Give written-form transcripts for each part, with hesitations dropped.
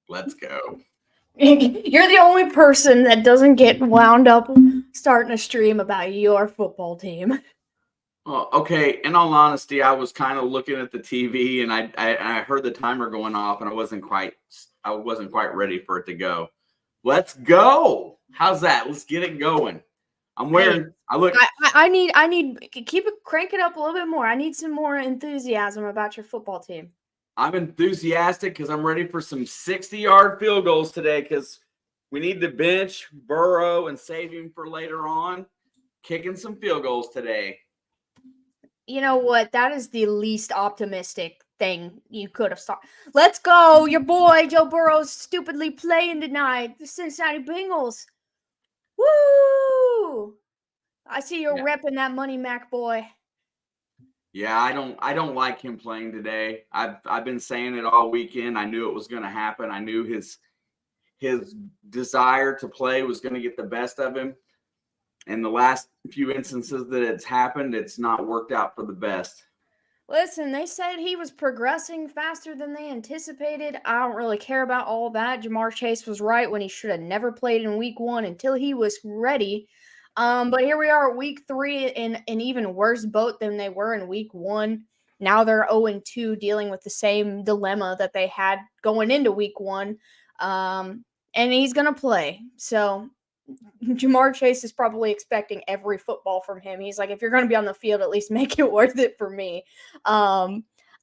Let's go. You're the only person that doesn't get wound up starting a stream about your football team. Well, okay. In all honesty, I was kind of looking at the TV, and I heard the timer going off, and I wasn't quite ready for it to go. Let's go. How's that? Let's get it going. I'm Hey, wearing. I look. I need keep it crank it up a little bit more. I need some more enthusiasm about your football team. I'm enthusiastic because I'm ready for some 60-yard field goals today because we need to bench Burrow and save him for later on. Kicking some field goals today. You know what? That is the least optimistic thing you could have started. Let's go. Your boy Joe Burrow's stupidly playing tonight. The Cincinnati Bengals. Woo! I see you're Yeah. repping that money, Mac boy. Yeah, I don't like him playing today. I've been saying it all weekend. I knew it was going to happen. I knew his desire to play was going to get the best of him. In the last few instances that it's happened, it's not worked out for the best. Listen, they said he was progressing faster than they anticipated. I don't really care about all that. Jamar Chase was right when he should have never played in week 1 until he was ready. But here we are at week 3 in an even worse boat than they were in week 1. Now they're 0-2, dealing with the same dilemma that they had going into week 1. And he's going to play. So Jamar Chase is probably expecting every football from him. He's like, if you're going to be on the field, at least make it worth it for me.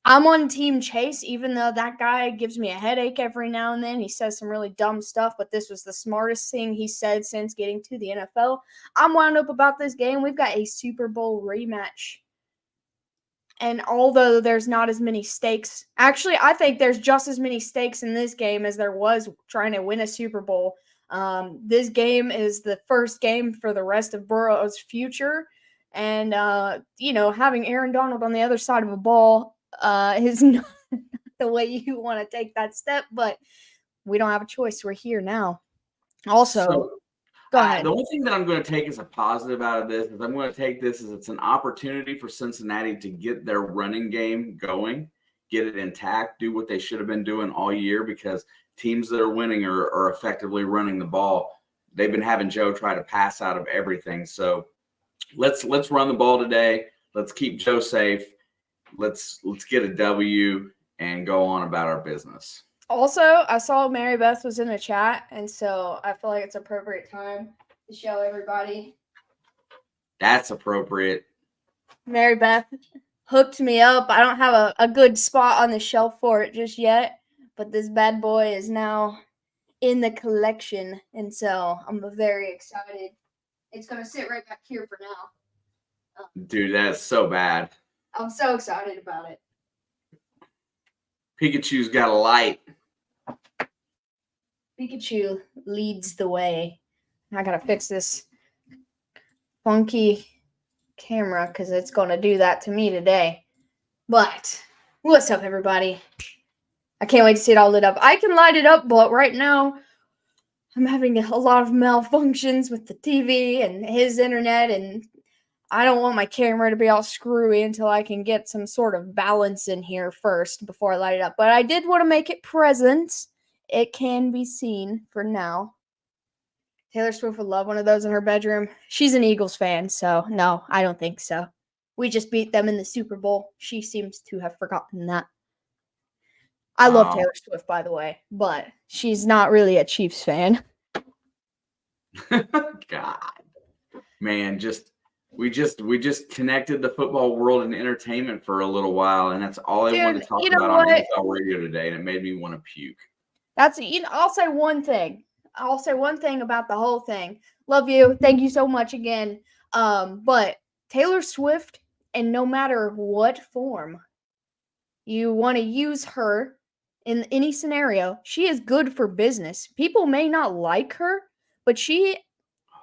I'm on Team Chase, even though that guy gives me a headache every now and then. He says some really dumb stuff, but this was the smartest thing he said since getting to the NFL. I'm wound up about this game. We've got a Super Bowl rematch. And although there's not as many stakes, actually, I think there's just as many stakes in this game as there was trying to win a Super Bowl. This game is the first game for the rest of Burrow's future. And, having Aaron Donald on the other side of a ball is not the way you want to take that step. But we don't have a choice. We're here now. Also, go ahead. The only thing that I'm going to take as a positive out of this is I'm going to take this as it's an opportunity for Cincinnati to get their running game going, get it intact, do what they should have been doing all year because teams that are winning are effectively running the ball. They've been having Joe try to pass out of everything. So let's run the ball today. Let's keep Joe safe. Let's get a W and go on about our business. Also, I saw Mary Beth was in the chat, and so I feel like it's appropriate time to show everybody. That's appropriate. Mary Beth hooked me up. I don't have a good spot on the shelf for it just yet, but this bad boy is now in the collection, and so I'm very excited. It's going to sit right back here for now. Dude, that's so bad. I'm so excited about it. Pikachu's got a light. Pikachu leads the way. I got to fix this funky camera because it's going to do that to me today. But what's up, everybody? I can't wait to see it all lit up. I can light it up, but right now I'm having a lot of malfunctions with the TV and his internet, and I don't want my camera to be all screwy until I can get some sort of balance in here first before I light it up. But I did want to make it present. It can be seen for now. Taylor Swift would love one of those in her bedroom. She's an Eagles fan, so no, I don't think so. We just beat them in the Super Bowl. She seems to have forgotten that. I love Taylor Swift, by the way, but she's not really a Chiefs fan. God, man, we just connected the football world and entertainment for a little while, and that's all I wanted to talk about on NFL radio today, and it made me want to puke. I'll say one thing. I'll say one thing about the whole thing. Love you. Thank you so much again. But Taylor Swift, and no matter what form you want to use her in any scenario, she is good for business. People may not like her, but she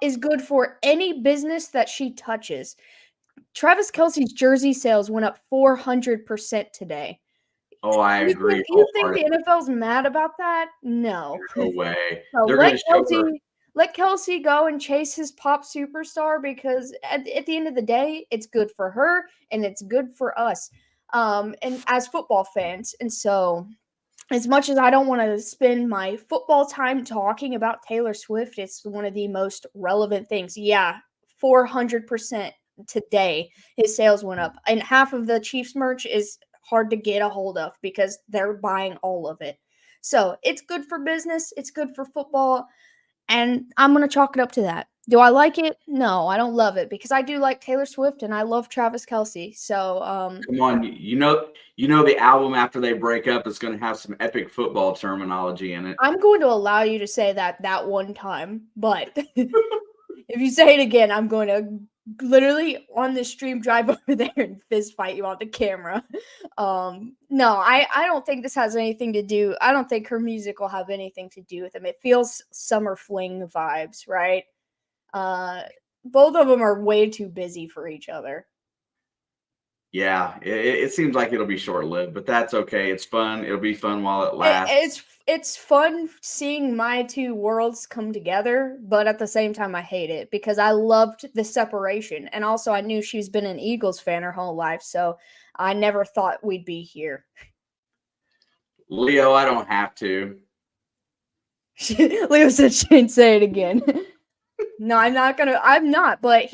is good for any business that she touches. Travis Kelce's jersey sales went up 400% today. Oh, I agree. You think the NFL's mad about that? No. No way. So let Kelce go and chase his pop superstar because at the end of the day, it's good for her and it's good for us and as football fans. And so as much as I don't want to spend my football time talking about Taylor Swift, it's one of the most relevant things. Yeah, 400% today his sales went up. And half of the Chiefs merch is hard to get a hold of because they're buying all of it. So it's good for business, it's good for football, and I'm going to chalk it up to that. Do I like it? No, I don't love it because I do like Taylor Swift and I love Travis Kelce. So, Come on, the album after they break up is going to have some epic football terminology in it. I'm going to allow you to say that one time, but if you say it again, I'm going to literally on the stream drive over there and fist fight you on the camera. No, I don't think this has anything to do. I don't think her music will have anything to do with him. It feels summer fling vibes, right? Both of them are way too busy for each other. Yeah, it seems like it'll be short-lived, but that's okay. It's fun. It'll be fun while it lasts. It's fun seeing my two worlds come together, but at the same time, I hate it because I loved the separation, and also I knew she's been an Eagles fan her whole life, so I never thought we'd be here. Leo, I don't have to. Leo said she didn't say it again. No, I'm not, but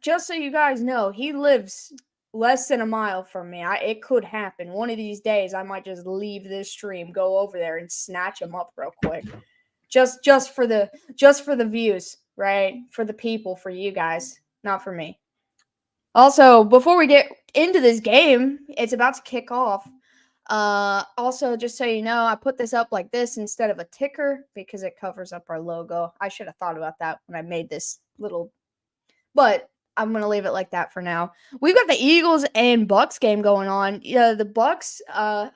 just so you guys know, he lives less than a mile from me. It could happen. One of these days, I might just leave this stream, go over there, and snatch him up real quick. Just for the views, right? For the people, for you guys, not for me. Also, before we get into this game, it's about to kick off. Also, just so you know, I put this up like this instead of a ticker because it covers up our logo. I should have thought about that when I made this little, but I'm going to leave it like that for now. We've got the Eagles and Bucks game going on. Yeah, the Bucks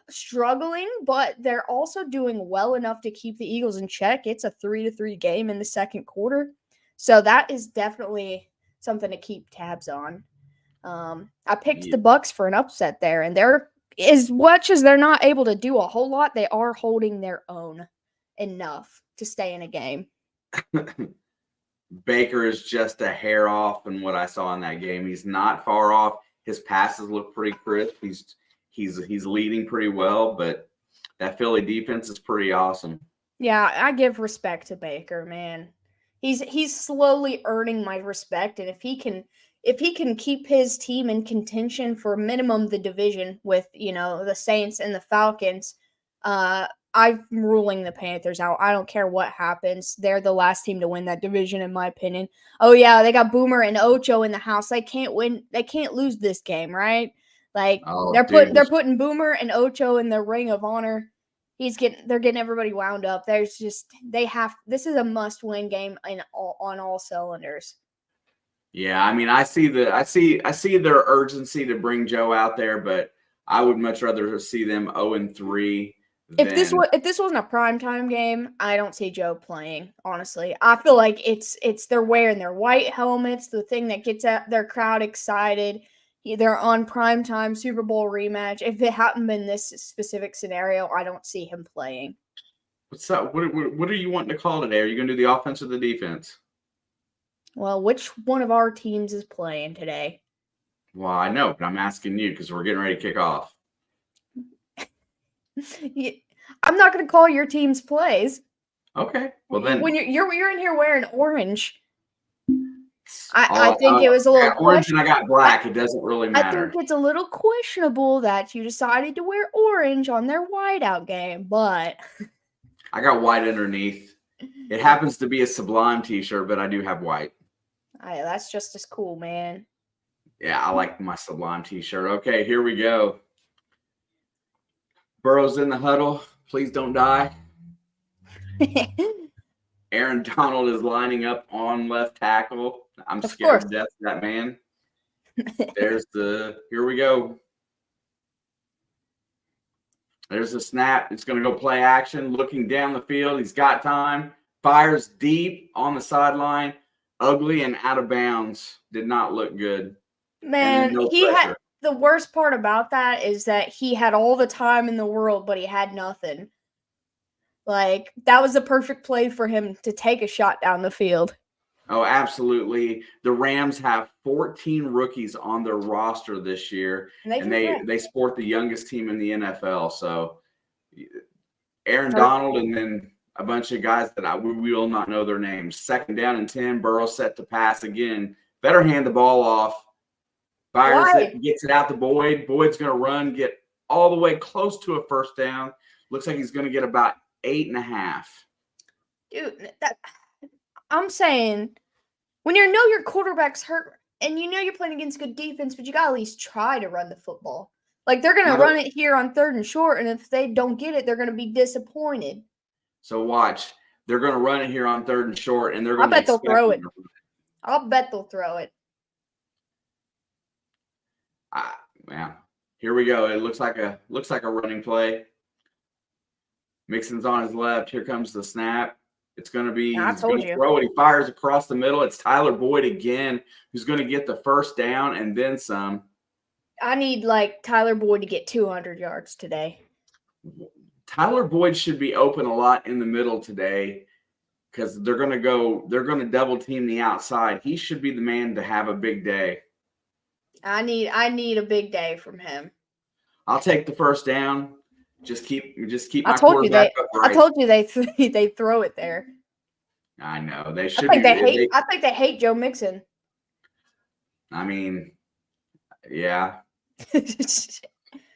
struggling, but they're also doing well enough to keep the Eagles in check. It's a 3-3 game in the second quarter. So that is definitely something to keep tabs on. I picked the Bucks for an upset there, and they're, as much as they're not able to do a whole lot, they are holding their own enough to stay in a game. Baker is just a hair off in what I saw in that game. He's not far off. His passes look pretty crisp. He's leading pretty well, but that Philly defense is pretty awesome. Yeah, I give respect to Baker, man. He's slowly earning my respect, and if he can keep his team in contention for minimum the division with, the Saints and the Falcons, I'm ruling the Panthers out. I don't care what happens. They're the last team to win that division, in my opinion. Oh, yeah, they got Boomer and Ocho in the house. They can't win. They can't lose this game, right? Like, they're putting Boomer and Ocho in the ring of honor. They're getting everybody wound up. This is a must-win game on all cylinders. Yeah, I mean, I see their urgency to bring Joe out there, but I would much rather see them 0-3. If this wasn't a primetime game, I don't see Joe playing, honestly. I feel like it's they're wearing their white helmets, the thing that gets their crowd excited. They're on primetime Super Bowl rematch. If it hadn't been this specific scenario, I don't see him playing. What's up? What are you wanting to call today? Are you going to do the offense or the defense? Well, which one of our teams is playing today? Well, I know, but I'm asking you because we're getting ready to kick off. I'm not going to call your team's plays. Okay. Well, then when you're in here wearing orange, I think it was a little orange, and I got black. It doesn't really matter. I think it's a little questionable that you decided to wear orange on their whiteout game, but I got white underneath. It happens to be a Sublime t-shirt, but I do have white. That's just as cool, man. Yeah, I like my Sublime t-shirt. Okay, here we go. Burrow's in the huddle. Please don't die. Aaron Donald is lining up on left tackle. I'm scared to death of that man. Here we go. There's a snap. It's going to go play action. Looking down the field. He's got time. Fires deep on the sideline. Ugly and out of bounds. Did not look good. Man, the worst part about that is that he had all the time in the world, but he had nothing. Like, that was the perfect play for him to take a shot down the field. Oh, absolutely. The Rams have 14 rookies on their roster this year, and they sport the youngest team in the NFL. So Aaron Donald, and then a bunch of guys that we will not know their names. 2nd down and 10. Burrow set to pass again. Better hand the ball off. Fires it, gets it out to Boyd. Boyd's going to run, get all the way close to a 1st down. Looks like he's going to get about 8.5. Dude, I'm saying when you know your quarterback's hurt and you know you're playing against good defense, but you got to at least try to run the football. Like, they're going to run it here on 3rd and short, and if they don't get it, they're going to be disappointed. So watch. They're going to run it here on 3rd and short, and they're going to I bet they'll throw it. I'll bet they'll throw it. Yeah. Here we go. It looks like a running play. Mixon's on his left. Here comes the snap. It's going to be he's going to throw it. He fires across the middle. It's Tyler Boyd again, who's going to get the 1st down and then some. I need Tyler Boyd to get 200 yards today. Tyler Boyd should be open a lot in the middle today because they're going to double team the outside. He should be the man to have a big day. I need a big day from him. I'll take the 1st down. Just keep my quarterback upright. I told you they throw it there. I know they should. I think they hate Joe Mixon. I mean, yeah.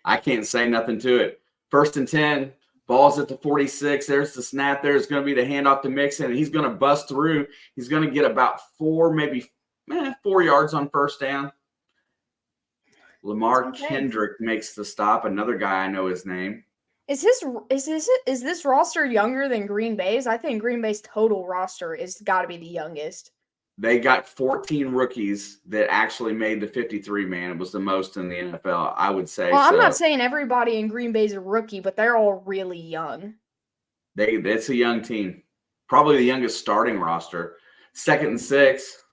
I can't say nothing to it. 1st and 10. Ball's at the 46. There's the snap. There's going to be the handoff to Mixon, and he's going to bust through. He's going to get about 4 yards on 1st down. Lamar Kendrick makes the stop. Another guy I know his name. Is this roster younger than Green Bay's? I think Green Bay's total roster is got to be the youngest. They got 14 rookies that actually made the 53-man. It was the most in the NFL, I would say. Well, I'm not saying everybody in Green Bay's a rookie, but they're all really young. It's a young team. Probably the youngest starting roster. 2nd and 6.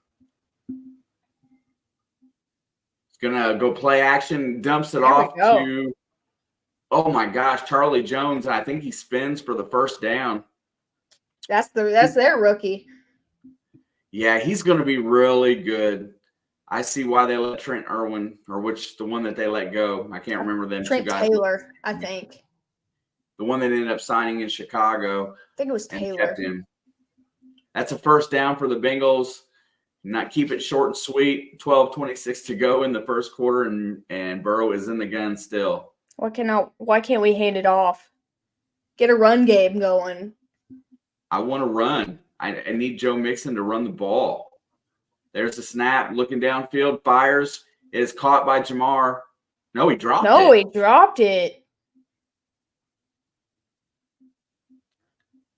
It's going to go play action, dumps it off to, oh my gosh, Charlie Jones. I think he spins for the 1st down. That's their rookie. Yeah, he's going to be really good. I see why they let Trent Irwin, or the one that they let go. I can't remember them Trent two guys. Taylor, I think. The one that ended up signing in Chicago. I think it was Taylor. Kept him. That's a 1st down for the Bengals. Not keep it short and sweet. 12:26 to go in the 1st quarter, and Burrow is in the gun still. Why can't we hand it off? Get a run game going. I want to run. I need Joe Mixon to run the ball. There's the snap, looking downfield, fires. It is caught by Jamar. No, he dropped it. He dropped it.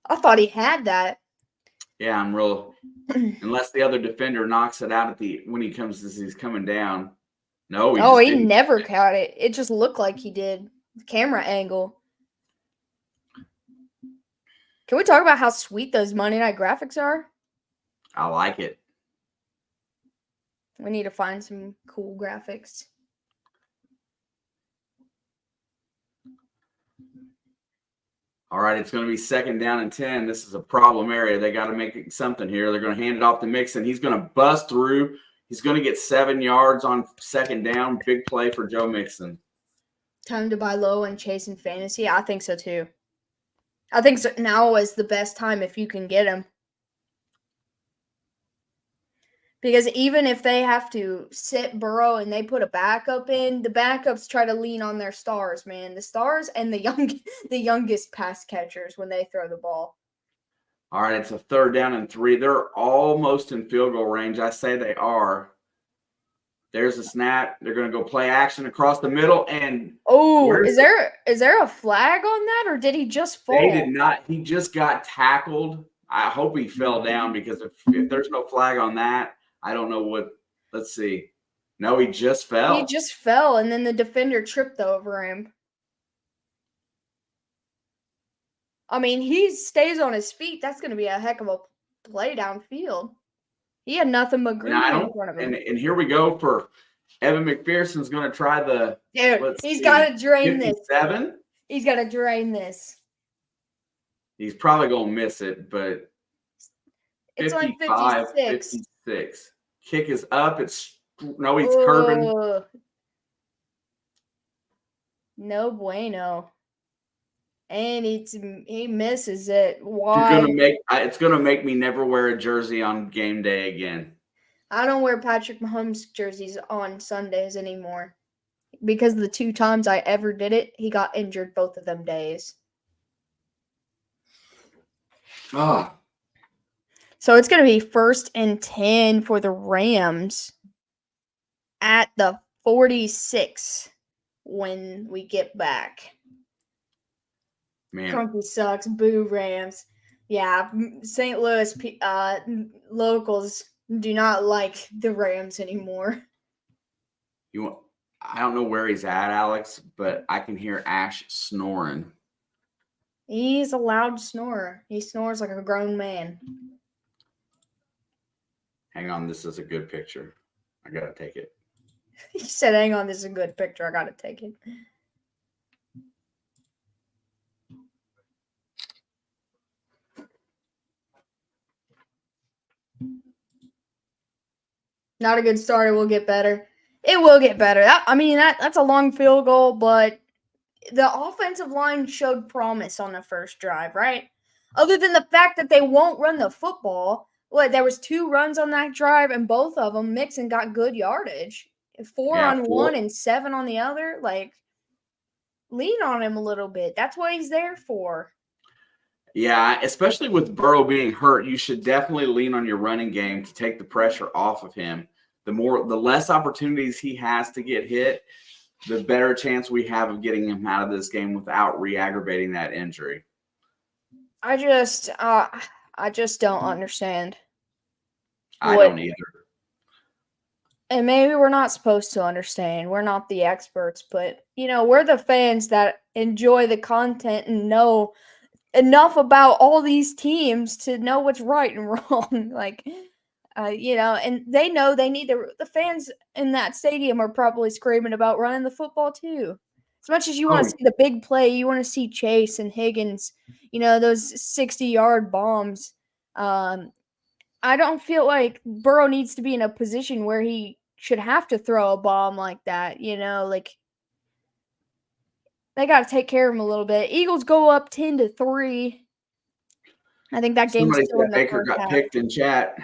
I thought he had that. Yeah, I'm real. Unless the other defender knocks it out when he comes as he's coming down. No, he never caught it. It just looked like he did. The camera angle. Can we talk about how sweet those Monday Night graphics are? I like it. We need to find some cool graphics. All right, it's going to be 2nd down and 10. This is a problem area. They got to make something here. They're going to hand it off to Mixon. He's going to bust through. He's going to get 7 yards on 2nd down. Big play for Joe Mixon. Time to buy low and chase in fantasy? I think so too. I think now is the best time if you can get him. Because even if they have to sit Burrow and they put a backup in, the backups try to lean on their stars, man. The stars and the youngest pass catchers when they throw the ball. All right, it's a 3rd down and 3. They're almost in field goal range. I say they are. There's a snap. They're going to go play action across the middle. And is there a flag on that, or did he just fall? They did not. He just got tackled. I hope he fell down, because if there's no flag on that, I don't know what. Let's see. No, he just fell. He just fell, and then the defender tripped over him. I mean, he stays on his feet. That's going to be a heck of a play downfield. He had nothing but green in front of him. And here we go for Evan McPherson's going to try the. Dude, he's got to drain 57? this. He's got to drain this. He's probably going to miss it, but it's like 56. 56. Kick is up. He's curving. No bueno. and he misses it. You're Why? gonna make it's gonna make me never wear a jersey on game day again. I don't wear Patrick Mahomes jerseys on Sundays anymore because the 2 times I ever did it, he got injured both of them days. Ah, So it's going to be 1st and 10 for the Rams at the 46 when we get back. man. Crunky sucks. Boo Rams. Yeah, St. Louis locals do not like the Rams anymore. I don't know where he's at, Alex, but I can hear Ash snoring. He's a loud snorer. He snores like a grown man. Hang on, this is a good picture. I gotta take it. He said, hang on, this is a good picture. I gotta take it. Not a good start. It will get better. It will get better. That's a long field goal, but the offensive line showed promise on the first drive, right? Other than the fact that they won't run the football. There was 2 runs on that drive, and both of them, Mixon got good yardage. 4 on one and 7 on the other. Lean on him a little bit. That's what he's there for. Yeah, especially with Burrow being hurt, you should definitely lean on your running game to take the pressure off of him. The less opportunities he has to get hit, the better chance we have of getting him out of this game without re-aggravating that injury. I just don't understand. I don't either. And maybe we're not supposed to understand. We're not the experts, but we're the fans that enjoy the content and know enough about all these teams to know what's right and wrong. And they know they need the fans in that stadium are probably screaming about running the football too. As much as you want to see the big play, you want to see Chase and Higgins, those 60-yard bombs. I don't feel like Burrow needs to be in a position where he should have to throw a bomb like that, they got to take care of him a little bit. Eagles go up 10-3. I think that game's still in the Baker first got half. picked in chat.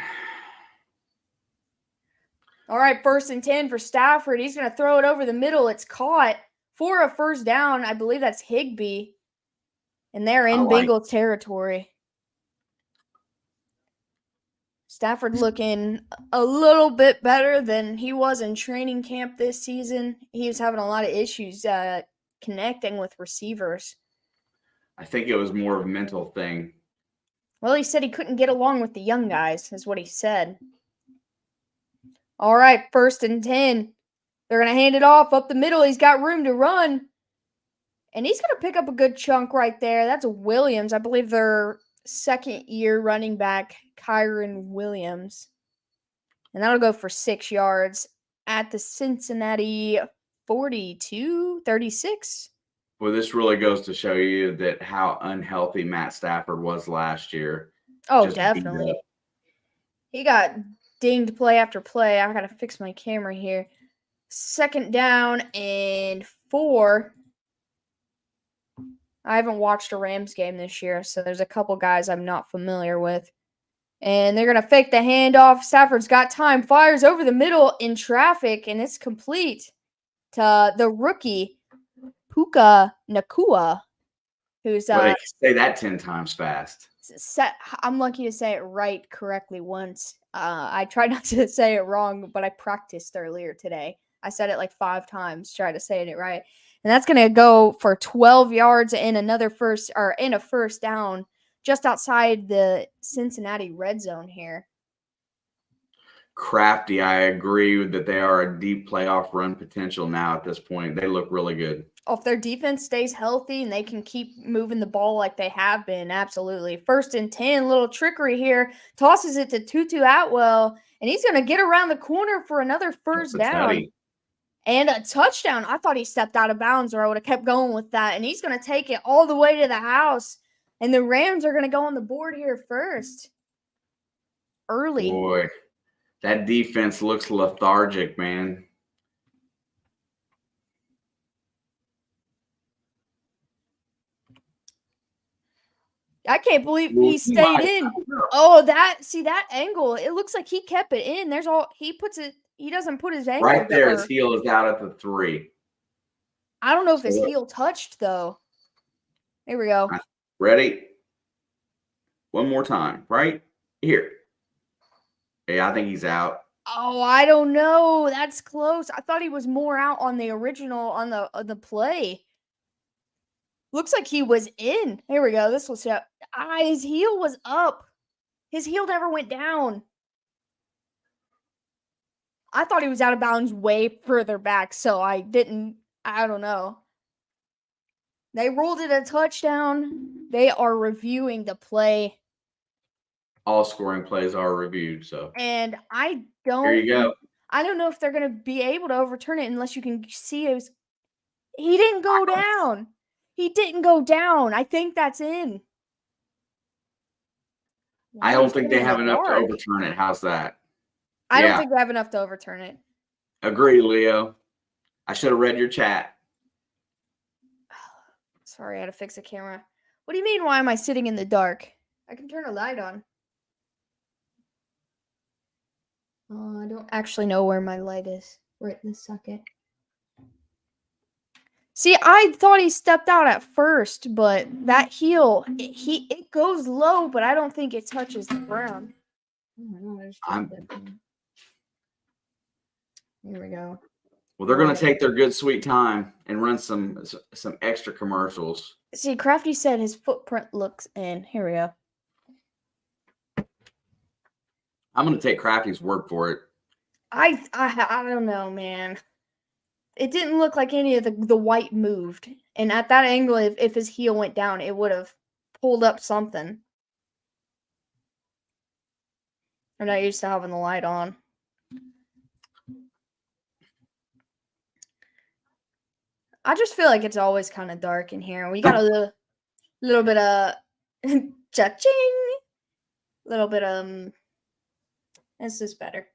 All right, 1st and 10 for Stafford. He's going to throw it over the middle. It's caught for a first down. I believe that's Higbee. And they're in Bengals territory. Stafford looking a little bit better than he was in training camp this season. He was having a lot of issues connecting with receivers. I think it was more of a mental thing. Well, he said he couldn't get along with the young guys, is what he said. All right, 1st and 10. They're going to hand it off up the middle. He's got room to run. And he's going to pick up a good chunk right there. That's Williams. I believe their second-year running back, Kyron Williams. And that'll go for 6 yards at the Cincinnati 42-36. Well, this really goes to show you that how unhealthy Matt Stafford was last year. Oh, definitely. He got dinged play after play. I got to fix my camera here. 2nd down and 4. I haven't watched a Rams game this year, so there's a couple guys I'm not familiar with. And they're going to fake the handoff. Stafford's got time. Fires over the middle in traffic, and it's complete to the rookie, Puka Nakua, who's say that 10 times fast. I'm lucky to say it right correctly once. I tried not to say it wrong, but I practiced earlier today. I said it like 5 times, try to say it right. And that's going to go for 12 yards and a first down just outside the Cincinnati red zone here. Crafty, I agree that they are a deep playoff run potential now at this point. They look really good. If their defense stays healthy and they can keep moving the ball like they have been, absolutely. 1st and 10, little trickery here. Tosses it to Tutu Atwell, and he's going to get around the corner for another first down. And a touchdown. I thought he stepped out of bounds, or I would have kept going with that. And he's going to take it all the way to the house. And the Rams are going to go on the board here first. Early. Boy, that defense looks lethargic, man. I can't believe Well, he he stayed might. in. Oh, that angle. It looks like he kept it in. There's all he puts it. He doesn't put his ankle Right there, his down. heel is out at the 3. I don't know if his So, heel touched though. Here we go. ready? One more time. Right here. Yeah, I think he's out. Oh, I don't know. That's close. I thought he was more out on the original on the play. Looks like he was in. Here we go. This was his heel was up. His heel never went down. I thought he was out of bounds way further back, so I don't know. They ruled it a touchdown. They are reviewing the play. All scoring plays are reviewed. So And here you go. I don't know if they're going to be able to overturn it unless you can see he didn't go down. He didn't go down. I think that's in. I don't think they have enough to overturn it. How's that? I don't think they have enough to overturn it. Agree, Leo. I should have read your chat. Sorry, I had to fix the camera. What do you mean, why am I sitting in the dark? I can turn a light on. I don't actually know where my light is right this second. See, I thought he stepped out at first, but that heel, it goes low, but I don't think it touches the ground. Here we go. Well, they're going to take their good sweet time and run some extra commercials. See, Crafty said his footprint looks in. Here we go. I'm going to take Crafty's word for it. I don't know, man. It didn't look like any of the white moved. And at that angle, if his heel went down, it would have pulled up something. I'm not used to having the light on. I just feel like it's always kind of dark in here. We got a little bit of cha-ching. Little bit this is better.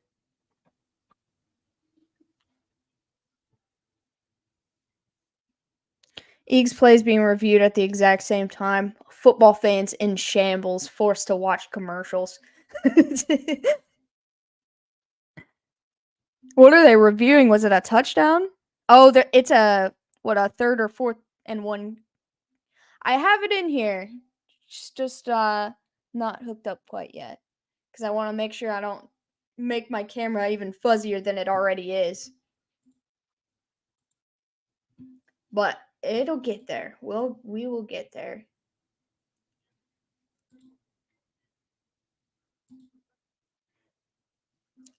Eagles plays being reviewed at the exact same time. Football fans in shambles, forced to watch commercials. What are they reviewing? Was it a touchdown? Oh, it's a 3rd or 4th and 1. I have it in here. Just not hooked up quite yet because I want to make sure I don't make my camera even fuzzier than it already is. But it'll get there. We will get there.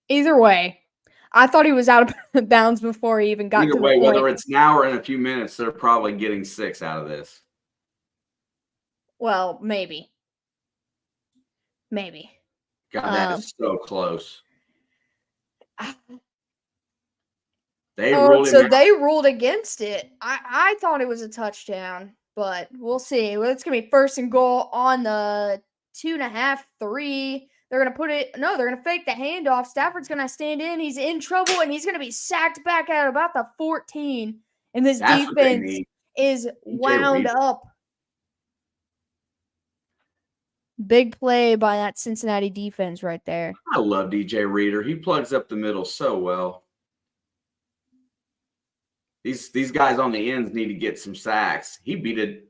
Either way, I thought he was out of bounds before he even got to the point. Whether it's now or in a few minutes, they're probably getting 6 out of this. Well, maybe. Maybe. God, that is so close. They ruled against it. I thought it was a touchdown, but we'll see. Well, it's gonna be 1st and goal on the 2.5, 3. They're gonna put it. No, they're gonna fake the handoff. Stafford's gonna stand in. He's in trouble, and he's gonna be sacked back at about the 14. And this defense is wound up. Big play by that Cincinnati defense right there. I love DJ Reader. He plugs up the middle so well. These guys on the ends need to get some sacks. He beat it.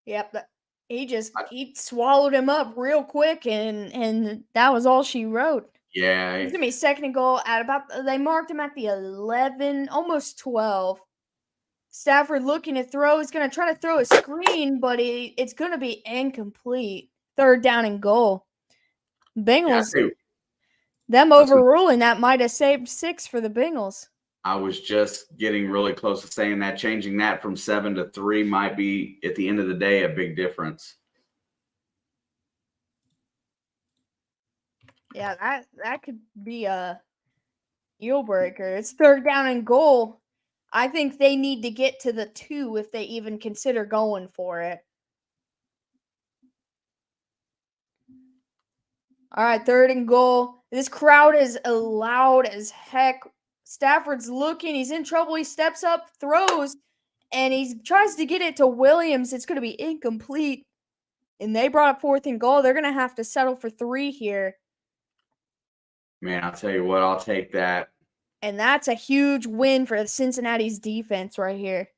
Yep, he swallowed him up real quick, and that was all she wrote. Yeah, it's gonna be 2nd and goal at they marked him at the 11, almost 12. Stafford looking to throw. He's gonna try to throw a screen, but it's gonna be incomplete. 3rd down and goal. Bengals. Them overruling that might have saved 6 for the Bengals. I was just getting really close to saying that. Changing that from 7 to 3 might be, at the end of the day, a big difference. Yeah, that could be a deal breaker. It's 3rd down and goal. I think they need to get to the 2 if they even consider going for it. All right, 3rd and goal. This crowd is loud as heck. Stafford's looking. He's in trouble. He steps up, throws, and he tries to get it to Williams. It's going to be incomplete. And they brought up 4th and goal. They're going to have to settle for 3 here. Man, I'll tell you what, I'll take that. And that's a huge win for Cincinnati's defense right here.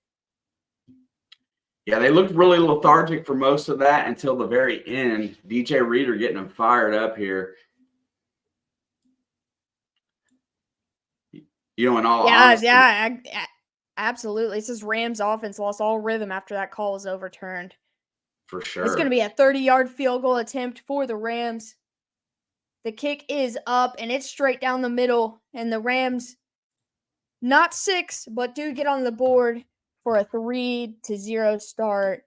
Yeah, they looked really lethargic for most of that until the very end. DJ Reader getting them fired up here. You know, in all honesty. Yeah, absolutely. It says Rams offense lost all rhythm after that call was overturned. For sure. It's going to be a 30-yard field goal attempt for the Rams. The kick is up, and it's straight down the middle. And the Rams, not 6, but do get on the board for a 3-0 start.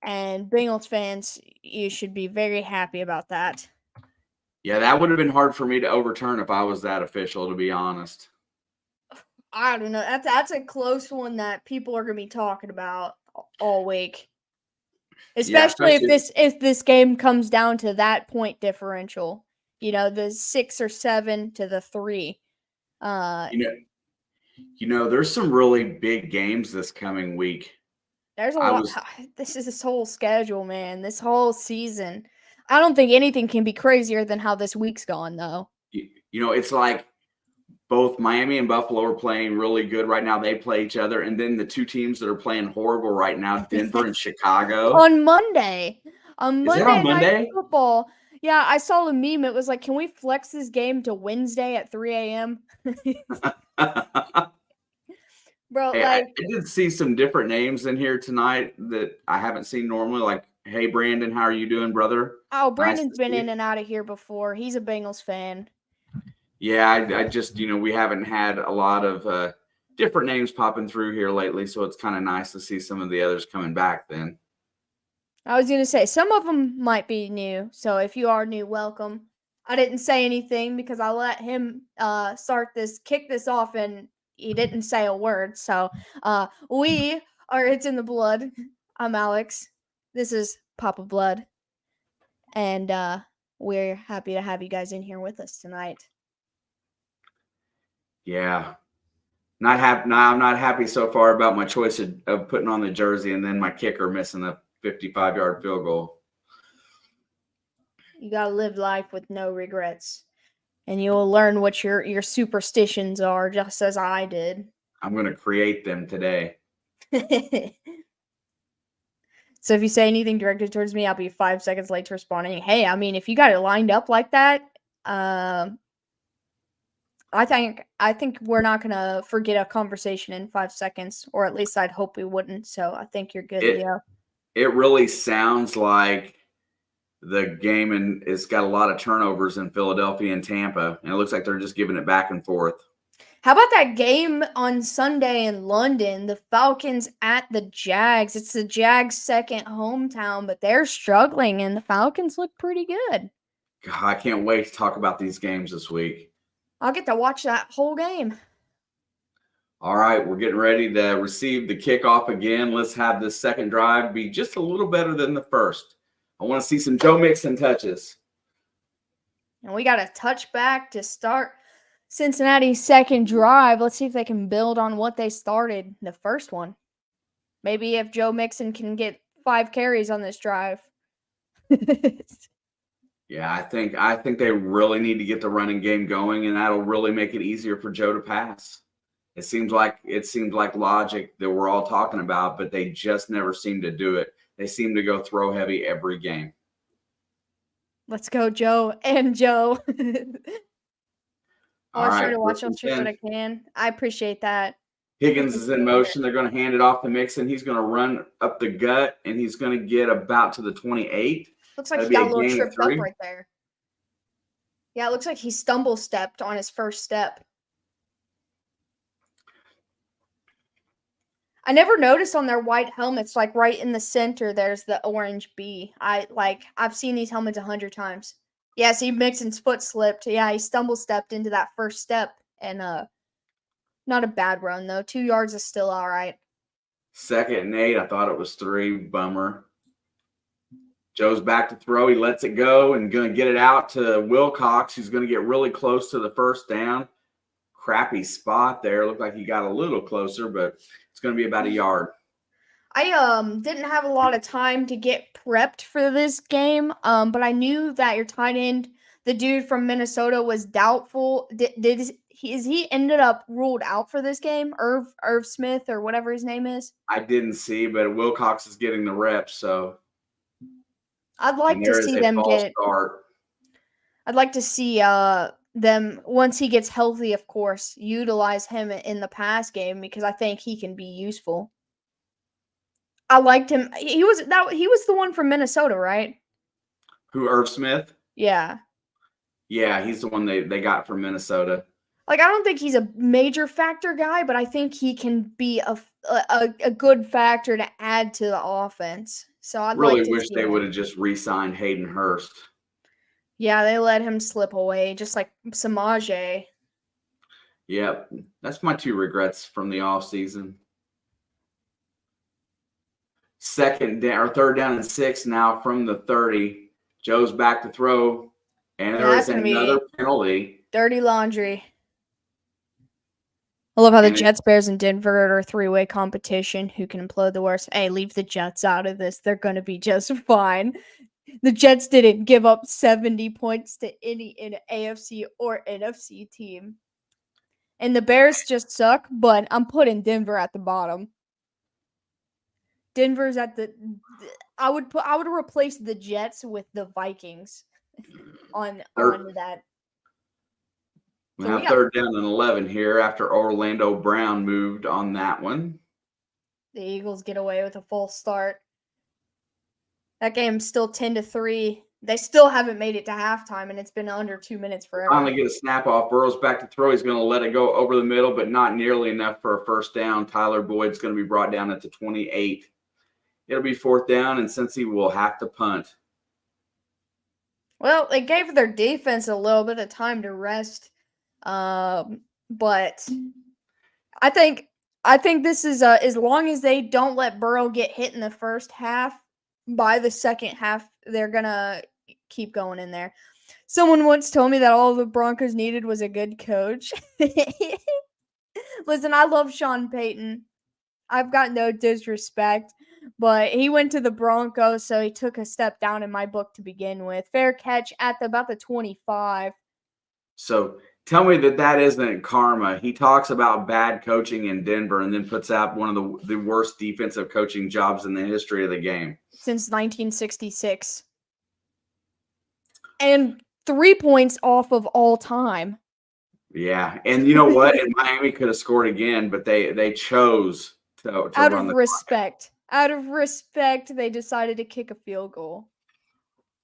And Bengals fans, you should be very happy about that. Yeah, that would have been hard for me to overturn if I was that official, to be honest. I don't know. That's a close one that people are going to be talking about all week. Especially if this game comes down to that point differential. You know, the 6 or 7 to the 3. You know, there's some really big games this coming week. There's a lot. This whole schedule, man. This whole season. I don't think anything can be crazier than how this week's gone, though. You know, it's like both Miami and Buffalo are playing really good right now. They play each other. And then the 2 teams that are playing horrible right now, Denver and Chicago. On Monday. Is it on Monday? Night Football. Yeah, I saw the meme. It was like, can we flex this game to Wednesday at 3 a.m.? Bro, hey, I did see some different names in here tonight that I haven't seen normally. Like, hey, Brandon, how are you doing, brother? Oh, Brandon's been in and out of here before. He's a Bengals fan. Yeah, I just, we haven't had a lot of different names popping through here lately, so it's kind of nice to see some of the others coming back then. I was going to say, some of them might be new, so if you are new, welcome. I didn't say anything because I let him kick this off, and he didn't say a word. So it's in the blood. I'm Alex. This is Papa Blood. And we're happy to have you guys in here with us tonight. Yeah. I'm not happy so far about my choice of putting on the jersey and then my kicker missing a 55-yard field goal. You got to live life with no regrets. And you'll learn what your superstitions are, just as I did. I'm going to create them today. So if you say anything directed towards me, I'll be 5 seconds late to responding. Hey, I mean, if you got it lined up like that, I think we're not going to forget a conversation in 5 seconds, or at least I'd hope we wouldn't. So I think you're good to go. It really sounds like the game, and it's got a lot of turnovers in Philadelphia and Tampa, and it looks like they're just giving it back and forth. How about that game on Sunday in London, the Falcons at the Jags? It's the Jags' second hometown, but they're struggling, and the Falcons look pretty good. God, I can't wait to talk about these games this week. I'll get to watch that whole game. All right, we're getting ready to receive the kickoff again. Let's have this second drive be just a little better than the first. I want to see some Joe Mixon touches. And we got a touchback to start Cincinnati's second drive. Let's see if they can build on what they started the first one. Maybe if Joe Mixon can get 5 carries on this drive. Yeah, I think they really need to get the running game going, and that'll really make it easier for Joe to pass. It seems like logic that we're all talking about, but they just never seem to do it. They seem to go throw heavy every game. Let's go, Joe and Joe. I'll try to watch what I can. I appreciate that. Higgins is in motion. They're going to hand it off to Mixon. He's going to run up the gut, and he's going to get about to the 28. Looks like he got a little tripped up right there. Yeah, it looks like he stumble stepped on his first step. I never noticed on their white helmets, like right in the center, there's the orange B. I've seen these helmets 100 times. Yeah, see, Mixon's foot slipped. Yeah, he stumble stepped into that first step, and not a bad run though. 2 yards is still all right. 2nd and 8. I thought it was 3. Bummer. Joe's back to throw. He lets it go and going to get it out to Wilcox, who's going to get really close to the first down. crappy spot there. Looked like he got a little closer, but it's going to be about a yard. I didn't have a lot of time to get prepped for this game, but I knew that your tight end, the dude from Minnesota, was doubtful. Is he ended up ruled out for this game? Irv Smith or whatever his name is. I didn't see, but Wilcox is getting the reps, so I'd like to see them get. Start. I'd like to see them once he gets healthy, of course, utilize him in the pass game because I think he can be useful. I liked him. He was the one from Minnesota, right? Who, Irv Smith? Yeah. Yeah, he's the one they got from Minnesota. Like, I don't think he's a major factor guy, but I think he can be a good factor to add to the offense. So I'd really like to wish see they him. would have just re-signed Hayden Hurst. Yeah, they let him slip away, just like Samaje. Yep, that's my two regrets from the offseason. Third down and 6 now from the 30. Joe's back to throw, and there is another penalty. Dirty laundry. I love how the Jets, Bears, and Denver are a three-way competition. Who can implode the worst? Hey, leave the Jets out of this. They're going to be just fine. The Jets didn't give up 70 points to any AFC or NFC team. And the Bears just suck, but I'm putting Denver at the bottom. Denver's at the I would replace the Jets with the Vikings on that. We have third down and 11 here after Orlando Brown moved on that one. The Eagles get away with a false start. That game's still 10-3. They still haven't made it to halftime, and it's been under 2 minutes forever. Finally get a snap off. Burrow's back to throw. He's going to let it go over the middle, but not nearly enough for a first down. Tyler Boyd's going to be brought down at the 28. It'll be fourth down, and Cincy will have to punt. Well, they gave their defense a little bit of time to rest, but I think this is as long as they don't let Burrow get hit in the first half, by the second half they're gonna keep going in there. Someone once told me that all the Broncos needed was a good coach. Listen, I love Sean Payton. I've got no disrespect, but he went to the Broncos, so he took a step down in my book to begin with. Fair catch at about the 25. So tell me that isn't karma. He talks about bad coaching in Denver and then puts out one of the worst defensive coaching jobs in the history of the game. Since 1966. And 3 points off of all time. Yeah, and you know what? And Miami could have scored again, but they chose to out run of respect. Out of respect, they decided to kick a field goal.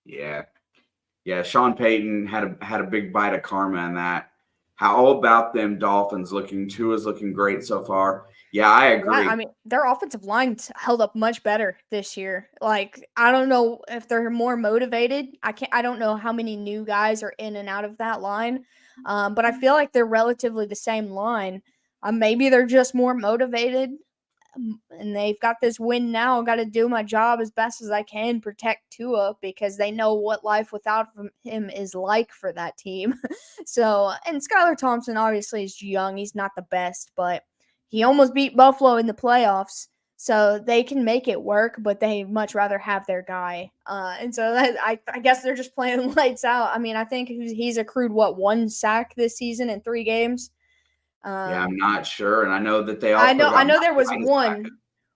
Yeah. Sean Payton had a big bite of karma in that. How about them Dolphins looking? Tua's looking great so far. Yeah, I agree. Yeah, I mean, their offensive line held up much better this year. Like, I don't know if they're more motivated. I don't know how many new guys are in and out of that line. But I feel like they're relatively the same line. Maybe they're just more motivated. And they've got this win now. Got to do my job as best as I can, protect Tua, because they know what life without him is like for that team. So, and Skylar Thompson obviously is young. He's not the best, but he almost beat Buffalo in the playoffs. So they can make it work, but they much rather have their guy. And so I guess they're just playing lights out. I mean, I think he's accrued, 1 sack this season in 3 games. Yeah, I'm not sure, and I know that they all. I know there was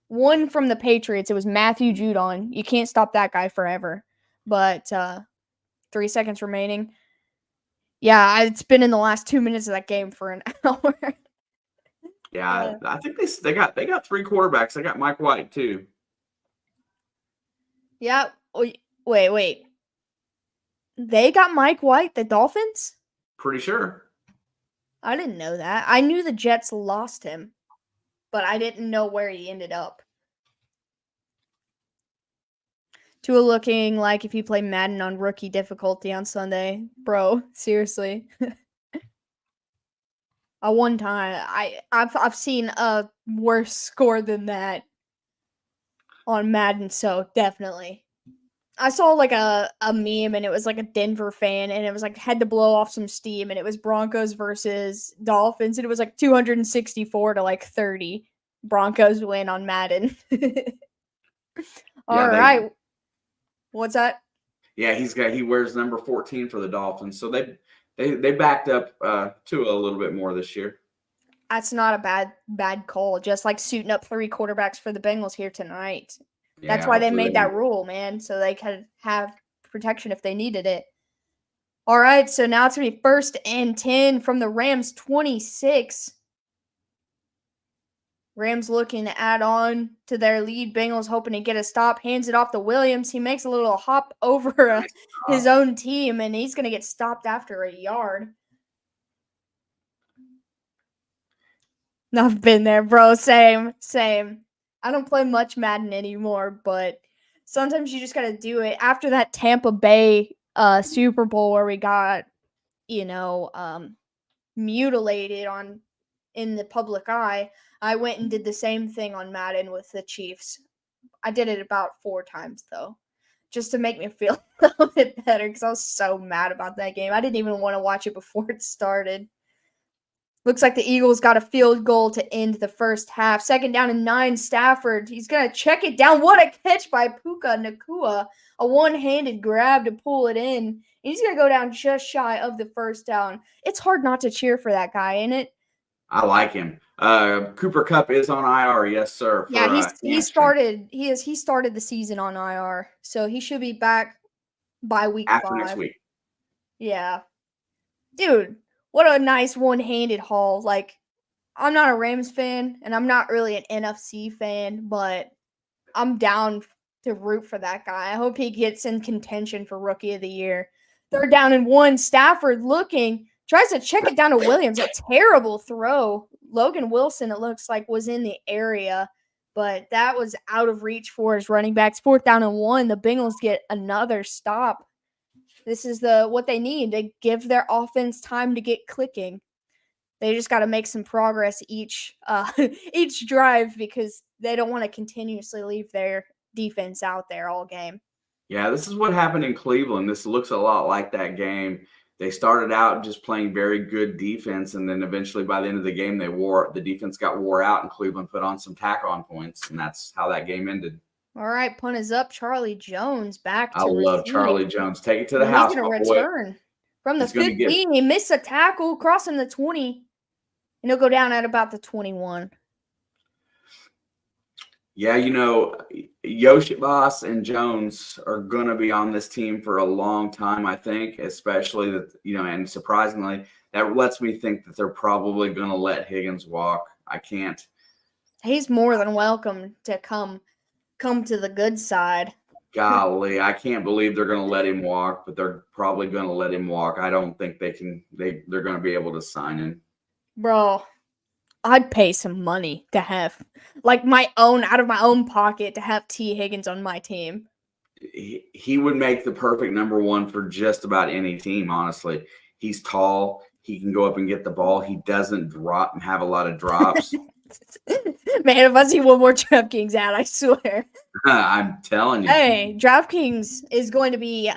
one from the Patriots. It was Matthew Judon. You can't stop that guy forever. But 3 seconds remaining. Yeah, it's been in the last 2 minutes of that game for an hour. Yeah, I think they got 3 quarterbacks. They got Mike White too. Yeah. Wait. They got Mike White, the Dolphins? Pretty sure. I didn't know that. I knew the Jets lost him, but I didn't know where he ended up. Tua looking like if he played Madden on rookie difficulty on Sunday. Bro, seriously. One time, I've seen a worse score than that on Madden, so definitely. I saw like a meme and it was like a Denver fan and it was like had to blow off some steam and it was Broncos versus Dolphins and it was like 264 to like 30. Broncos win on Madden. All Yeah, right. What's that? he wears number 14 for the Dolphins. So they backed up Tua a little bit more this year. That's not a bad call. Just like suiting up 3 quarterbacks for the Bengals here tonight. That's Yeah, why they hopefully made that rule, man, so they could have protection if they needed it. All right, so now it's going to be 1st and 10 from the Rams 26. Rams looking to add on to their lead. Bengals hoping to get a stop. Hands it off to Williams. He makes a little hop over his own team, and he's going to get stopped after a yard. I've been there, bro. Same. I don't play much Madden anymore, but sometimes you just got to do it. After that Tampa Bay Super Bowl where we got, mutilated in the public eye, I went and did the same thing on Madden with the Chiefs. I did it about 4 times, though, just to make me feel a little bit better because I was so mad about that game. I didn't even want to watch it before it started. Looks like the Eagles got a field goal to end the first half. 2nd down and 9, Stafford. He's going to check it down. What a catch by Puka Nacua. A one-handed grab to pull it in. And he's going to go down just shy of the first down. It's hard not to cheer for that guy, ain't it? I like him. Cooper Kupp is on IR, yes, sir. He started the season on IR, so he should be back by week 5. After next week. Yeah. Dude, what a nice one-handed haul. Like, I'm not a Rams fan, and I'm not really an NFC fan, but I'm down to root for that guy. I hope he gets in contention for Rookie of the Year. 3rd down and 1, Stafford looking, tries to check it down to Williams. A terrible throw. Logan Wilson, it looks like, was in the area, but that was out of reach for his running backs. 4th down and 1, the Bengals get another stop. This is what they need to give their offense time to get clicking. They just got to make some progress each drive because they don't want to continuously leave their defense out there all game. Yeah, this is what happened in Cleveland. This looks a lot like that game. They started out just playing very good defense, and then eventually by the end of the game, the defense got wore out, and Cleveland put on some tack-on points, and that's how that game ended. All right, punt is up. Charlie Jones back to I love receive. Charlie Jones. Take it to the house, He's going my to boy. return from the 15. He missed a tackle crossing the 20, and he'll go down at about the 21. Yeah, Yoshibas and Jones are going to be on this team for a long time, I think, especially that, and surprisingly, that lets me think that they're probably going to let Higgins walk. I can't. He's more than welcome to come to the good side. Golly, I can't believe they're going to let him walk, but they're probably going to let him walk. I don't think they're going to be able to sign him. Bro, I'd pay some money to have, like, out of my own pocket to have T. Higgins on my team. He would make the perfect number 1 for just about any team, honestly. He's tall. He can go up and get the ball. He doesn't drop and have a lot of drops. Man, if I see one more DraftKings ad, I swear. I'm telling you. Hey, DraftKings is going to be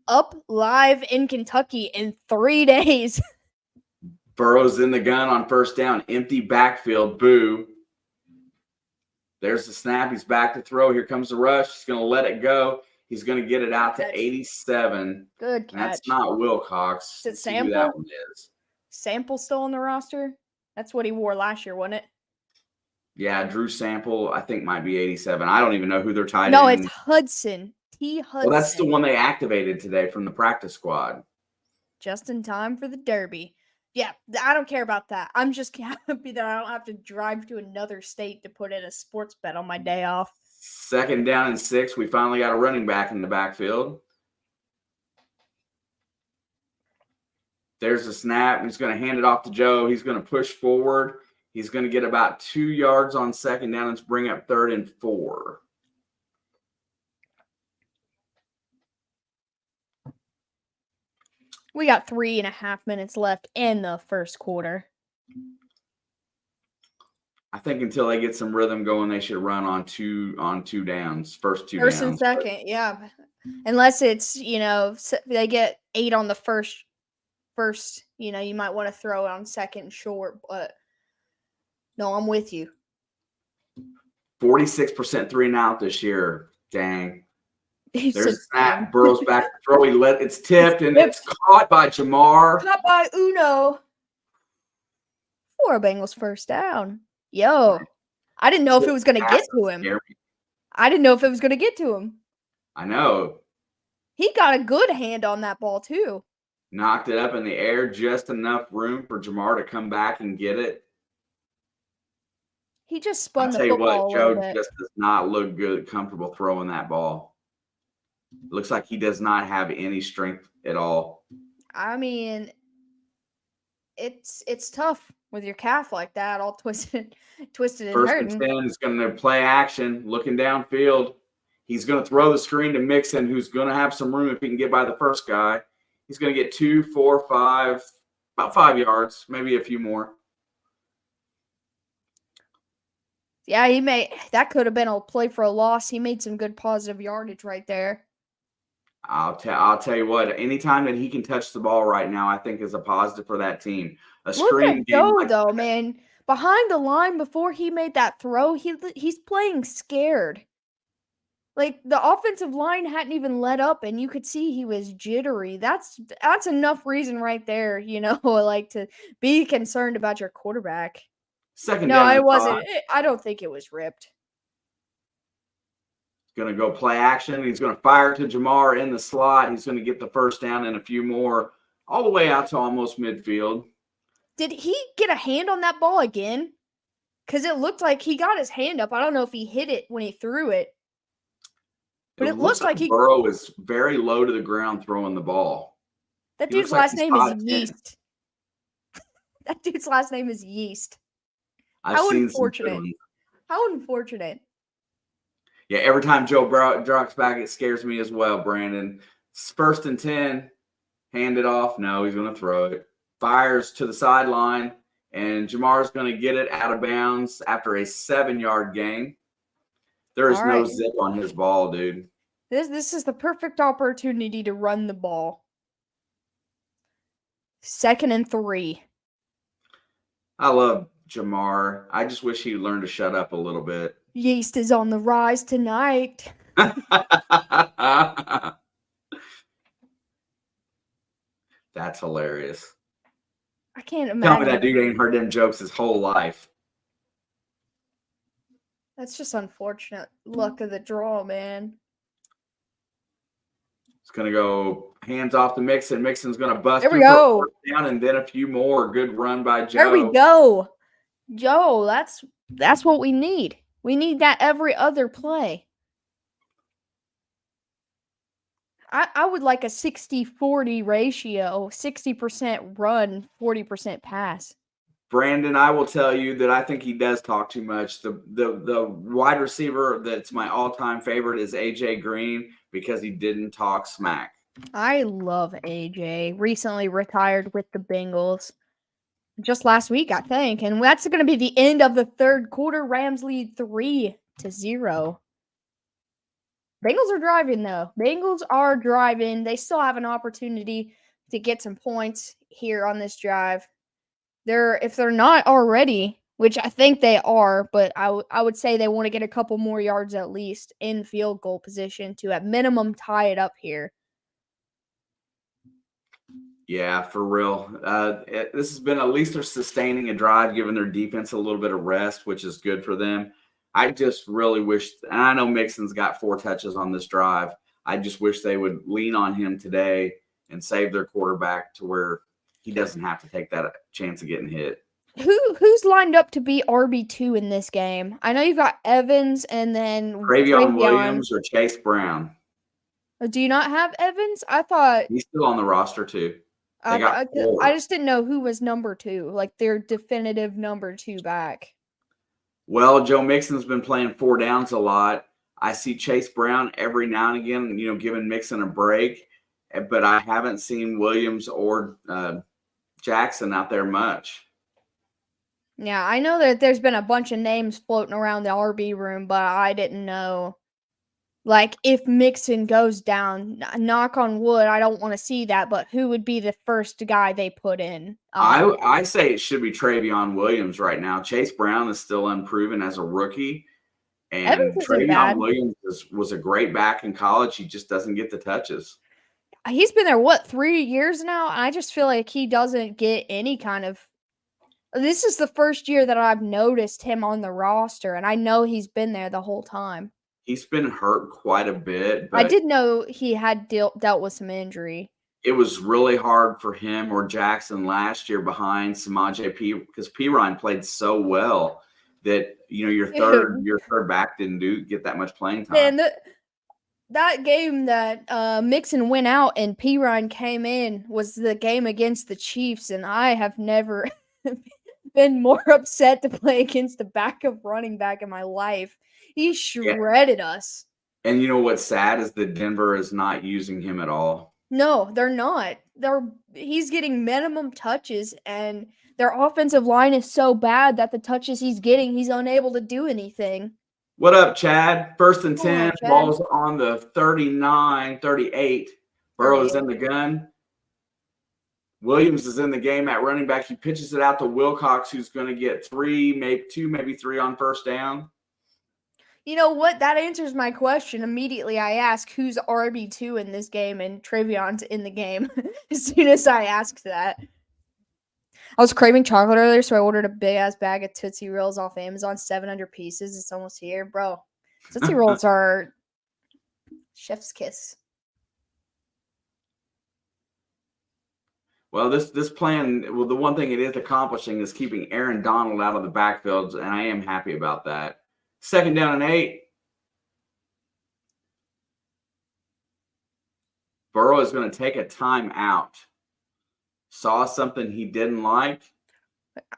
up live in Kentucky in 3 days. Burrow's in the gun on 1st down. Empty backfield. Boo. There's the snap. He's back to throw. Here comes the rush. He's going to let it go. He's going to get it out to 87. Good catch. That's not Wilcox. Is it Sample? That one is. Sample still on the roster? That's what he wore last year, wasn't it? Yeah, Drew Sample, I think, might be 87. I don't even know who they're tied in. No, it's Hudson. T. Hudson. Well, that's the one they activated today from the practice squad. Just in time for the Derby. Yeah, I don't care about that. I'm just happy that I don't have to drive to another state to put in a sports bet on my day off. 2nd down and 6. We finally got a running back in the backfield. There's the snap. He's going to hand it off to Joe. He's going to push forward. He's going to get about 2 yards on 2nd down and bring up 3rd and 4. We got 3.5 minutes left in the first quarter. I think until they get some rhythm going, they should run on two downs. First and 2nd, yeah. Unless it's, they get 8 on the first, you might want to throw it on second and short, but no, I'm with you. 46% 3 and out this year. Dang. There's a snap. Burrow's back to throw. It's tipped, and it's caught by Jamar. Caught by Uno. For a Bengals first down. Yo. I didn't know if it was going to get to him. I didn't know if it was going to get to him. I know. He got a good hand on that ball, too. Knocked it up in the air, just enough room for Jamar to come back and get it. He just spun the football. I'll tell you what, Joe just does not look good, comfortable throwing that ball. Looks like he does not have any strength at all. I mean, it's tough with your calf like that, all twisted and hurting. First and 10 is going to play action, looking downfield. He's going to throw the screen to Mixon, who's going to have some room if he can get by the first guy. He's going to get 2, 4, 5, about 5 yards, maybe a few more. Yeah, that could have been a play for a loss. He made some good positive yardage right there. I'll tell you what, anytime that he can touch the ball right now, I think is a positive for that team. Look at Joe, though, man. Behind the line before he made that throw, he's playing scared. Like, the offensive line hadn't even let up, and you could see he was jittery. That's enough reason right there, like to be concerned about your quarterback. Second down. No, it wasn't. I don't think it was ripped. Going to go play action. He's going to fire to Jamar in the slot. He's going to get the first down and a few more all the way out to almost midfield. Did he get a hand on that ball again? Because it looked like he got his hand up. I don't know if he hit it when he threw it. But it looks like Burrow is very low to the ground throwing the ball. That dude's last name is Yeast. That dude's last name is Yeast. How unfortunate. How unfortunate. Yeah, every time Joe Burrow drops back, it scares me as well, Brandon. First and 10, hand it off. No, he's going to throw it. Fires to the sideline, and Jamar's going to get it out of bounds after a 7-yard gain. There is no zip on his ball, dude. This is the perfect opportunity to run the ball. 2nd and 3. I love Jamar. I just wish he'd learn to shut up a little bit. Yeast is on the rise tonight. That's hilarious. I can't imagine. Tell me that dude ain't heard them jokes his whole life. That's just unfortunate. Luck of the draw, man. It's going to go hands off to Mixon. Mixon's going to bust. There we go. Down and then a few more. Good run by Joe. There we go. Joe, that's what we need. We need that every other play. I would like a 60-40 ratio, 60% run, 40% pass. Brandon, I will tell you that I think he does talk too much. The wide receiver that's my all-time favorite is AJ Green because he didn't talk smack. I love AJ. Recently retired with the Bengals. Just last week, I think. And that's going to be the end of the third quarter. Rams lead 3-0. Bengals are driving, though. Bengals are driving. They still have an opportunity to get some points here on this drive. If they're not already, which I think they are, but I would say they want to get a couple more yards at least in field goal position to at minimum tie it up here. Yeah, for real. This has been at least they're sustaining a drive, giving their defense a little bit of rest, which is good for them. I just really wish, and I know Mixon's got 4 touches on this drive. I just wish they would lean on him today and save their quarterback to where he doesn't have to take that chance of getting hit. Who's lined up to be RB2 in this game? I know you've got Evans and then Travion Williams or Chase Brown. Do you not have Evans? I thought he's still on the roster too. I just didn't know who was number 2, like their definitive number 2 back. Well, Joe Mixon's been playing 4 downs a lot. I see Chase Brown every now and again, giving Mixon a break, but I haven't seen Williams or Jackson out there much. Yeah, I know that there's been a bunch of names floating around the RB room, but I didn't know Like, if Mixon goes down, knock on wood, I don't want to see that, but who would be the first guy they put in? I say it should be Travion Williams right now. Chase Brown is still unproven as a rookie, Evans and isn't Travion bad. Williams was a great back in college. He just doesn't get the touches. He's been there, what, 3 years now? I just feel like he doesn't get any kind of. This is the first year that I've noticed him on the roster, and I know he's been there the whole time. He's been hurt quite a bit, I but did know he had dealt with some injury. it was really hard for him or Jackson last year behind Samaje P because Perine played so well that your third back didn't get that much playing time. And that game that Mixon went out and Perine came in was the game against the Chiefs, and I have never been more upset to play against the backup running back in my life. He shredded us. And you know what's sad is that Denver is not using him at all. No, they're not. He's getting minimum touches, and their offensive line is so bad that the touches he's getting, he's unable to do anything. What up, Chad? First and 10, Chad. ball's on the 39, 38. Burrow is in the gun. Williams is in the game at running back. He pitches it out to Wilcox, who's going to get 3, maybe 2, maybe 3 on first down. You know what? That answers my question. Immediately, I ask who's RB2 in this game, and Travion's in the game as soon as I asked that. I was craving chocolate earlier, so I ordered a big-ass bag of Tootsie Rolls off Amazon, 700 pieces. It's almost here. Bro, Tootsie Rolls are chef's kiss. Well, this plan, the one thing it is accomplishing is keeping Aaron Donald out of the backfields, and I am happy about that. 2nd down and 8. Burrow is going to take a timeout. Saw something he didn't like.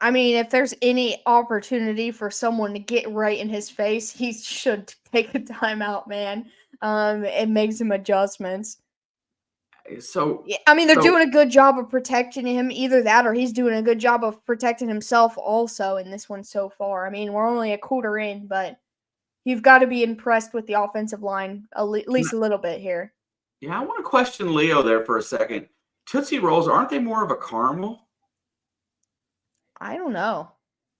I mean, if there's any opportunity for someone to get right in his face, he should take a timeout, man. And make some adjustments. So I mean, they're doing a good job of protecting him. Either that, or he's doing a good job of protecting himself also in this one so far. I mean, we're only a quarter in, but you've got to be impressed with the offensive line at least a little bit here. Yeah, I want to question Leo there for a second. Tootsie Rolls, aren't they more of a caramel? I don't know.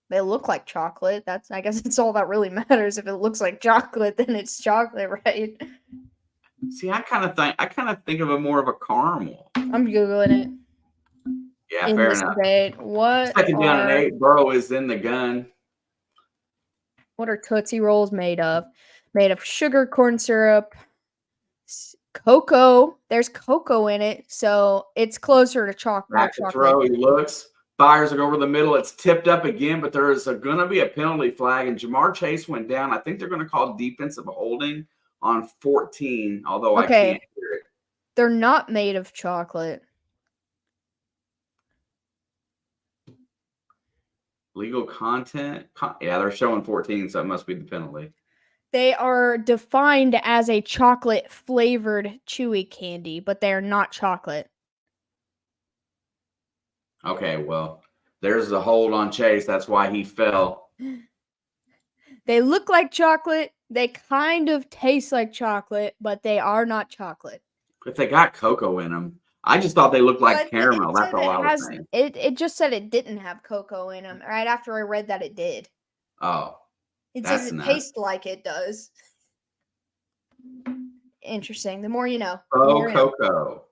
They look like chocolate. I guess it's all that really matters. If it looks like chocolate, then it's chocolate, right? See, I kind of think of it more of a caramel. I'm Googling it. Yeah, fair enough. Debate. What 2nd down and 8. Burrow is in the gun. What are Tootsie Rolls made of? Made of sugar, corn syrup, cocoa. There's cocoa in it, so it's closer to chocolate. Back to throw. He looks. Fires it over the middle. It's tipped up again, but there is going to be a penalty flag, and Jamar Chase went down. I think they're going to call defensive holding on 14, although I can't hear it. They're not made of chocolate. Legal content? Yeah, they're showing 14, so it must be the penalty. They are defined as a chocolate-flavored chewy candy, but they are not chocolate. Okay, well, there's the hold on Chase. That's why he fell. They look like chocolate. They kind of taste like chocolate, but they are not chocolate. If they got cocoa in them, I just thought they looked like caramel. That's all I was saying. It just said it didn't have cocoa in them. Right after I read that, it did. Oh. It doesn't taste like it does. Interesting. The more you know. Oh, cocoa.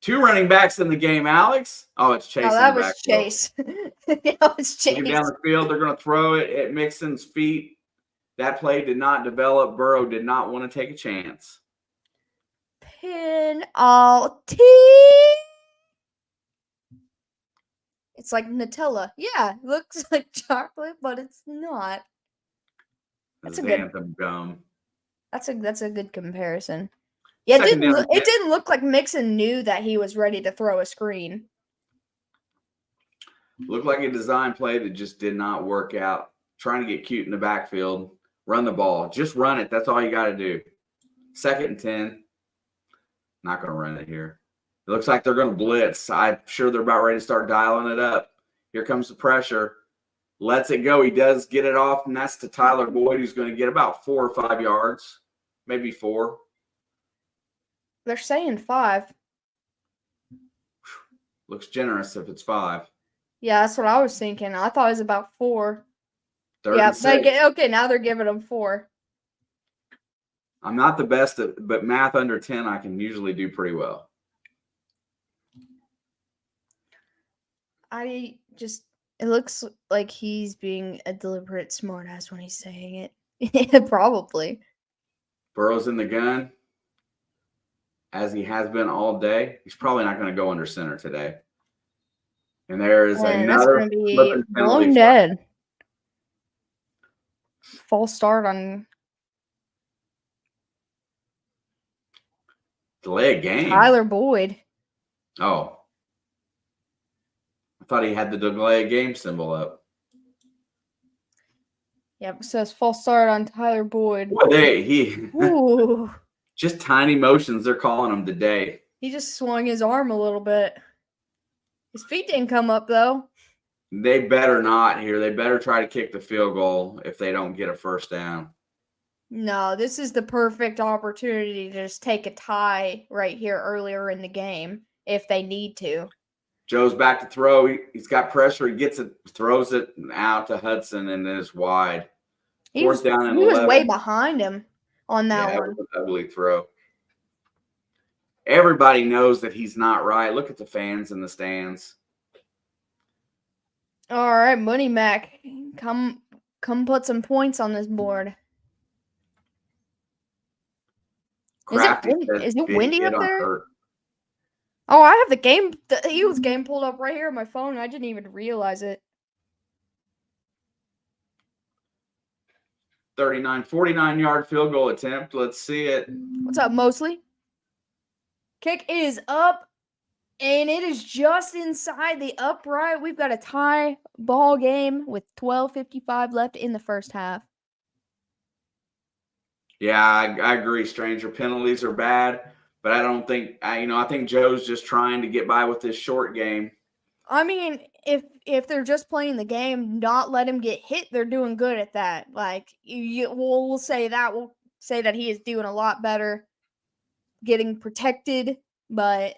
2 running backs in the game, Alex. Oh, it's Chase. Oh, that was Chase. It's Chase. Looking down the field, they're going to throw it at Mixon's feet. That play did not develop. Burrow did not want to take a chance. Penalty. It's like Nutella. Yeah, it looks like chocolate, but it's not. That's a good anthem gum. That's a good comparison. Yeah, it didn't look like Mixon knew that he was ready to throw a screen. Looked like a design play that just did not work out. Trying to get cute in the backfield. Run the ball. Just run it. That's all you got to do. 2nd and 10. Not going to run it here. It looks like they're going to blitz. I'm sure they're about ready to start dialing it up. Here comes the pressure. Lets it go. He does get it off, and that's to Tyler Boyd, who's going to get about 4 or 5 yards. maybe 4. They're saying 5. Looks generous if it's 5. Yeah, that's what I was thinking. I thought it was about 4. Third Yeah, and 6. okay, now they're giving them 4. I'm not the best at, but math under 10, I can usually do pretty well. It looks like he's being a deliberate smartass when he's saying it. Probably. Burrow's in the gun, as he has been all day. He's probably not going to go under center today. And there is That's another going to be blown dead. False start on delay a game. Tyler Boyd. Oh. I thought he had the delay a game symbol up. Yep, it says false start on Tyler Boyd. Ooh. Just tiny motions they're calling him today. He just swung his arm a little bit. His feet didn't come up, though. They better not here. They better try to kick the field goal if they don't get a first down. No, this is the perfect opportunity to just take a tie right here earlier in the game if they need to. Joe's back to throw. He's got pressure. He gets it, throws it out to Hudson, and then it's wide. He was way behind him on that one. It was an ugly throw. Everybody knows that he's not right. Look at the fans in the stands. All right, Money Mac, come put some points on this board. Is it windy up there? Oh, I have the Eagles game pulled up right here on my phone. I didn't even realize it. 49-yard field goal attempt. Let's see it. What's up, Mosley? Kick is up, and it is just inside the upright. We've got a tie ball game with 12:55 left in the first half. Yeah, I agree. Stranger, penalties are bad, but I don't think I think Joe's just trying to get by with this short game. I mean, if they're just playing the game, not let him get hit, they're doing good at that. Like we'll say that he is doing a lot better getting protected, but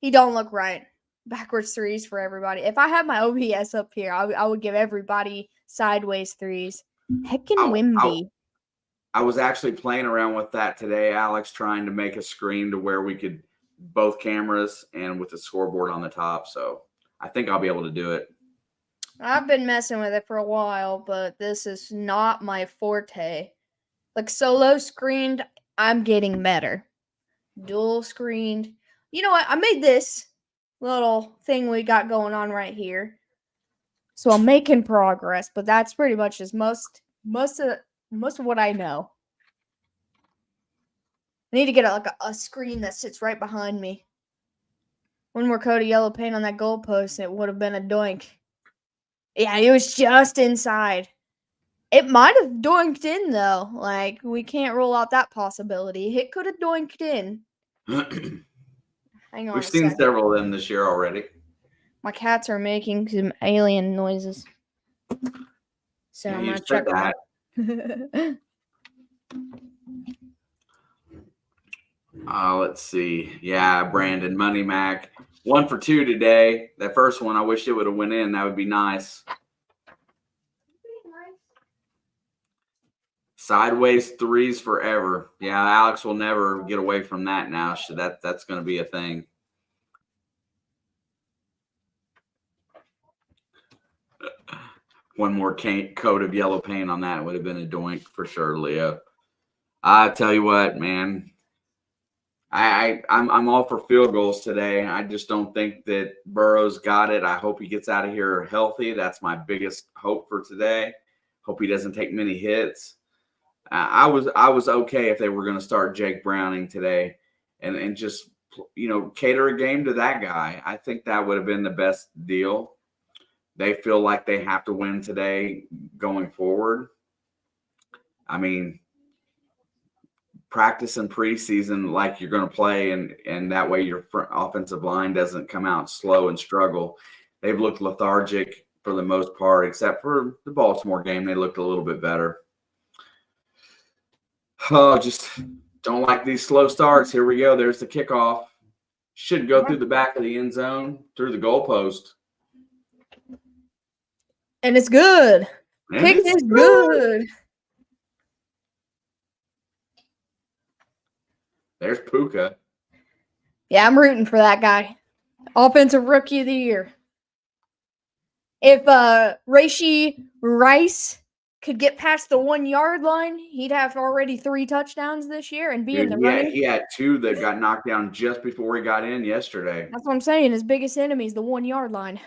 he don't look right. Backwards threes for everybody. If I had my OBS up here, I would give everybody sideways threes. Heckin' Wimby. I was actually playing around with that today, Alex, trying to make a screen to where we could both cameras and with the scoreboard on the top. So I think I'll be able to do it. I've been messing with it for a while, but this is not my forte. Like solo screened, I'm getting better. Dual screened. You know what? I made this little thing we got going on right here. So I'm making progress, but that's pretty much as most of what I know. I need to get a screen that sits right behind me. One more coat of yellow paint on that goalpost, it would have been a doink. Yeah, it was just inside. It might have doinked in, though. Like, we can't rule out that possibility. It could have doinked in. Hang on. We've seen several of them this year already. My cats are making some alien noises. So I'm going to check that. Let's see. Yeah, Brandon, Money Mac. 1 for 2 today. That first one, I wish it would have went in. That would be nice. Sideways threes forever. Yeah, Alex will never get away from that now. So that's going to be a thing. One more coat of yellow paint on that would have been a doink for sure, Leo. I tell you what, man. I'm all for field goals today. I just don't think that Burrow's got it. I hope he gets out of here healthy. That's my biggest hope for today. Hope he doesn't take many hits. I was okay if they were going to start Jake Browning today and just, cater a game to that guy. I think that would have been the best deal. They feel like they have to win today going forward. I mean, practice in preseason like you're going to play, and that way your offensive line doesn't come out slow and struggle. They've looked lethargic for the most part, except for the Baltimore game. They looked a little bit better. Oh, just don't like these slow starts. Here we go. There's the kickoff. Should go through the back of the end zone, through the goalpost. And it's good. And Kick it's is good. There's Puka. Yeah, I'm rooting for that guy. Offensive Rookie of the Year. If Rashee Rice could get past the 1 yard line, he'd have already 3 touchdowns this year and be in the running. He had 2 that got knocked down just before he got in yesterday. That's what I'm saying. His biggest enemy is the 1 yard line.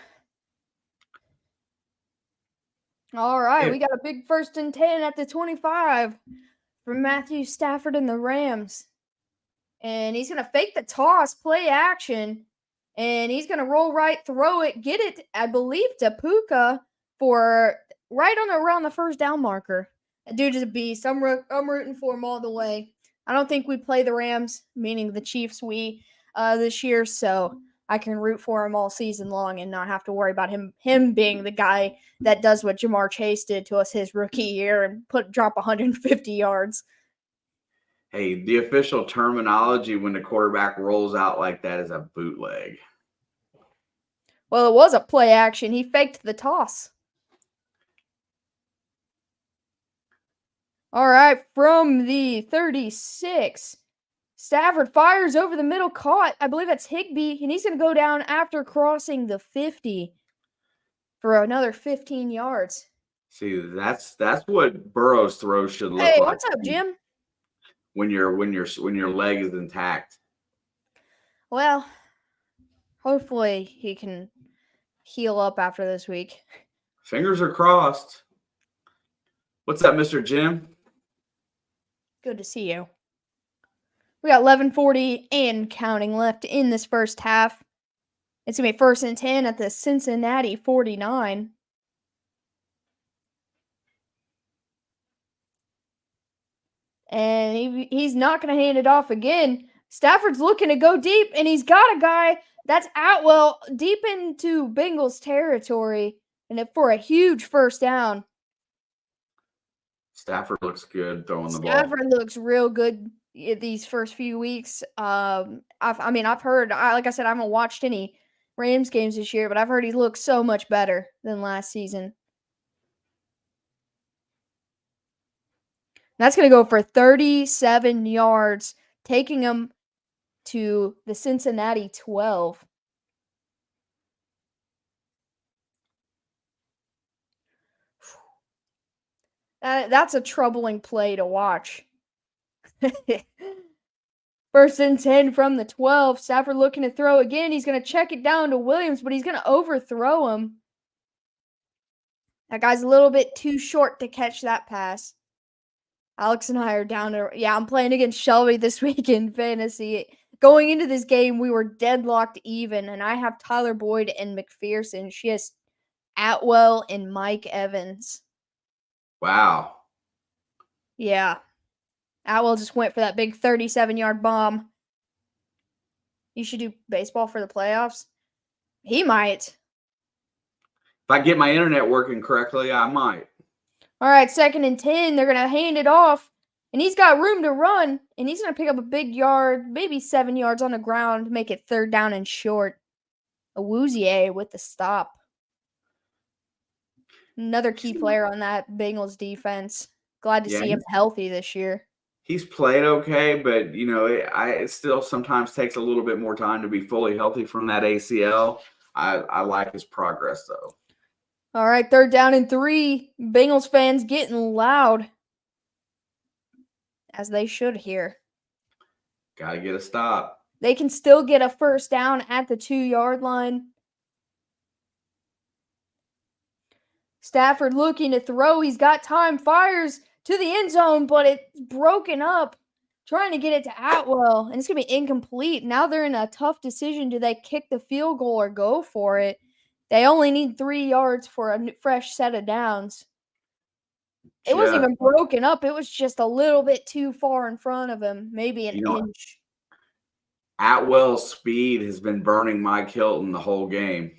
All right, we got a big 1st and 10 at the 25 from Matthew Stafford and the Rams. And he's going to fake the toss, play action, and he's going to roll right, throw it, get it, I believe, to Puka for right on around the 1st down marker. That dude is a beast. I'm rooting for him all the way. I don't think we play the Rams, meaning the Chiefs, this year, so I can root for him all season long and not have to worry about him being the guy that does what Jamar Chase did to us his rookie year and drop 150 yards. Hey, the official terminology when the quarterback rolls out like that is a bootleg. Well, it was a play action. He faked the toss. All right, from the 36, Stafford fires over the middle, caught. I believe that's Higbee, and he's going to go down after crossing the 50 for another 15 yards. See, that's what Burrow's throw should look like. Hey, what's up, Jim? When your leg is intact. Well, hopefully he can heal up after this week. Fingers are crossed. What's up, Mr. Jim? Good to see you. We got 11:40 and counting left in this first half. It's going to be 1st and 10 at the Cincinnati 49. And he's not going to hand it off again. Stafford's looking to go deep, and he's got a guy that's Atwell deep into Bengals territory, and for a huge 1st down. Stafford looks good throwing the ball. Stafford looks real good these first few weeks. I've heard, like I said, I haven't watched any Rams games this year, but I've heard he looks so much better than last season. That's going to go for 37 yards, taking him to the Cincinnati 12. That's a troubling play to watch. 1st and 10 from the 12. Stafford looking to throw again. He's going to check it down to Williams, but he's going to overthrow him. That guy's a little bit too short to catch that pass. Alex and I are down to, I'm playing against Shelby this week in fantasy. Going into this game, we were deadlocked even, and I have Tyler Boyd and McPherson. She has Atwell and Mike Evans. Wow. Yeah. Atwell just went for that big 37-yard bomb. You should do baseball for the playoffs. He might. If I get my internet working correctly, I might. All right, 2nd and 10. They're going to hand it off, and he's got room to run, and he's going to pick up a big yard, maybe 7 yards on the ground, make it 3rd down and short. Awuzie with the stop. Another key player on that Bengals defense. Glad to see him healthy this year. He's played okay, but, it still sometimes takes a little bit more time to be fully healthy from that ACL. I like his progress, though. All right, 3rd down and 3. Bengals fans getting loud. As they should here. Got to get a stop. They can still get a 1st down at the 2-yard line. Stafford looking to throw. He's got time. Fires to the end zone, but it's broken up. Trying to get it to Atwell, and it's going to be incomplete. Now they're in a tough decision. Do they kick the field goal or go for it? They only need 3 yards for a fresh set of downs. It wasn't even broken up. It was just a little bit too far in front of him, maybe an inch. Atwell's speed has been burning Mike Hilton the whole game.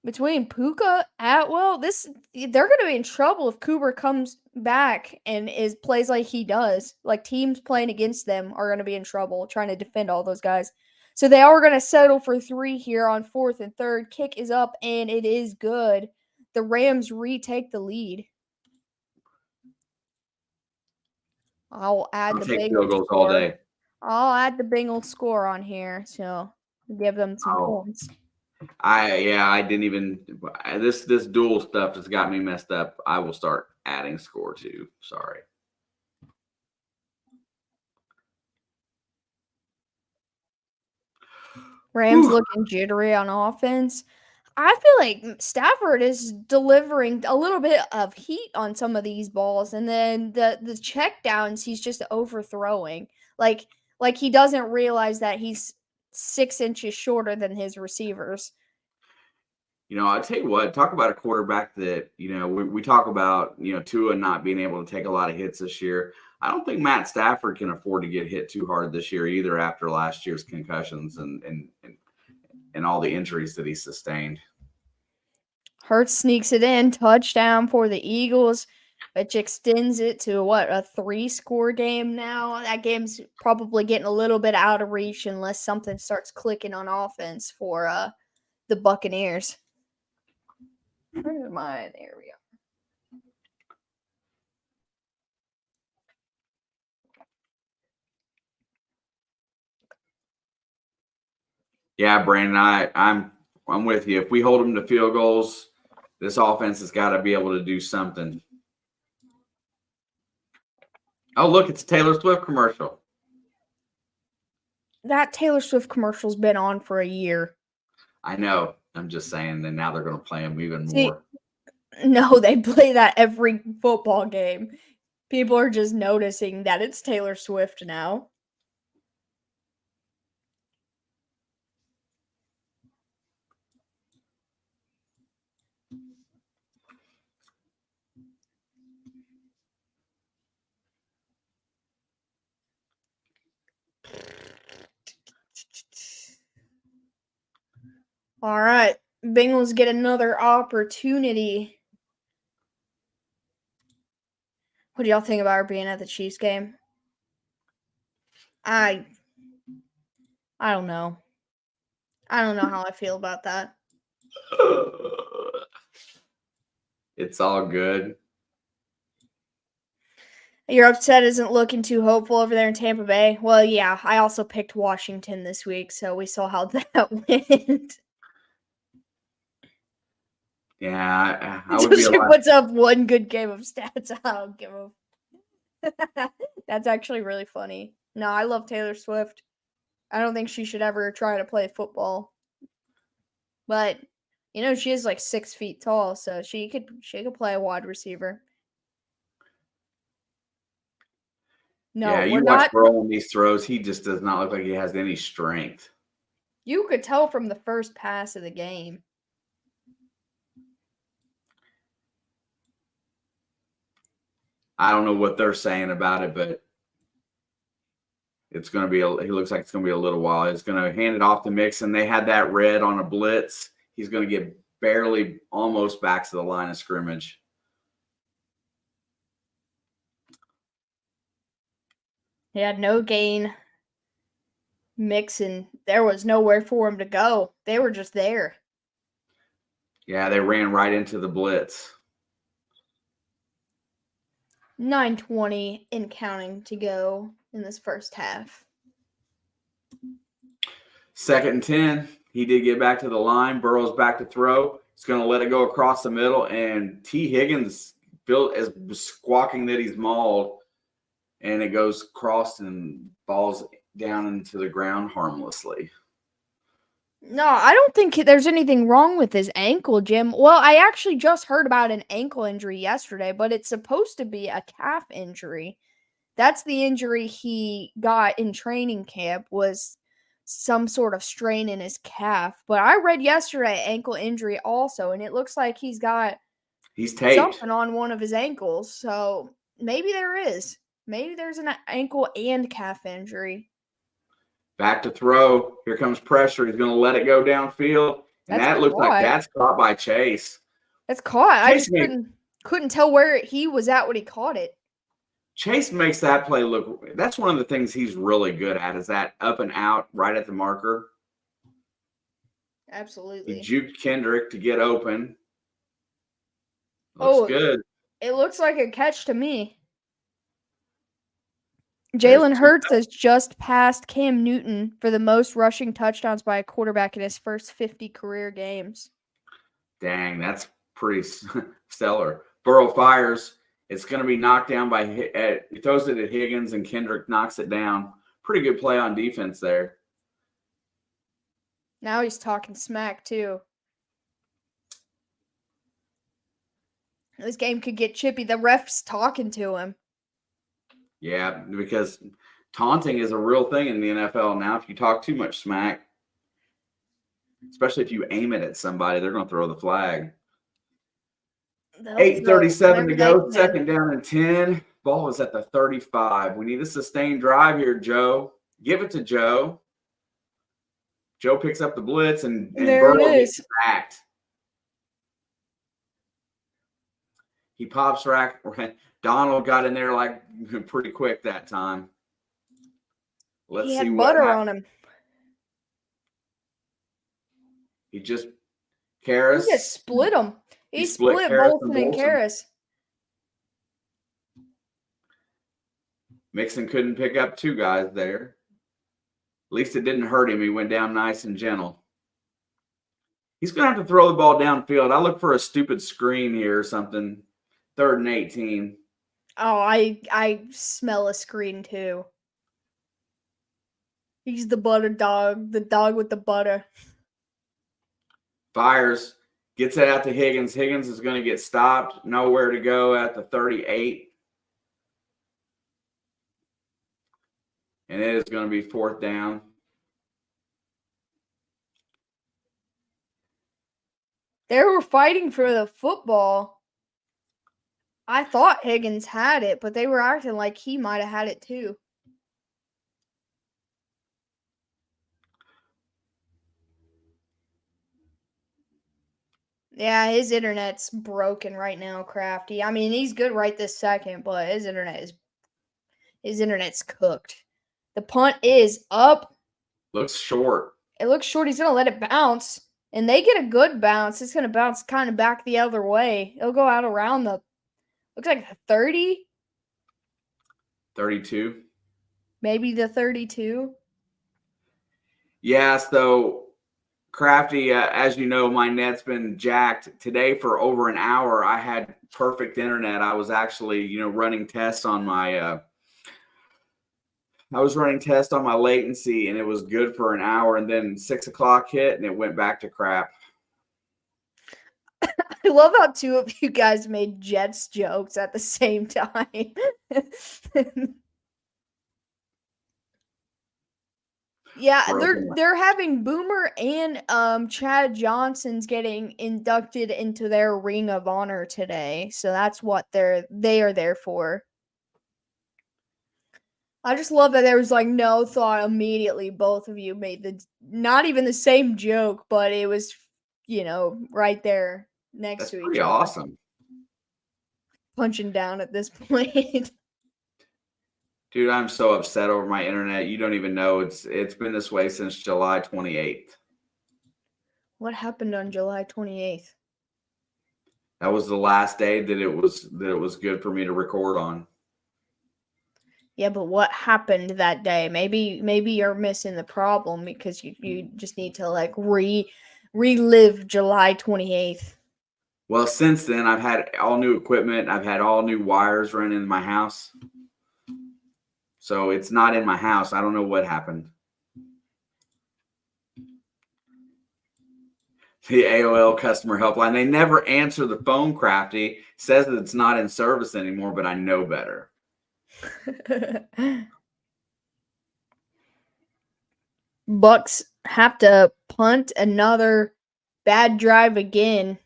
Between Puka, Atwell, they're going to be in trouble if Cooper comes back and plays like he does. Like teams playing against them are going to be in trouble trying to defend all those guys. So they are going to settle for 3 here on 4th and 3rd. Kick is up and it is good. The Rams retake the lead. I'll add the take field Bengals goals all score. day. I'll add the Bengals score on here, so give them some points. I didn't even this dual stuff has got me messed up. I will start adding score too. Sorry. Rams looking jittery on offense. I feel like Stafford is delivering a little bit of heat on some of these balls, and then the check downs he's just overthrowing. Like he doesn't realize that he's 6 inches shorter than his receivers. I'll tell you what, talk about a quarterback that, we talk about, Tua not being able to take a lot of hits this year. I don't think Matt Stafford can afford to get hit too hard this year either after last year's concussions and all the injuries that he sustained. Hurts sneaks it in, touchdown for the Eagles, which extends it to a 3-score game now. That game's probably getting a little bit out of reach unless something starts clicking on offense for the Buccaneers. Where am I? There we go. Yeah, Brandon, I'm with you. If we hold them to field goals, this offense has got to be able to do something. Oh, look, it's a Taylor Swift commercial. That Taylor Swift commercial's been on for a year. I know. I'm just saying that now they're going to play them even more. No, they play that every football game. People are just noticing that it's Taylor Swift now. All right. Bengals get another opportunity. What do y'all think about her being at the Chiefs game? I don't know. I don't know how I feel about that. It's all good. Your upset isn't looking too hopeful over there in Tampa Bay. Well, yeah, I also picked Washington this week, so we saw how that went. Yeah, I would Just be puts up one good game of stats. I don't give a. That's actually really funny. No, I love Taylor Swift. I don't think she should ever try to play football. But she is like 6 feet tall, so she could play a wide receiver. No, yeah, you watch Burrow on these throws. He just does not look like he has any strength. You could tell from the first pass of the game. I don't know what they're saying about it, but it's going to be. He looks like it's going to be a little while. He's going to hand it off to Mixon. They had that red on a blitz. He's going to get barely, almost back to the line of scrimmage. He had no gain. Mixon, there was nowhere for him to go. They were just there. Yeah, they ran right into the blitz. 9:20 and counting to go in this first half. 2nd and 10. He did get back to the line. Burrow's back to throw. He's going to let it go across the middle, and T. Higgins built as squawking that he's mauled, and it goes across and falls down into the ground harmlessly. No, I don't think there's anything wrong with his ankle, Jim. Well, I actually just heard about an ankle injury yesterday, but it's supposed to be a calf injury. That's the injury he got in training camp, was some sort of strain in his calf. But I read yesterday ankle injury also, and it looks like he's taped something on one of his ankles. So maybe there is. Maybe there's an ankle and calf injury. Back to throw. Here comes pressure. He's going to let it go downfield. And That's that looks like caught. that's caught by Chase. That's caught. I Chase just couldn't tell where he was at when he caught it. Chase makes that play look. That's one of the things he's really good at, is that up and out right at the marker. He Absolutely. juked Kendrick to get open. Looks good. It looks like a catch to me. There's Jalen Hurts has just passed Cam Newton for the most rushing touchdowns by a quarterback in his first 50 career games. Dang, that's pretty stellar. Burrow fires. It's going to be knocked down by he throws it at Higgins, and Kendrick knocks it down. Pretty good play on defense there. Now he's talking smack too. This game could get chippy. The ref's talking to him. Yeah, because taunting is a real thing in the NFL now. If you talk too much smack, especially if you aim it at somebody, they're going to throw the flag. 8:37 to go, second down and 10. Ball is at the 35. We need a sustained drive here, Joe. Give it to Joe. Joe picks up the blitz, and Burrow gets sacked. He pops rack. Donald got in there like pretty quick that time. Let's see what butter on him. He just Karras. He just split him. He split Bolton and Karras. Mixon couldn't pick up two guys there. At least it didn't hurt him. He went down nice and gentle. He's going to have to throw the ball downfield. I look for a stupid screen here or something. 3rd and 18. Oh, I smell a screen too. He's the butter dog, the dog with the butter. Fires, gets it out to Higgins. Higgins is going to get stopped. Nowhere to go at the 38. And it is going to be 4th down. They were fighting for the football. I thought Higgins had it, but they were acting like he might have had it too. Yeah, his internet's broken right now, Crafty. I mean, he's good right this second, but his internet's cooked. The punt is up. Looks short. It looks short. He's going to let it bounce. And they get a good bounce. It's going to bounce kind of back the other way. It'll go out around the, looks like 30. 32. Maybe the 32. Yeah, so Crafty, as you know, my net's been jacked. Today for over an hour, I had perfect internet. I was actually, running tests on my latency, and it was good for an hour, and then 6 o'clock hit and it went back to crap. I love how two of you guys made Jets jokes at the same time. Yeah, they're having Boomer and Chad Johnson's getting inducted into their Ring of Honor today. So that's what they are there for. I just love that there was no thought immediately. Both of you made not even the same joke, but it was, right there next to each other. Pretty awesome. Punching down at this point. Dude, I'm so upset over my internet. You don't even know. It's been this way since July 28th. What happened on July 28th? That was the last day that it was good for me to record on. Yeah, but what happened that day? Maybe you're missing the problem because you just need to relive July 28th. Well, since then I've had all new equipment. I've had all new wires running in my house. So it's not in my house. I don't know what happened. The AOL customer helpline. They never answer the phone, Crafty. Says that it's not in service anymore, but I know better. Bucks have to punt another bad drive again.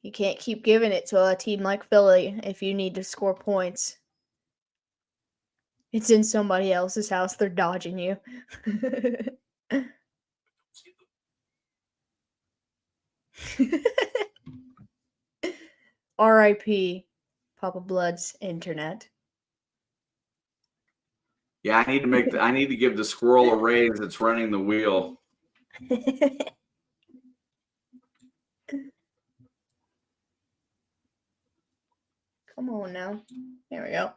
You can't keep giving it to a team like Philly if you need to score points. It's in somebody else's house. They're dodging you. R.I.P. Papa Blood's internet. Yeah, I need to give the squirrel a raise that's running the wheel. Come on now. There we go.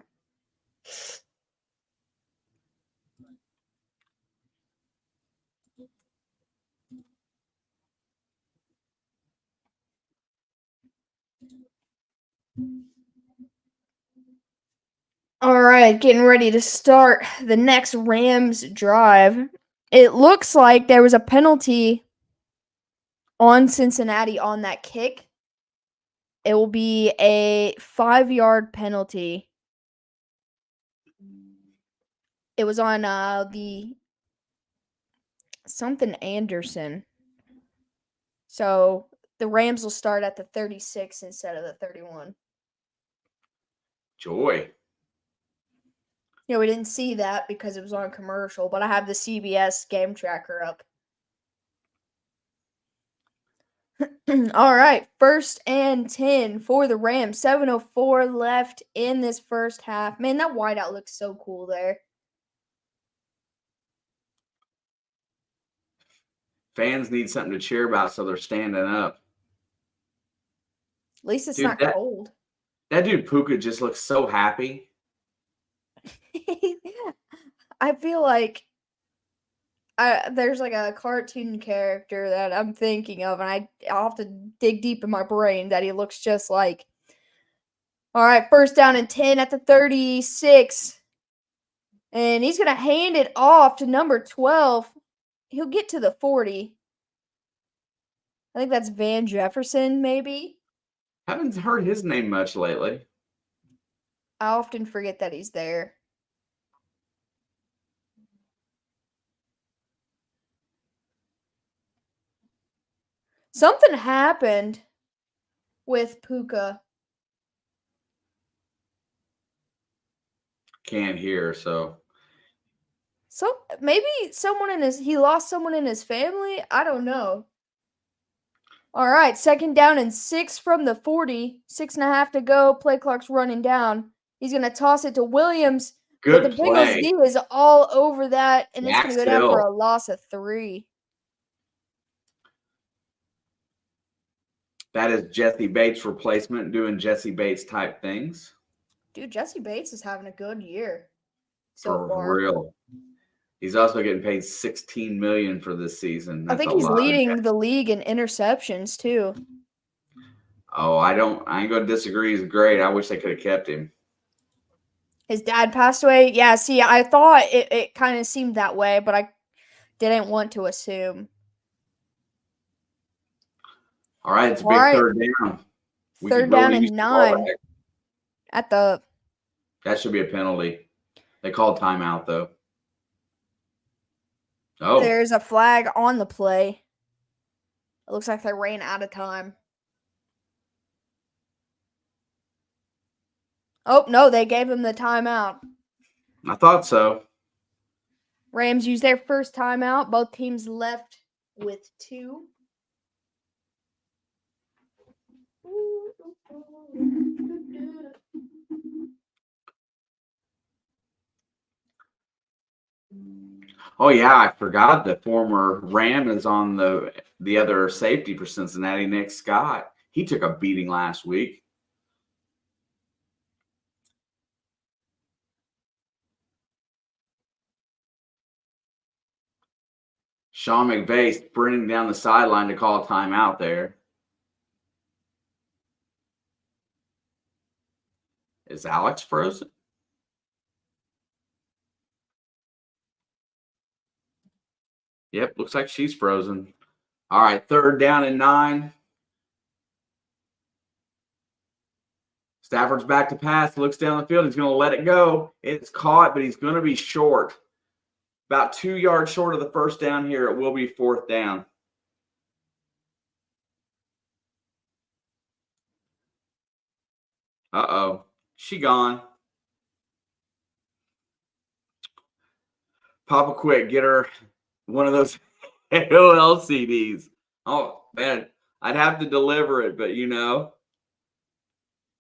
All right, getting ready to start the next Rams drive. It looks like there was a penalty on Cincinnati on that kick. It will be a 5-yard penalty. It was on the something Anderson. So the Rams will start at the 36 instead of the 31. Joy. Yeah, we didn't see that because it was on commercial, but I have the CBS game tracker up. All right, 1st and 10 for the Rams. 7:04 left in this first half. Man, that wideout looks so cool there. Fans need something to cheer about, so they're standing up. At least it's Dude, not cold. That dude Puka just looks so happy. I feel like there's like a cartoon character that I'm thinking of, and I'll have to dig deep in my brain that he looks just like. All right, 1st down and 10 at the 36. And he's going to hand it off to number 12. He'll get to the 40. I think that's Van Jefferson, maybe. Haven't heard his name much lately. I often forget that he's there. Something happened with Puka. Can't hear, so. So maybe he lost someone in his family. I don't know. All right, 2nd down and 6 from the 40. 6.5 to go. Play clock's running down. He's going to toss it to Williams. Good but the play. Bengals D is all over that, and it's going to go down for Hill. a loss of 3. That is Jesse Bates' replacement doing Jesse Bates type things. Dude, Jesse Bates is having a good year so far. For real. He's also getting paid $16 million for this season. I think he's leading the league in interceptions too. Oh, I ain't gonna disagree. He's great. I wish they could have kept him. His dad passed away. Yeah, see, I thought it kind of seemed that way, but I didn't want to assume. All right, it's a big 3rd down. 3rd down and 9. That should be a penalty. They called timeout though. Oh. There's a flag on the play. It looks like they ran out of time. Oh, no, they gave him the timeout. I thought so. Rams used their first timeout. Both teams left with 2. Oh yeah, I forgot the former Ram is on the other safety for Cincinnati, Nick Scott. He took a beating last week. Sean McVay sprinting down the sideline to call a timeout there. Is Alex frozen? Yep, looks like she's frozen. All right, 3rd down and 9. Stafford's back to pass, looks down the field. He's going to let it go. It's caught, but he's going to be short. About 2 yards short of the 1st down here. It will be 4th down. Uh-oh. She gone. Papa Quick, get her one of those AOL CDs. Oh, man. I'd have to deliver it, but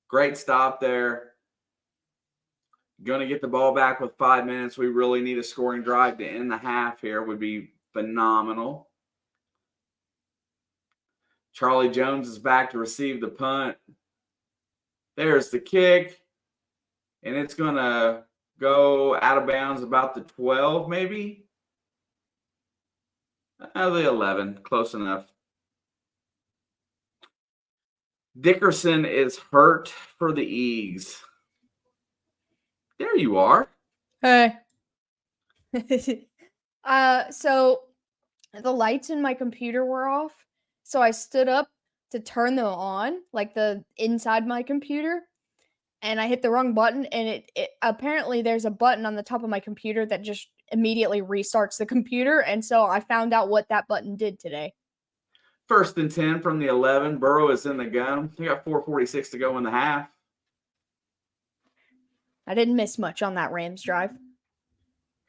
great stop there. Going to get the ball back with 5 minutes. We really need a scoring drive to end the half here. Would be phenomenal. Charlie Jones is back to receive the punt. There's the kick. And it's going to go out of bounds about the 12, maybe. The 11. Close enough. Dickerson is hurt for the Eags. There you are. Hey. So the lights in my computer were off. So I stood up to turn them on, like the inside my computer, and I hit the wrong button. And it apparently there's a button on the top of my computer that just immediately restarts the computer. And so I found out what that button did today. 1st and 10 from the 11. Burrow is in the gun. We got 4:46 to go in the half. I didn't miss much on that Rams drive.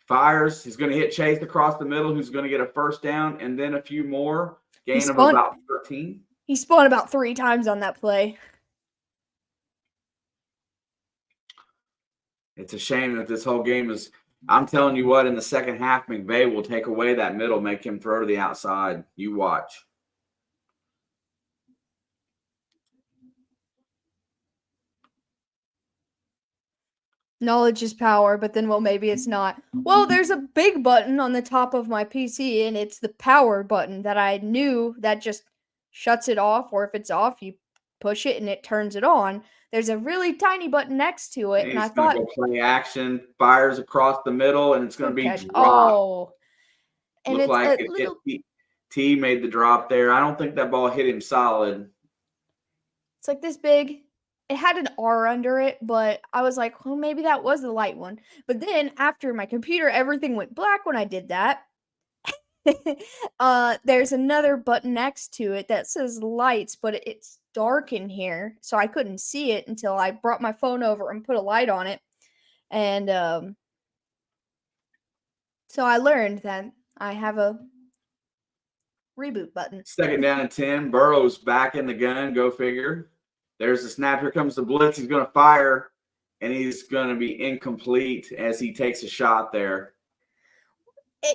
Fires. He's going to hit Chase across the middle, who's going to get a 1st down and then a few more. Gain of about 13. He spun about 3 times on that play. It's a shame that this whole game is – I'm telling you what, in the second half, McVay will take away that middle, make him throw to the outside. You watch. Knowledge is power, but then, maybe it's not. Well, there's a big button on the top of my PC, and it's the power button that I knew that just shuts it off, or if it's off, you push it and it turns it on. There's a really tiny button next to it, and I thought, go play action, fires across the middle, and it's going to be dropped. Oh, and Looked like T made the drop there. I don't think that ball hit him solid. It's like this big. It had an R under it, but I was like, well, maybe that was the light one. But then after my computer, everything went black when I did that. There's another button next to it that says lights, but it's dark in here, so I couldn't see it until I brought my phone over and put a light on it. And so I learned that I have a reboot button. 2nd down and 10. Burrow's back in the gun. Go figure. There's the snap. Here comes the blitz. He's going to fire, and he's going to be incomplete as he takes a shot there.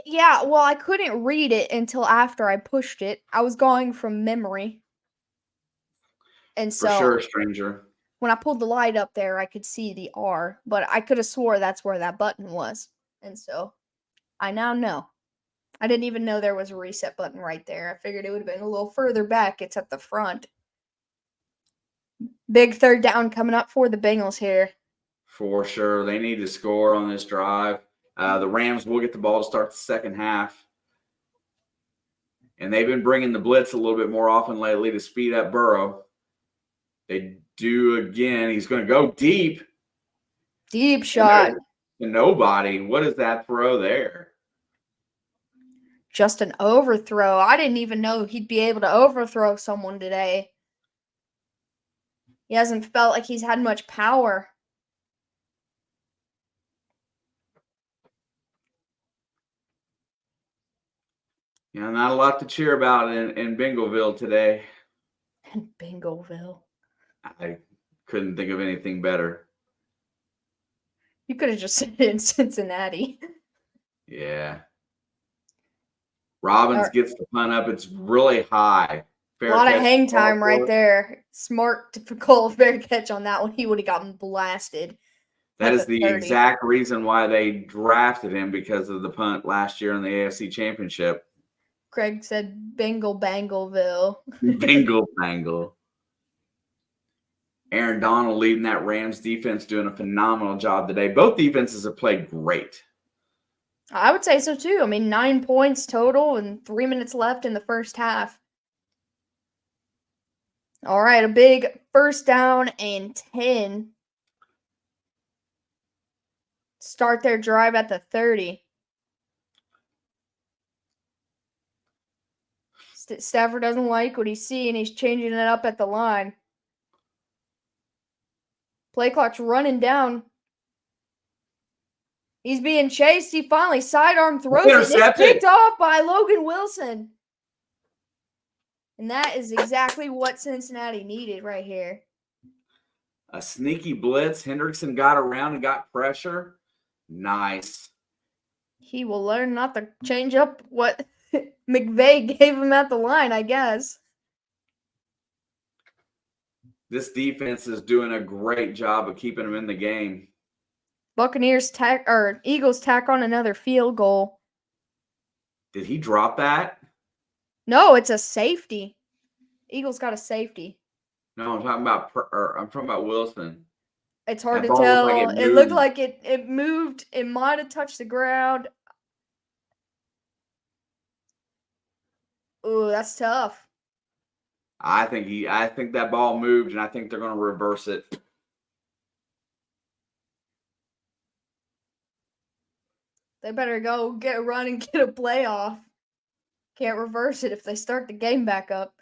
Yeah, well, I couldn't read it until after I pushed it. I was going from memory. And so, for sure, stranger. When I pulled the light up there, I could see the R, but I could have swore that's where that button was. And so, I now know. I didn't even know there was a reset button right there. I figured it would have been a little further back. It's at the front. Big 3rd down coming up for the Bengals here. For sure. They need to score on this drive. The Rams will get the ball to start the second half. And they've been bringing the blitz a little bit more often lately to speed up Burrow. They do again. He's going to go deep. Deep shot. Nobody. What is that throw there? Just an overthrow. I didn't even know he'd be able to overthrow someone today. He hasn't felt like he's had much power. Yeah, not a lot to cheer about in Bengalville today. In Bengalville. I couldn't think of anything better. You could have just said it in Cincinnati. Yeah. Robbins gets the punt up. It's really high. A lot of hang time right there. Smart to call a fair catch on that one. He would have gotten blasted. That is the exact reason why they drafted him, because of the punt last year in the AFC Championship. Craig said Bangalville. Bangle. Aaron Donald leading that Rams defense, doing a phenomenal job today. Both defenses have played great. I would say so too. I mean, 9 points total and 3 minutes left in the first half. All right, a big 1st down and 10. Start their drive at the 30. Stafford doesn't like what he's seeing. He's changing it up at the line. Play clock's running down. He's being chased. He finally sidearm throws it. It's picked off by Logan Wilson. And that is exactly what Cincinnati needed right here. A sneaky blitz. Hendrickson got around and got pressure. Nice. He will learn not to change up what McVay gave him at the line, I guess. This defense is doing a great job of keeping them in the game. Eagles tack on another field goal. Did he drop that? No, it's a safety. Eagles got a safety. No, I'm talking about Wilson. It's hard That to ball looked tell. like it It looked moved. like it moved. It might have touched the ground. Ooh, that's tough. I think that ball moved, and I think they're going to reverse it. They better go get a run and get a playoff. Can't reverse it if they start the game back up.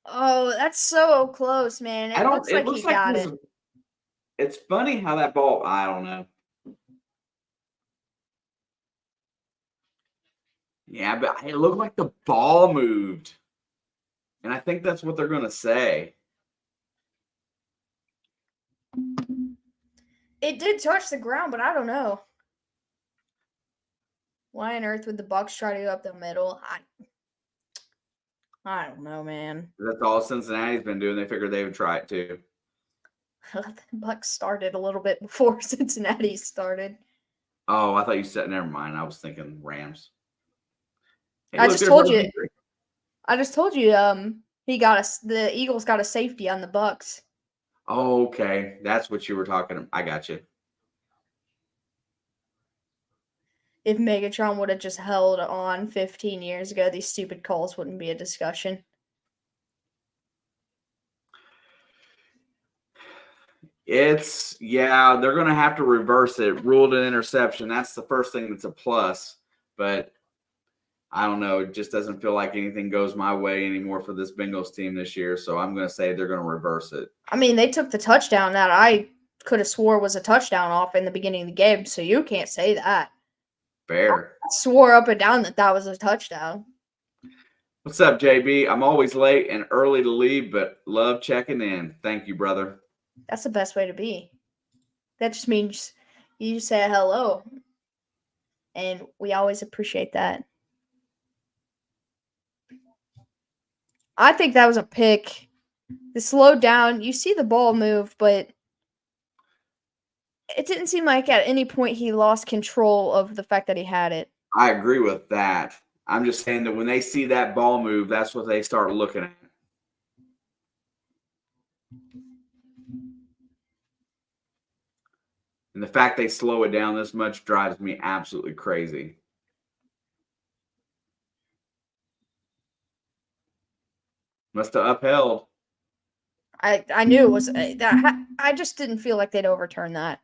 Oh, that's so close, man. It looks like he got it. It's funny how that ball, I don't know. Yeah, but it looked like the ball moved. And I think that's what they're going to say. It did touch the ground, but I don't know. Why on earth would the Bucks try to go up the middle? I don't know, man. That's all Cincinnati's been doing. They figured they would try it too. The Bucks started a little bit before Cincinnati started. Oh, I thought you said, never mind. I was thinking Rams. Hey, I just told you. The Eagles got a safety on the Bucks. Oh, okay. That's what you were talking about. I got you. If Megatron would have just held on 15 years ago, these stupid calls wouldn't be a discussion. They're going to have to reverse it. Ruled an interception. That's the first thing that's a plus. But I don't know. It just doesn't feel like anything goes my way anymore for this Bengals team this year. So I'm going to say they're going to reverse it. I mean, they took the touchdown that I could have swore was a touchdown off in the beginning of the game. So you can't say that. Fair. I swore up and down that was a touchdown. What's up, JB? I'm always late and early to leave, but love checking in. Thank you, brother. That's the best way to be. That just means you say hello. And we always appreciate that. I think that was a pick. The slowed down. You see the ball move, but it didn't seem like at any point he lost control of the fact that he had it. I agree with that. I'm just saying that when they see that ball move, that's what they start looking at. And the fact they slow it down this much drives me absolutely crazy. Must have upheld. I knew it was that. I just didn't feel like they'd overturn that.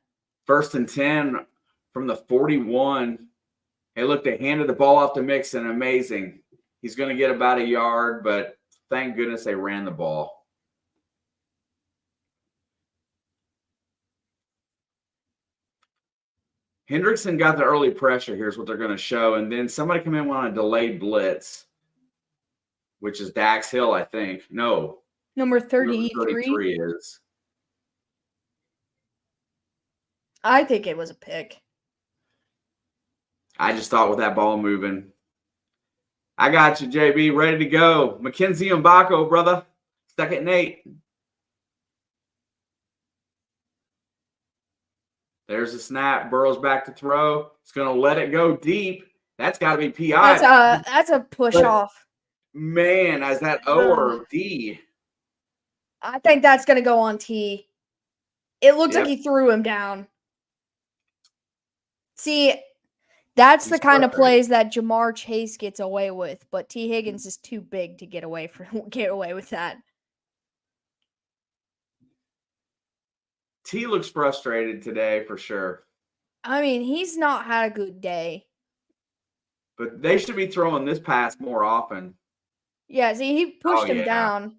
1st and 10 from the 41. Hey, look, they handed the ball off to Mixon. Amazing. He's going to get about a yard, but thank goodness they ran the ball. Hendrickson got the early pressure. Here's what they're going to show. And then somebody come in on a delayed blitz, which is Dax Hill, I think. No. Number 33. 33 is. I think it was a pick. I just thought with that ball moving. I got you, JB. Ready to go. Mackenzie Mbako, brother. 2nd and 8. There's the snap. Burrow's back to throw. It's going to let it go deep. That's got to be PI. That's a push off. Man, is that O or D? I think that's going to go on T. It looks like he threw him down. See, that's the kind of plays that Jamar Chase gets away with, but T. Higgins is too big to get away with that. T looks frustrated today for sure. I mean, he's not had a good day. But they should be throwing this pass more often. Yeah, see, he pushed him down.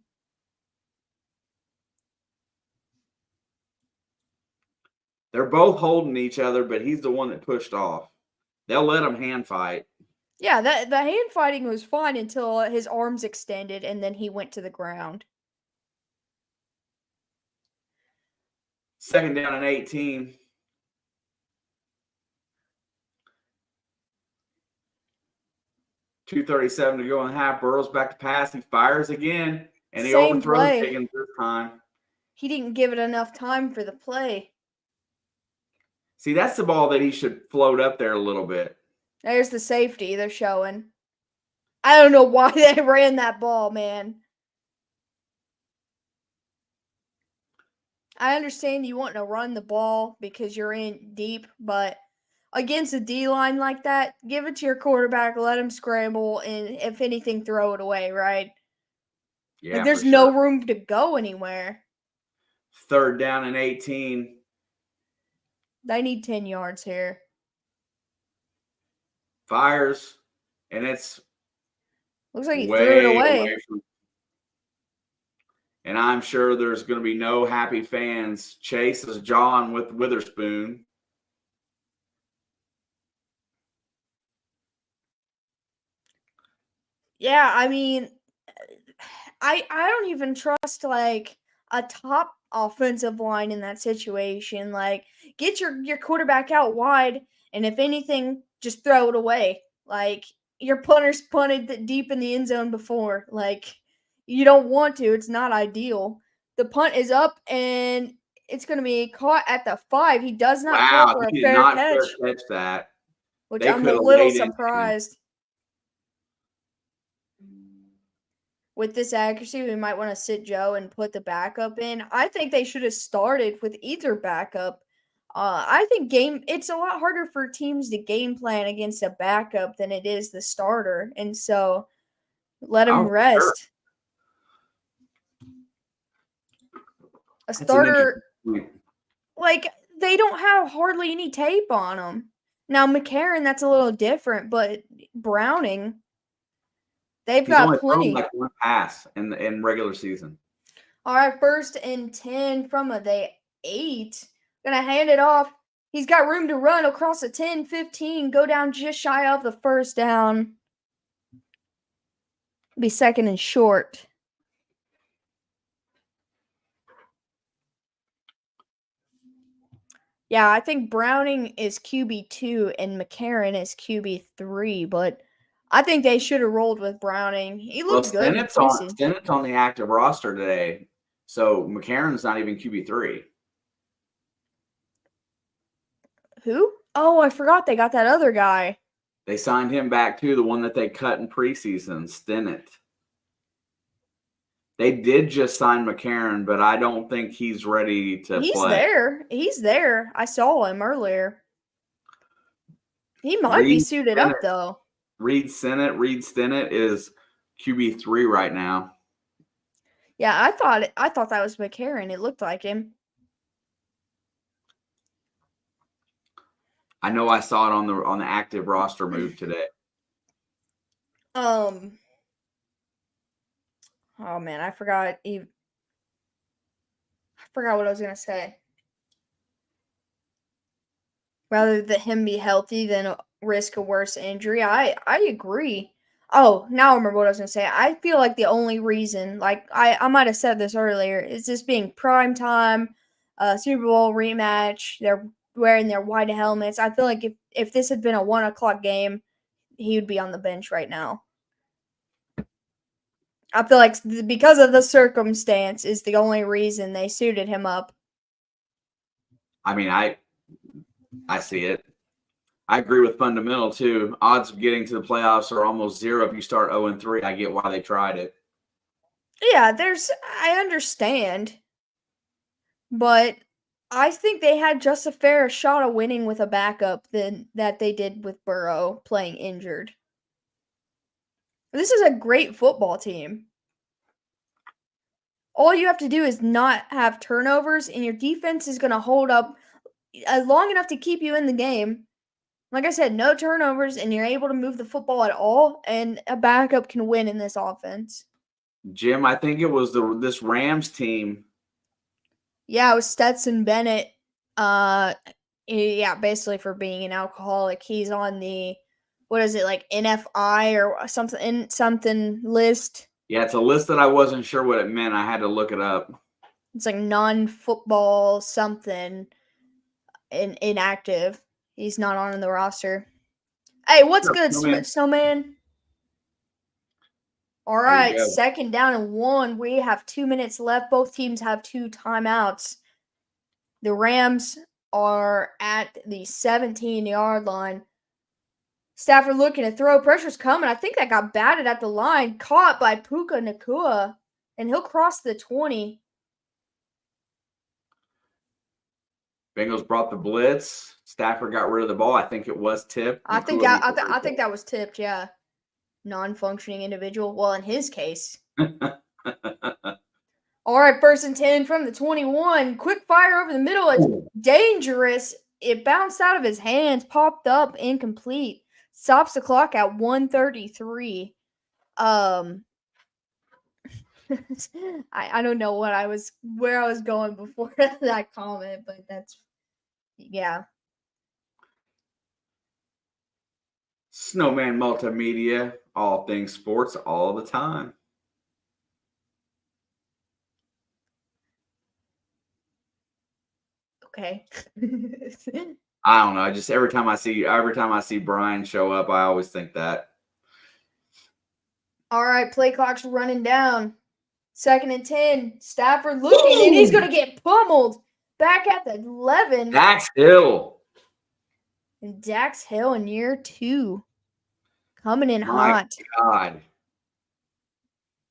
They're both holding each other, but he's the one that pushed off. They'll let him hand fight. Yeah, the hand fighting was fine until his arms extended and then he went to the ground. 2nd down and 18. .237 to go in the half. Burrow's back to pass. He fires again, and he Same overthrows play. Higgins this time. He didn't give it enough time for the play. See, that's the ball that he should float up there a little bit. There's the safety they're showing. I don't know why they ran that ball, man. I understand you want to run the ball because you're in deep, but against a D-line like that, give it to your quarterback, let him scramble, and if anything, throw it away, right? Yeah, like, there's for no sure. room to go anywhere. 3rd down and 18. They need 10 yards here. Fires, and it's Looks like he threw it away. And I'm sure there's going to be no happy fans. Chase is jawing with Witherspoon. Yeah, I mean, I don't even trust like a top offensive line in that situation. Like, get your quarterback out wide, and if anything, just throw it away. Like, your punter's punted deep in the end zone before. Like, you don't want to. It's not ideal. The punt is up, and it's going to be caught at the 5. He does not call for a He did fair not catch, fair catch that. which They I'm a could have little laid into him. surprised. With this accuracy, we might want to sit Joe and put the backup in. I think they should have started with either backup. I think it's a lot harder for teams to game plan against a backup than it is the starter, and so let him rest. A starter, like, they don't have hardly any tape on them. Now McCarron, that's a little different, but Browning, they've got plenty. Like one pass in regular season. All right, 1st and 10 from the 8. Gonna hand it off. He's got room to run across the 10, 15, go down just shy of the 1st down. Be 2nd and short. Yeah, I think Browning is QB2 and McCarron is QB3, but I think they should have rolled with Browning. He looked good. Stennett's on the active roster today, so McCarron's not even QB3. Who? Oh, I forgot they got that other guy. They signed him back too, the one that they cut in preseason, Stennett. They did just sign McCarron, but I don't think he's ready to play. He's there. I saw him earlier. He might be suited up, though. Reed Stennett is QB3 right now. Yeah, I thought that was McCarron. It looked like him. I know I saw it on the active roster move today. Oh man, I forgot what I was gonna say. Rather than him be healthy than risk a worse injury, I agree. Oh, now I remember what I was gonna say. I feel like the only reason, like I might have said this earlier, is this being prime time, Super Bowl rematch. They're wearing their white helmets. I feel like if this had been a 1:00 game, he would be on the bench right now. I feel like because of the circumstance is the only reason they suited him up. I mean, I see it. I agree with fundamental too. Odds of getting to the playoffs are almost 0 if you start 0-3. I get why they tried it. Yeah, I understand. But I think they had just a fair shot of winning with a backup than that they did with Burrow playing injured. This is a great football team. All you have to do is not have turnovers, and your defense is going to hold up long enough to keep you in the game. Like I said, no turnovers, and you're able to move the football at all, and a backup can win in this offense. Jim, I think it was this Rams team. Yeah, it was Stetson Bennett. Yeah, basically for being an alcoholic. He's on the, what is it, like NFI or something list. Yeah, it's a list that I wasn't sure what it meant. I had to look it up. It's like non-football something inactive. He's not on the roster. Hey, what's good, Snowman? All right, 2nd down and 1. We have 2 minutes left. Both teams have 2 timeouts. The Rams are at the 17-yard line. Stafford looking to throw. Pressure's coming. I think that got batted at the line. Caught by Puka Nacua. And he'll cross the 20. Bengals brought the blitz. Stafford got rid of the ball. I think it was tipped. I think that was tipped, yeah. Non-functioning individual. Well, in his case. All right, 1st and 10 from the 21. Quick fire over the middle. It's dangerous. It bounced out of his hands, popped up, incomplete. Stops the clock at 1:33. I don't know where I was going before that comment, but that's, yeah. Snowman Multimedia, all things sports all the time. Okay. I don't know. Just every time I see Brian show up, I always think that. All right, play clock's running down. 2nd and 10. Stafford looking, and he's going to get pummeled. Back at the 11. Dax Hill. And Dax Hill in year 2. Coming in hot. God.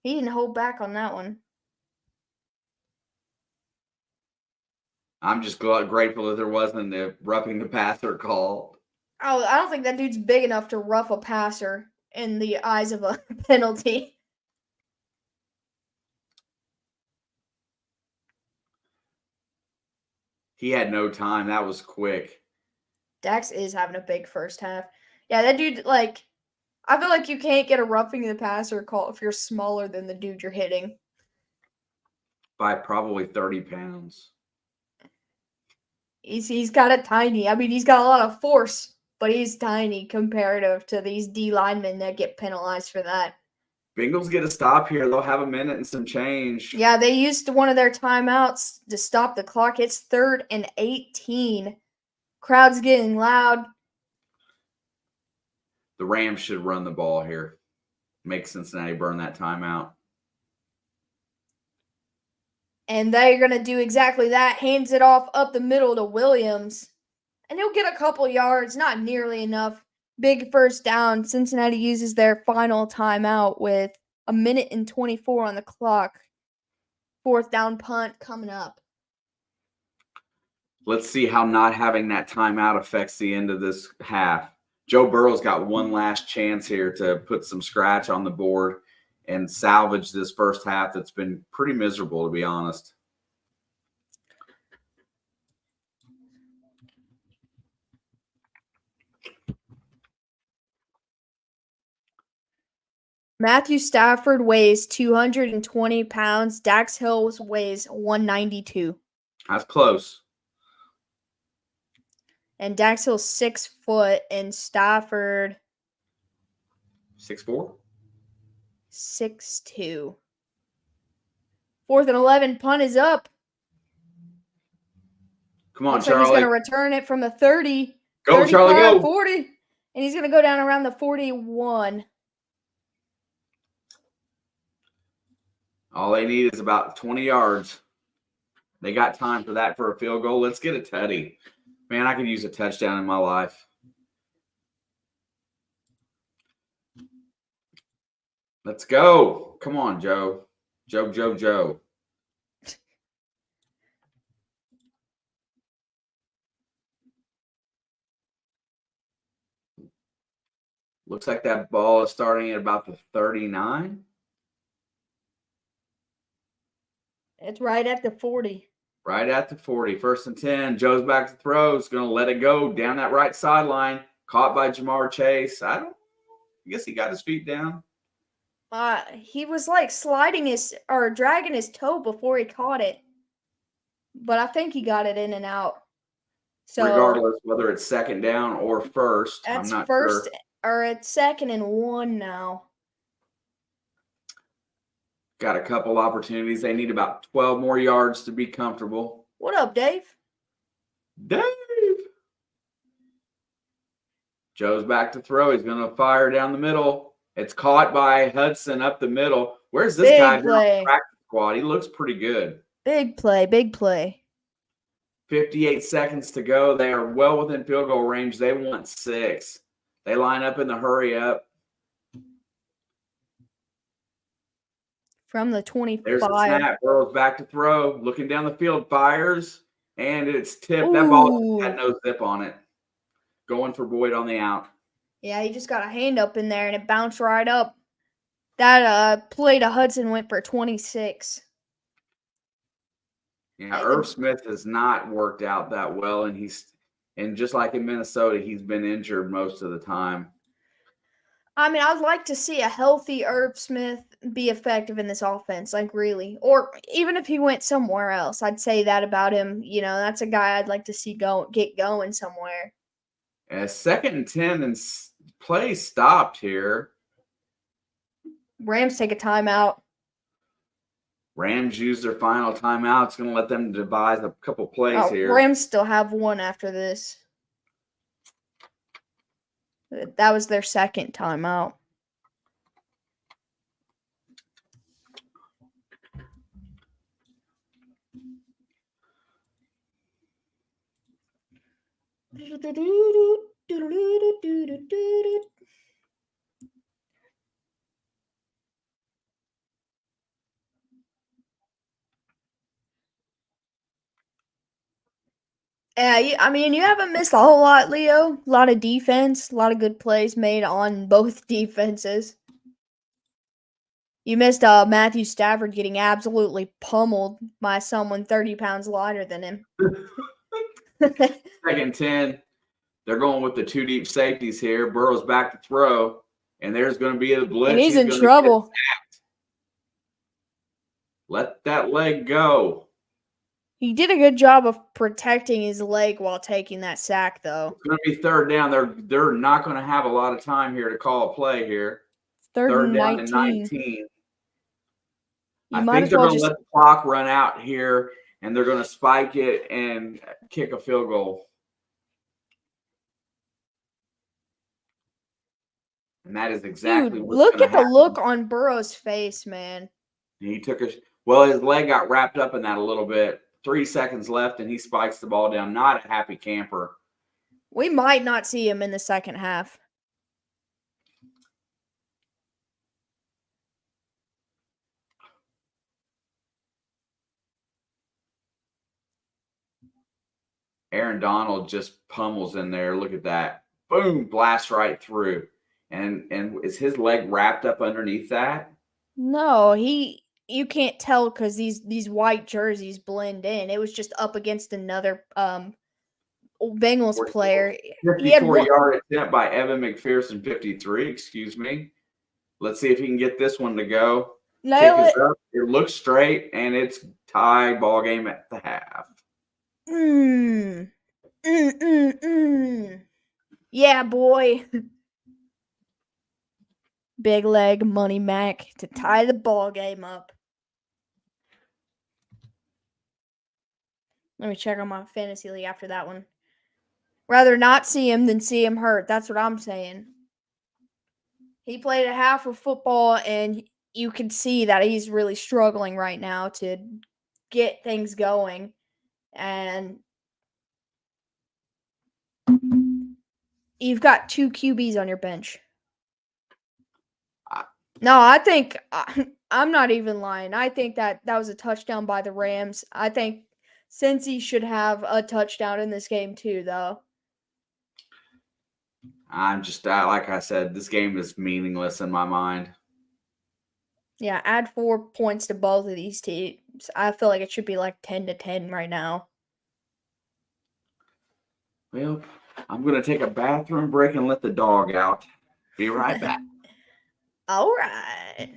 He didn't hold back on that one. I'm just grateful that there wasn't the roughing the passer call. Oh, I don't think that dude's big enough to rough a passer in the eyes of a penalty. He had no time. That was quick. Dax is having a big first half. Yeah, that dude, like, I feel like you can't get a roughing the passer call if you're smaller than the dude you're hitting. By probably 30 pounds. He's got a tiny. I mean, he's got a lot of force, but he's tiny comparative to these D linemen that get penalized for that. Bengals get a stop here. They'll have a minute and some change. Yeah, they used one of their timeouts to stop the clock. It's 3rd and 18. Crowd's getting loud. The Rams should run the ball here. Make Cincinnati burn that timeout. And they're going to do exactly that. Hands it off up the middle to Williams. And he'll get a couple yards, not nearly enough. Big first down. Cincinnati uses their final timeout with 1:24 on the clock. 4th down punt coming up. Let's see how not having that timeout affects the end of this half. Joe Burrow's got one last chance here to put some scratch on the board and salvage this first half that's been pretty miserable, to be honest. Matthew Stafford weighs 220 pounds. Dax Hill weighs 192. That's close. And Dax Hill's 6 foot and Stafford 6'4"? 6'2". 4th and 11, punt is up. Come on, Looks Charlie. Like he's going to return it from the 30. Go, Charlie, go. 40. And he's going to go down around the 41. All they need is about 20 yards. They got time for that for a field goal. Let's get a tutty. Man, I could use a touchdown in my life. Let's go. Come on, Joe. Joe. Looks like that ball is starting at about the 39. It's right at the 40. Right at the 40. 1st and 10. Joe's back to throw. He's going to let it go down that right sideline. Caught by Jamar Chase. I guess he got his feet down. He was like dragging his toe before he caught it. But I think he got it in and out. So regardless whether it's second down or first. I'm that's not first sure. or it's 2nd and 1 now. Got a couple opportunities. They need about 12 more yards to be comfortable. What up, Dave? Dave! Joe's back to throw. He's going to fire down the middle. It's caught by Hudson up the middle. Where's this guy Big down on the play. practice squad? He looks pretty good. Big play. Big play. 58 seconds to go. They are well within field goal range. They want 6. They line up in the hurry up. From the 25. There's the snap. Burrow's back to throw. Looking down the field, fires, and it's tipped. Ooh. That ball had no zip on it. Going for Boyd on the out. Yeah, he just got a hand up in there, and it bounced right up. That play to Hudson went for 26. Yeah, Irv Smith has not worked out that well, and just like in Minnesota, he's been injured most of the time. I mean, I'd like to see a healthy Irv Smith be effective in this offense, like really. Or even if he went somewhere else, I'd say that about him. You know, that's a guy I'd like to see get going somewhere. 2nd and 10 and play stopped here. Rams take a timeout. Rams use their final timeout. It's going to let them devise a couple plays here. Rams still have one after this. That was their 2nd timeout. Yeah, I mean, you haven't missed a whole lot, Leo. A lot of defense, a lot of good plays made on both defenses. You missed Matthew Stafford getting absolutely pummeled by someone 30 pounds lighter than him. 2nd 10. They're going with the 2 deep safeties here. Burrow's back to throw, and there's going to be a blitz. And he's in trouble. Let that leg go. He did a good job of protecting his leg while taking that sack, though. It's going to be 3rd down. They're not going to have a lot of time here to call a play here. 3rd down and 19. I think they're going to let the clock run out here, and they're going to spike it and kick a field goal. And that is exactly what's look at the happen. look on Burrow's face, man. He took his leg got wrapped up in that a little bit. 3 seconds left, and he spikes the ball down. Not a happy camper. We might not see him in the second half. Aaron Donald just pummels in there. Look at that. Boom, blast right through. And is his leg wrapped up underneath that? No, you can't tell because these white jerseys blend in. It was just up against another Bengals player. 54-yard attempt by Evan McPherson, 53, excuse me. Let's see if he can get this one to go. Nail it. It looks straight, and it's tied ball game at the half. Yeah, boy. Big leg money Mac to tie the ball game up. Let me check on my fantasy league after that one. Rather not see him than see him hurt. That's what I'm saying. He played a half of football, and you can see that he's really struggling right now to get things going. And you've got 2 QBs on your bench. No, I think I'm not even lying. I think that was a touchdown by the Rams. I think Cincy should have a touchdown in this game too, though. I'm just like I said, this game is meaningless in my mind. Yeah, add 4 points to both of these teams. I feel like it should be like 10-10 right now. Well, I'm going to take a bathroom break and let the dog out. Be right back. All right.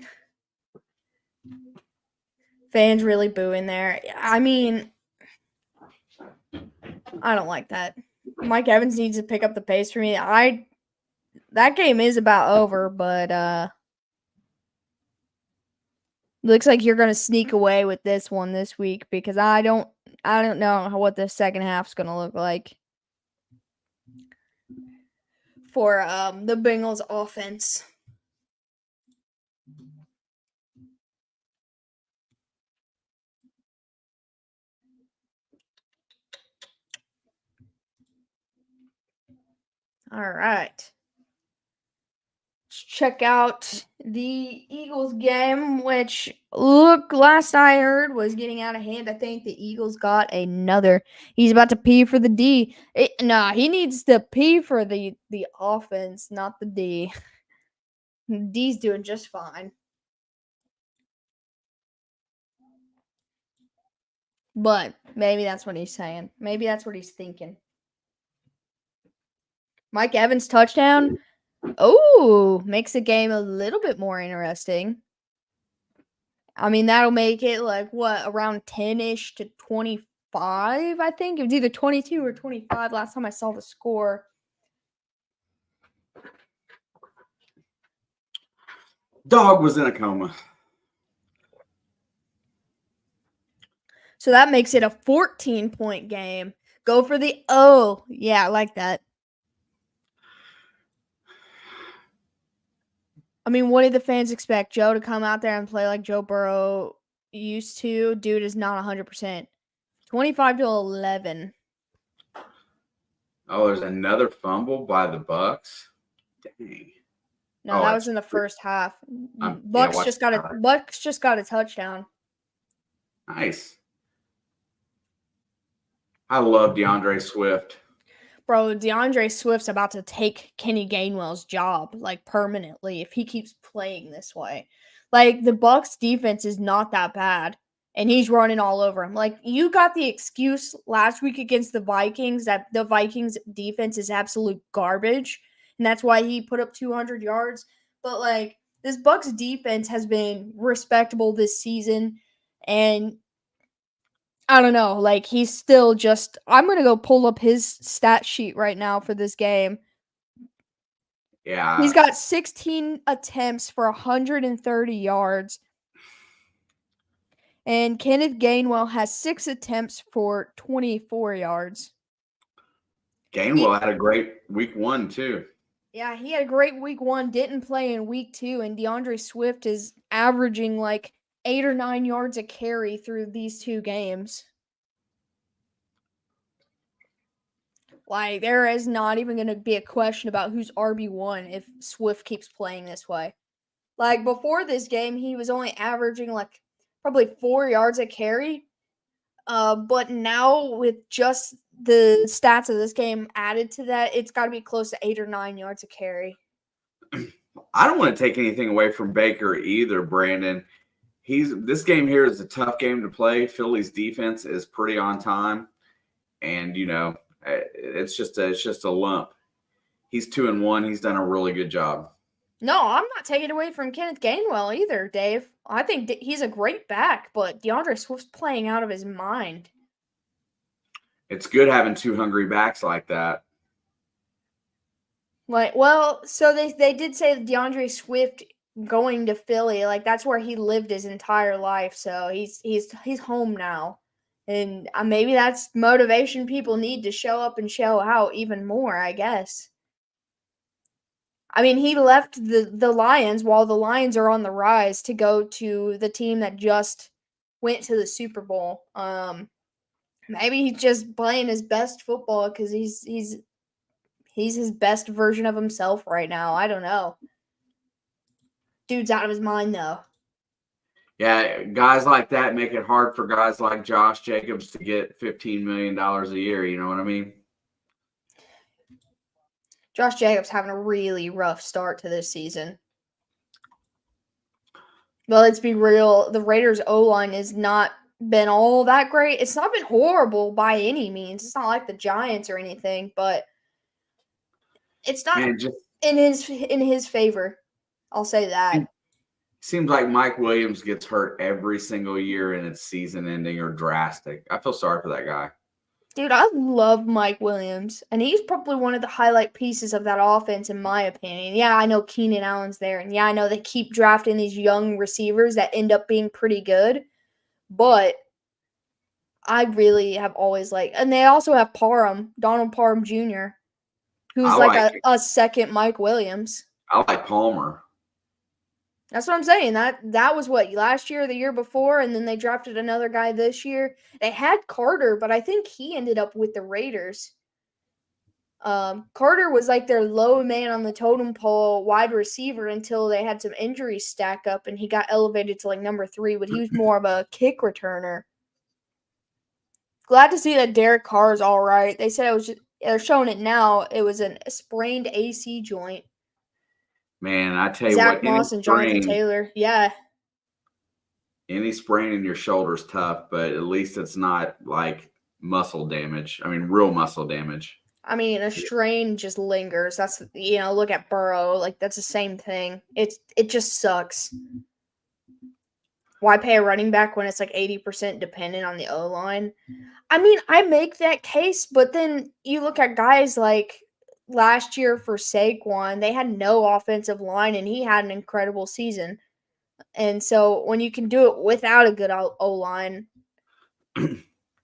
Fans really booing there. I mean, I don't like that. Mike Evans needs to pick up the pace for me. That game is about over, but looks like you're gonna sneak away with this one this week because I don't know what the second half's gonna look like for the Bengals offense. All right. Let's check out the Eagles game, which last I heard was getting out of hand. I think the Eagles got another. He's about to pee for the D. He needs to pee for the offense, not the D. D's doing just fine. But maybe that's what he's saying. Maybe that's what he's thinking. Mike Evans touchdown. Oh, makes the game a little bit more interesting. I mean, that'll make it like around 10-ish to 25, I think. It was either 22 or 25 last time I saw the score. Dog was in a coma. So that makes it a 14-point game. Go for the O. Yeah, I like that. I mean, what did the fans expect? Joe to come out there and play like Joe Burrow used to? Dude is not 100%. 25-11. Oh, there's another fumble by the Bucks. Dang. No, that was in the first half. Bucks just got a touchdown. Nice. I love DeAndre Swift. Bro, DeAndre Swift's about to take Kenny Gainwell's job, like, permanently if he keeps playing this way. Like, the Bucks defense is not that bad, and he's running all over him. Like, you got the excuse last week against the Vikings that the Vikings defense is absolute garbage, and that's why he put up 200 yards. But, like, this Bucks defense has been respectable this season, and I don't know. Like, he's still just. I'm going to go pull up his stat sheet right now for this game. Yeah. He's got 16 attempts for 130 yards. And Kenneth Gainwell has 6 attempts for 24 yards. Gainwell had a great week 1, too. Yeah, he had a great week 1, didn't play in week 2, and DeAndre Swift is averaging like 8 or 9 yards a carry through these 2 games. Like, there is not even going to be a question about who's RB1 if Swift keeps playing this way. Like, before this game, he was only averaging, like, probably 4 yards a carry. But now, with just the stats of this game added to that, it's got to be close to 8 or 9 yards a carry. I don't want to take anything away from Baker either, Brandon. This game here is a tough game to play. Philly's defense is pretty on time. And, it's just a lump. He's 2-1. He's done a really good job. No, I'm not taking away from Kenneth Gainwell either, Dave. I think he's a great back, but DeAndre Swift's playing out of his mind. It's good having 2 hungry backs like that. Like, well, so they did say that DeAndre Swift going to Philly, like, that's where he lived his entire life. So he's home now. And maybe that's motivation people need to show up and show out even more, I guess. I mean, he left the Lions while the Lions are on the rise to go to the team that just went to the Super Bowl. Maybe he's just playing his best football because he's his best version of himself right now. I don't know. Dude's out of his mind, though. Yeah, guys like that make it hard for guys like Josh Jacobs to get $15 million a year. You know what I mean? Josh Jacobs having a really rough start to this season. But let's be real, the Raiders' O-line has not been all that great. It's not been horrible by any means. It's not like the Giants or anything, but it's not in his favor. I'll say that. Seems like Mike Williams gets hurt every single year and it's season ending or drastic. I feel sorry for that guy. Dude, I love Mike Williams, and he's probably one of the highlight pieces of that offense, in my opinion. Yeah, I know Keenan Allen's there, and yeah, I know they keep drafting these young receivers that end up being pretty good, but I really have always liked, and they also have Parham, Donald Parham Jr., I who's like like a second Mike Williams. I like Palmer. That's what I'm saying. That was what, last year or the year before, and then they drafted another guy this year. They had Carter, but I think he ended up with the Raiders. Carter was like their low man on the totem pole wide receiver until they had some injuries stack up, and he got elevated to like number 3, but he was more of a kick returner. Glad to see that Derek Carr is all right. They said it was they're showing it now. It was a sprained AC joint. Man, I tell you Zach what, Moss and Jonathan Taylor. Yeah. any sprain in your shoulder is tough, but at least it's not like muscle damage. I mean, real muscle damage. I mean, a strain just lingers. That's, look at Burrow. Like, that's the same thing. It just sucks. Why pay a running back when it's like 80% dependent on the O-line? I mean, I make that case, but then you look at guys like last year for Saquon, they had no offensive line, and he had an incredible season. And so when you can do it without a good O-line.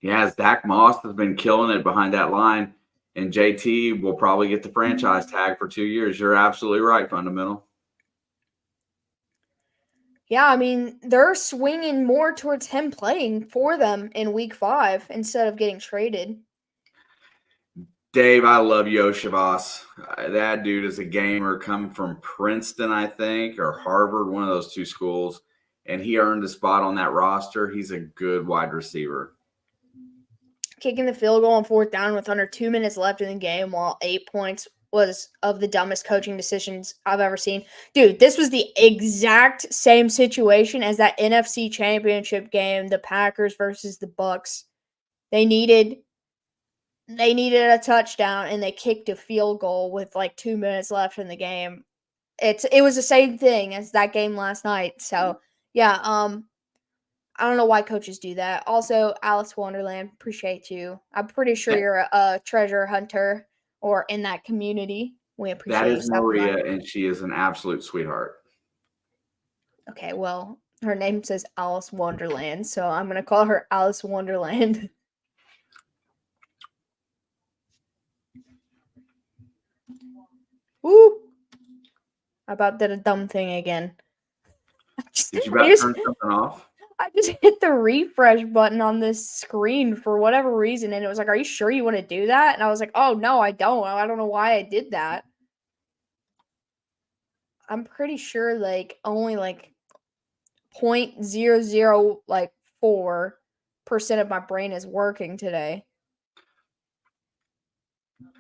Yeah, Zach Moss has been killing it behind that line, and JT will probably get the franchise tag for 2 years. You're absolutely right, Fundamental. Yeah, I mean, they're swinging more towards him playing for them in week 5 instead of getting traded. Dave, I love Yoshavas. That dude is a gamer, come from Princeton, I think, or Harvard, one of those two schools, and he earned a spot on that roster. He's a good wide receiver. Kicking the field goal on 4th down with under 2 minutes left in the game while 8 points was of the dumbest coaching decisions I've ever seen. Dude, this was the exact same situation as that NFC Championship game, the Packers versus the Bucks. They needed a touchdown, and they kicked a field goal with like 2 minutes left in the game. It was the same thing as that game last night. So, yeah, I don't know why coaches do that. Also, Alice Wonderland, appreciate you. I'm pretty sure you're a treasure hunter or in that community. We appreciate That you is stopping by. Maria, and she is an absolute sweetheart. Okay, well, her name says Alice Wonderland, so I'm going to call her Alice Wonderland. Woo! I about did a dumb thing again. Did you about turn something off? I just hit the refresh button on this screen for whatever reason, and it was like, "Are you sure you want to do that?" And I was like, "Oh no, I don't. I don't know why I did that." I'm pretty sure like only like 0.00 like 4% of my brain is working today.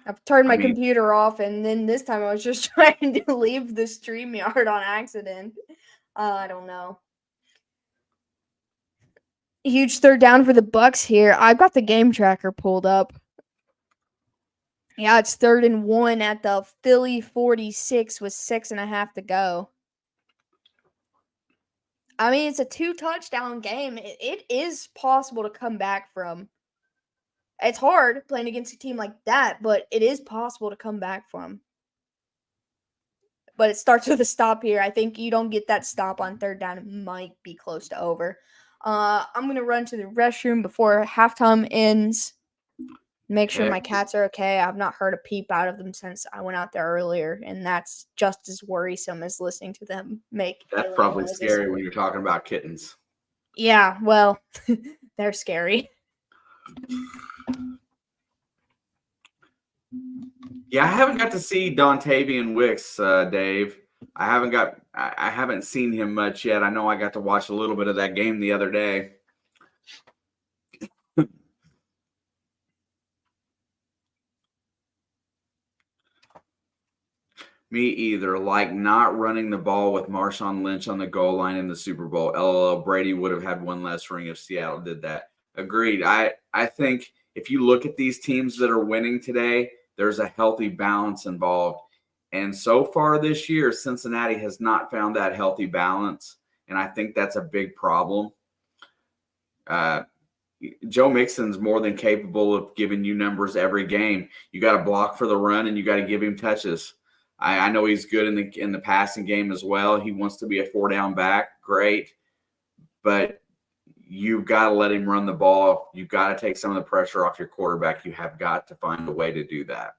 I've turned my computer off, and then this time I was just trying to leave the StreamYard on accident. I don't know. Huge 3rd down for the Bucks here. I've got the game tracker pulled up. Yeah, it's 3rd and 1 at the Philly 46 with 6.5 to go. I mean, it's a 2-touchdown game. It is possible to come back from. It's hard playing against a team like that, but it is possible to come back from. But it starts with a stop here. I think you don't get that stop on 3rd down. It might be close to over. I'm going to run to the restroom before halftime ends. Make sure my cats are okay. I've not heard a peep out of them since I went out there earlier, and that's just as worrisome as listening to them make. That's probably noises. Scary when you're talking about kittens. Yeah, well, they're scary. Yeah, I haven't got to see Dontavian Wicks, Dave. I haven't seen him much yet. I know I got to watch a little bit of that game the other day. Me either. Like not running the ball with Marshawn Lynch on the goal line in the Super Bowl. LOL, Brady would have had one less ring if Seattle did that. Agreed. I think if you look at these teams that are winning today, there's a healthy balance involved. And so far this year, Cincinnati has not found that healthy balance. And I think that's a big problem. Joe Mixon's more than capable of giving you numbers every game. You got to block for the run, and you got to give him touches. I know he's good in the passing game as well. He wants to be a 4-down back. Great. But you've got to let him run the ball. You've got to take some of the pressure off your quarterback. You have got to find a way to do that.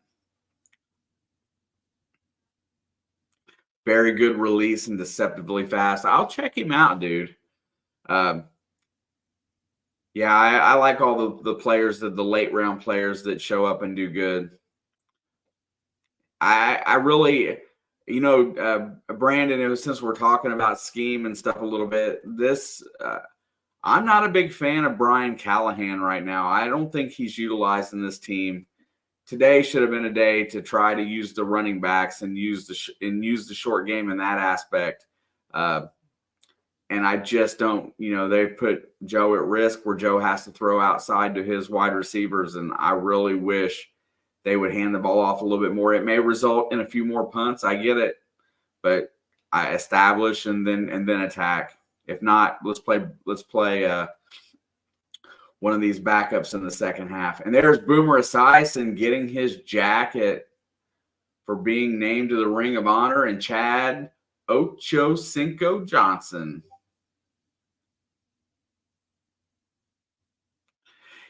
Very good release and deceptively fast. I'll check him out, dude. Yeah, I like all the players, the late round players that show up and do good. I really, Brandon, since we're talking about scheme and stuff a little bit, I'm not a big fan of Brian Callahan right now. I don't think he's utilizing this team. Today should have been a day to try to use the running backs and use the short game in that aspect. And I just don't, they've put Joe at risk where Joe has to throw outside to his wide receivers. And I really wish they would hand the ball off a little bit more. It may result in a few more punts. I get it, but I establish and then attack. If not, let's play one of these backups in the second half. And there's Boomer Esiason getting his jacket for being named to the Ring of Honor, and Chad Ocho Cinco Johnson.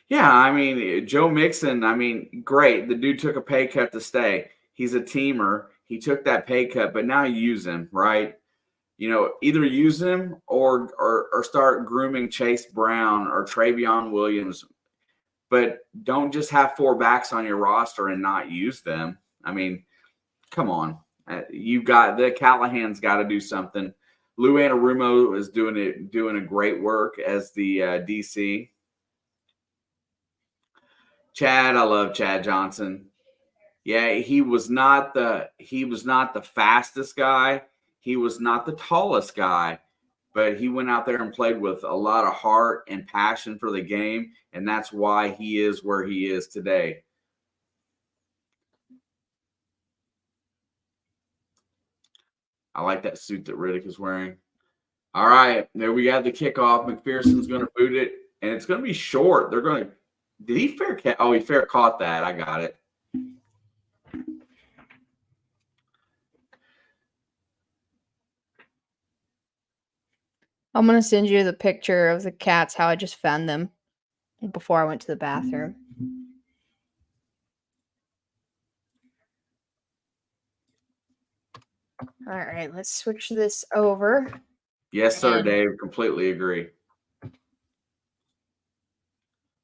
Yeah, I mean, Joe Mixon, great. The dude took a pay cut to stay. He's a teamer. He took that pay cut, but now use him, right? Either use him or start grooming Chase Brown or Travion Williams. But don't just have 4 backs on your roster and not use them. I mean, come on. Callahan's got to do something. Lou Anarumo is doing a great work as the DC. Chad, I love Chad Johnson. Yeah, he was not the fastest guy. He was not the tallest guy, but he went out there and played with a lot of heart and passion for the game, and that's why he is where he is today. I like that suit that Riddick is wearing. All right, there we got the kickoff. McPherson's going to boot it, and it's going to be short. They're going to – did he fair catch? Oh, he fair caught that. I got it. I'm going to send you the picture of the cats, how I just found them before I went to the bathroom. All right, let's switch this over. Yes, sir, Dave. Completely agree.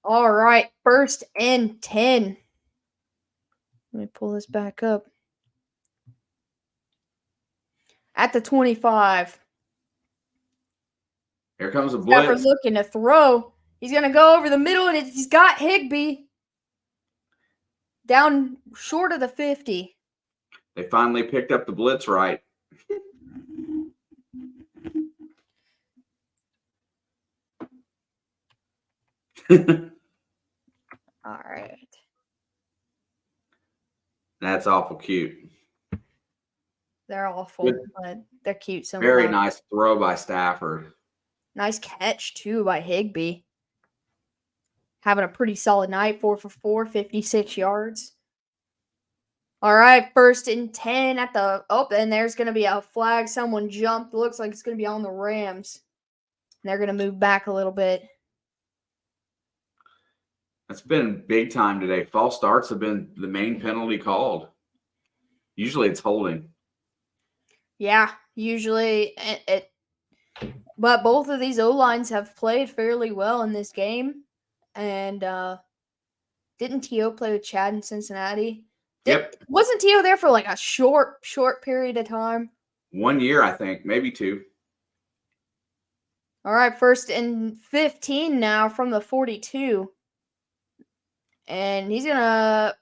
All right, 1st and 10. Let me pull this back up. At the 25. Here comes a blitz. Stafford looking to throw. He's going to go over the middle, and he's got Higbee down short of the 50. They finally picked up the blitz right. All right. That's awful cute. They're awful, but they're cute sometimes. Very nice throw by Stafford. Nice catch, too, by Higbee. Having a pretty solid night, 4 for 4, 56 yards. All right, 1st and 10 at the – oh, and there's going to be a flag. Someone jumped. Looks like it's going to be on the Rams. And they're going to move back a little bit. It's been big time today. False starts have been the main penalty called. Usually it's holding. Yeah, usually it but both of these O-lines have played fairly well in this game. And didn't T.O. play with Chad in Cincinnati? Yep. Wasn't T.O. there for like a short period of time? 1 year, I think. Maybe 2. All right, 1st and 15 now from the 42. And he's going to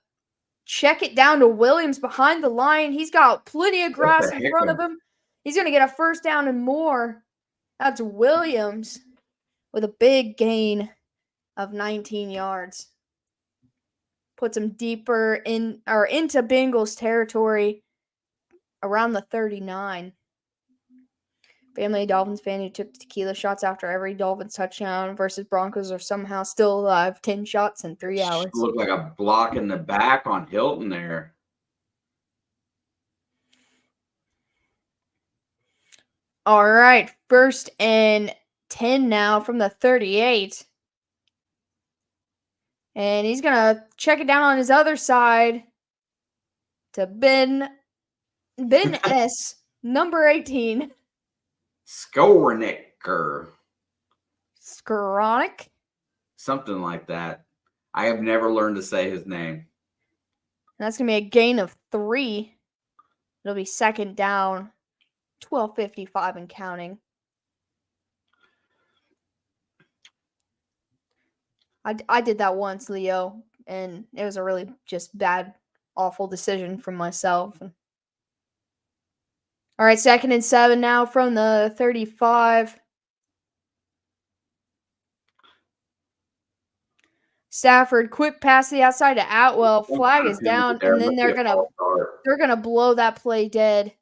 check it down to Williams behind the line. He's got plenty of grass in front of him. He's going to get a 1st down and more. That's Williams with a big gain of 19 yards. Puts him deeper into Bengals territory around the 39. Family Dolphins fan who took tequila shots after every Dolphins touchdown versus Broncos are somehow still alive. 10 shots in 3 hours. Looked like a block in the back on Hilton there. All right, 1st and 10 now from the 38. And he's going to check it down on his other side to Ben S, number 18. Skowronek. Skowronek? Something like that. I have never learned to say his name. And that's going to be a gain of 3. It'll be 2nd down, 12:55 and counting. I did that once, Leo, and it was a really just bad, awful decision from myself. All right, 2nd and 7 now from the 35. Stafford, quick pass to the outside to Atwell. Flag is down, and then they're gonna blow that play dead.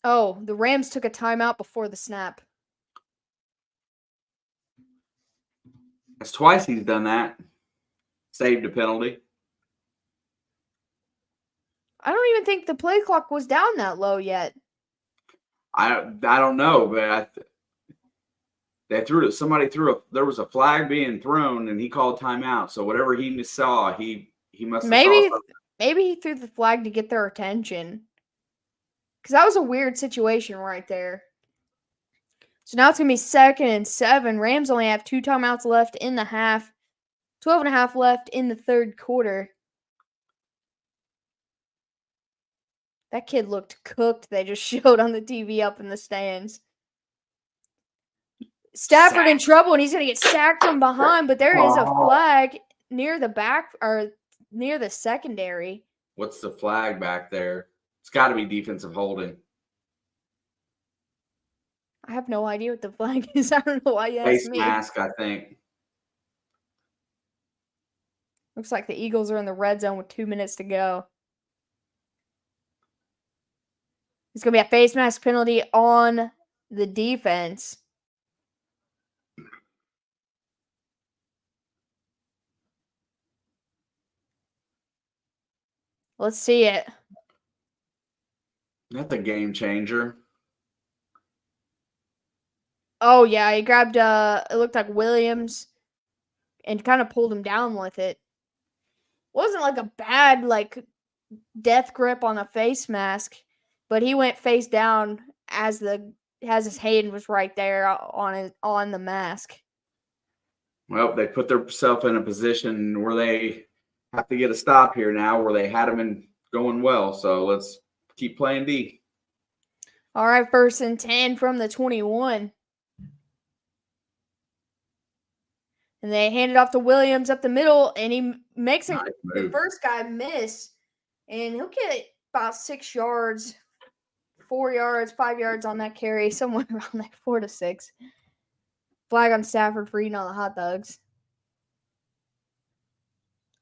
Oh, the Rams took a timeout before the snap. That's twice he's done that. Saved a penalty. I don't even think the play clock was down that low yet. I don't know, but they threw it. Somebody there was a flag being thrown, and he called timeout. So whatever he saw, he must have saw something. Maybe he threw the flag to get their attention. Because that was a weird situation right there. So now it's going to be 2nd and 7. Rams only have 2 timeouts left in the half. 12.5 left in the 3rd quarter. That kid looked cooked. They just showed on the TV up in the stands. Stafford in trouble, and he's going to get sacked from behind, but there is a flag near the back or near the secondary. What's the flag back there? It's got to be defensive holding. I have no idea what the flag is. I don't know why you asked me. Face mask, I think. Looks like the Eagles are in the red zone with 2 minutes to go. It's going to be a face mask penalty on the defense. Let's see it. That's a game changer. Oh, yeah. He grabbed, it looked like Williams and kind of pulled him down with it. Wasn't like a bad, death grip on a face mask, but he went face down as his hand was right there on the mask. Well, they put themselves in a position where they have to get a stop here now, where they had them in going well. So let's keep playing D. All right, 1st and 10 from the 21. And they hand it off to Williams up the middle, and he makes the first guy miss. And he'll get about 6 yards, 4 yards, 5 yards on that carry, somewhere around there, 4 to 6. Flag on Stafford for eating all the hot dogs.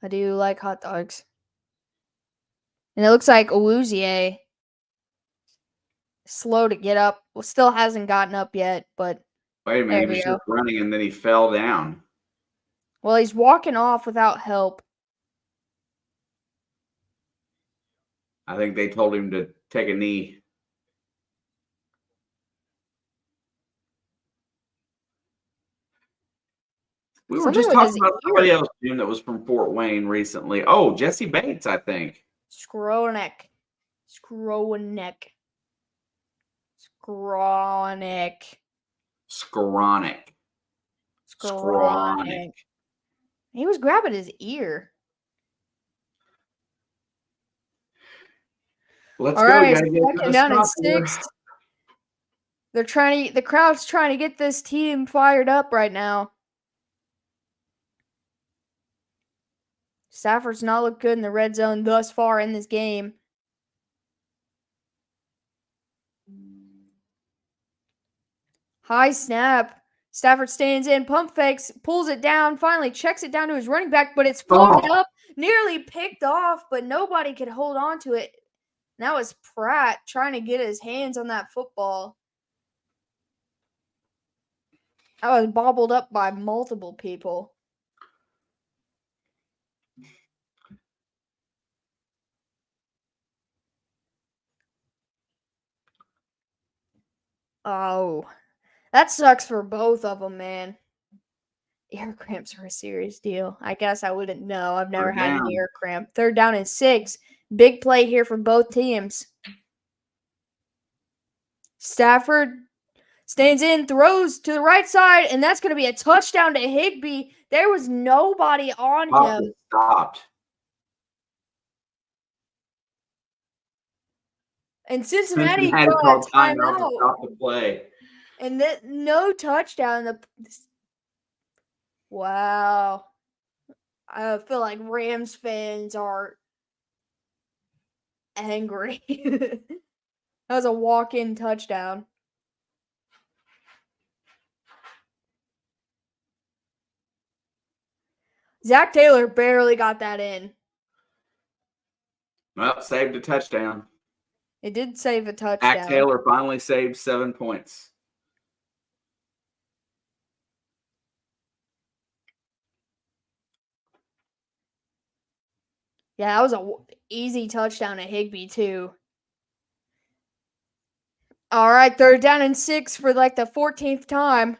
I do like hot dogs. And it looks like Awuzie slow to get up. Well, still hasn't gotten up yet, but wait a minute, he was just running and then he fell down. Well, he's walking off without help. I think they told him to take a knee. We were just talking about somebody else, Jim, that was from Fort Wayne recently. Oh, Jesse Bates, I think. Skowronek. He was grabbing his ear. Let's All go. Right, second down and 6. The crowd's trying to get this team fired up right now. Stafford's not looked good in the red zone thus far in this game. High snap. Stafford stands in, pump fakes, pulls it down, finally checks it down to his running back, but it's floated up, nearly picked off, but nobody could hold on to it. And that was Pratt trying to get his hands on that football. I was bobbled up by multiple people. Oh, that sucks for both of them, man. Ear cramps are a serious deal. I guess I wouldn't know. I've never had an ear cramp. 3rd down and 6. Big play here for both teams. Stafford stands in, throws to the right side, and that's going to be a touchdown to Higbee. There was nobody on him. Stopped. And Cincinnati called a timeout to stop the play. And no touchdown. Wow. I feel like Rams fans are angry. That was a walk-in touchdown. Zach Taylor barely got that in. Well, saved a touchdown. It did save a touchdown. Zach Taylor finally saved 7 points. Yeah, that was an easy touchdown to Higbee, too. All right, 3rd down and 6 for like the 14th time.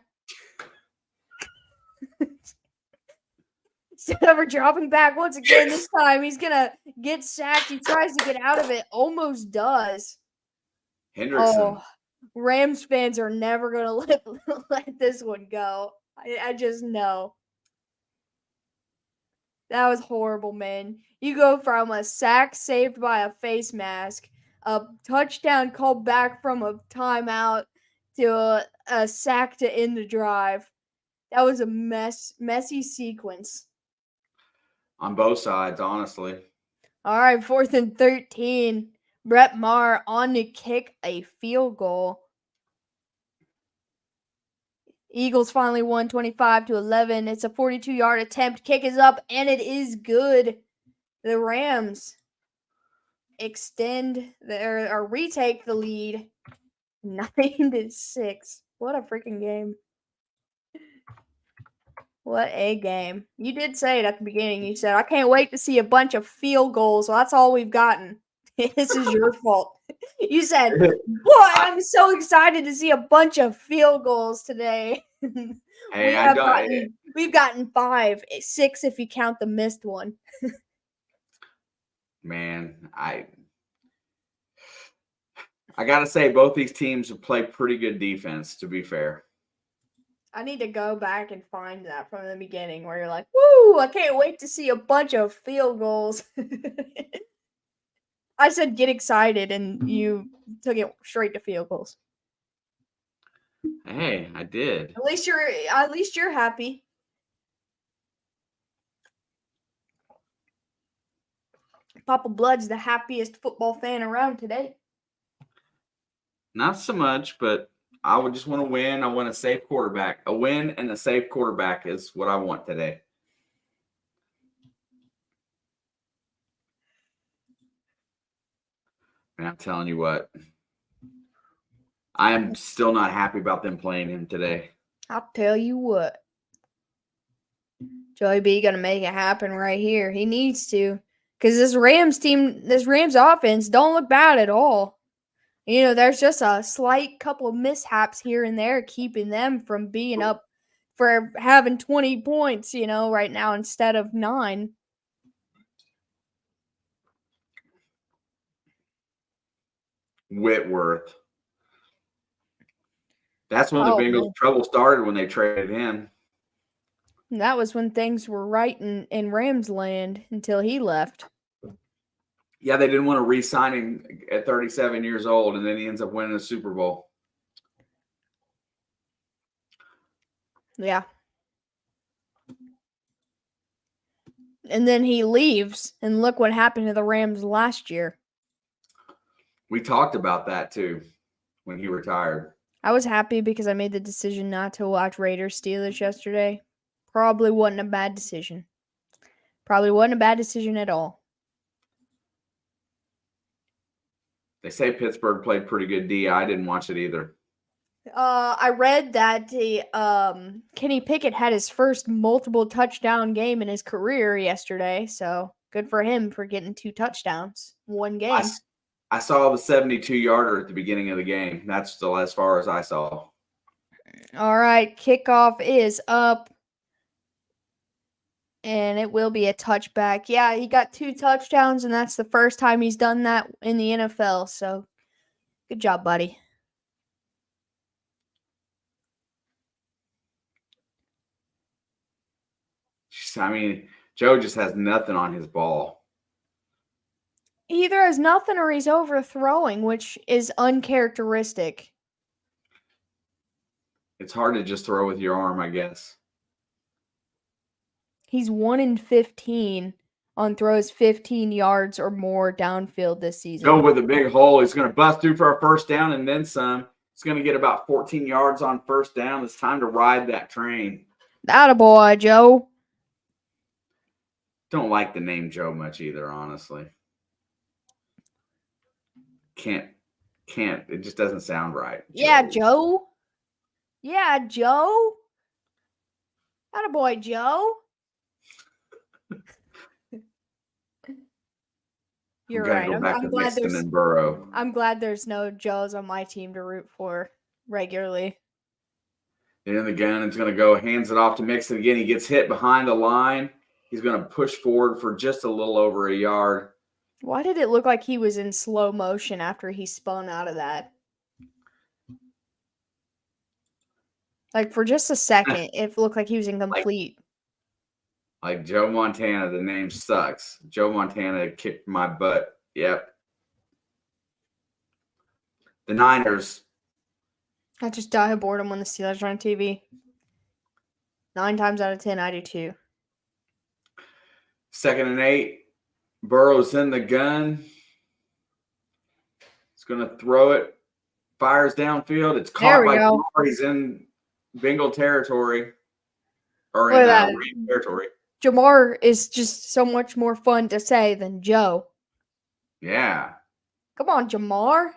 Stafford dropping back once again. This time he's going to get sacked. He tries to get out of it. Almost does. Hendrickson. Oh, Rams fans are never going to let this one go. I just know. That was horrible, man. You go from a sack saved by a face mask, a touchdown called back from a timeout, to a sack to end the drive. That was a messy sequence. On both sides, honestly. All right, 4th and 13. Brett Maher on to kick a field goal. Eagles finally won 25-11. It's a 42-yard attempt. Kick is up, and it is good. The Rams extend or retake the lead 9-6. What a freaking game. What a game. You did say it at the beginning. You said, I can't wait to see a bunch of field goals. Well, that's all we've gotten. This is your fault. You said, boy, I'm so excited to see a bunch of field goals today. Hey, we've gotten 5, 6 if you count the missed one. Man, I got to say both these teams have played pretty good defense, to be fair. I need to go back and find that from the beginning where you're like, woo, I can't wait to see a bunch of field goals. I said get excited, and you took it straight to field goals. Hey, I did. At least you're happy. Papa Blood's the happiest football fan around today. Not so much, but I would just want to win. I want a safe quarterback. A win and a safe quarterback is what I want today. And I'm telling you what, I am still not happy about them playing him today. I'll tell you what. Joey B gonna make it happen right here. He needs to. Because this Rams offense don't look bad at all. You know, there's just a slight couple of mishaps here and there keeping them from being up for having 20 points, right now instead of 9. Whitworth. That's when the Bengals' trouble started when they traded him. And that was when things were right in Rams land until he left. Yeah, they didn't want to re-sign him at 37 years old, and then he ends up winning a Super Bowl. Yeah. And then he leaves, and look what happened to the Rams last year. We talked about that, too, when he retired. I was happy because I made the decision not to watch Raiders Steelers yesterday. Probably wasn't a bad decision. Probably wasn't a bad decision at all. They say Pittsburgh played pretty good D. I didn't watch it either. I read that Kenny Pickett had his first multiple touchdown game in his career yesterday, so good for him for getting 2 touchdowns, one game. I saw the 72-yarder at the beginning of the game. That's still as far as I saw. All right, kickoff is up, and it will be a touchback. Yeah, he got 2 touchdowns, and that's the first time he's done that in the NFL, so good job, buddy. I mean, Joe just has nothing on his ball. He either has nothing or he's overthrowing, which is uncharacteristic. It's hard to just throw with your arm, I guess. He's 1 in 15 on throws 15 yards or more downfield this season. Joe with a big hole. He's going to bust through for a first down and then some. He's going to get about 14 yards on first down. It's time to ride that train. Attaboy, Joe. Don't like the name Joe much either, honestly. Can't. It just doesn't sound right. Yeah, Joe. Yeah, Joe. Attaboy, Joe. You're right. Go back to Mixon and Burrow. I'm glad there's no Joes on my team to root for regularly. In the gun, it's going to go, hands it off to Mixon again. He gets hit behind the line. He's going to push forward for just a little over a yard. Why did it look like he was in slow motion after he spun out of that? Like, for just a second, it looked like he was incomplete. Like Joe Montana, the name sucks. Joe Montana kicked my butt. Yep. The Niners. I just die of boredom when the Steelers are on TV. 9 times out of 10, I do too. 2nd and 8. Burrow's in the gun. He's going to throw it. Fires downfield. It's caught by Jamar. He's in Bengal territory. Or in Ram territory. Jamar is just so much more fun to say than Joe. Yeah. Come on, Jamar.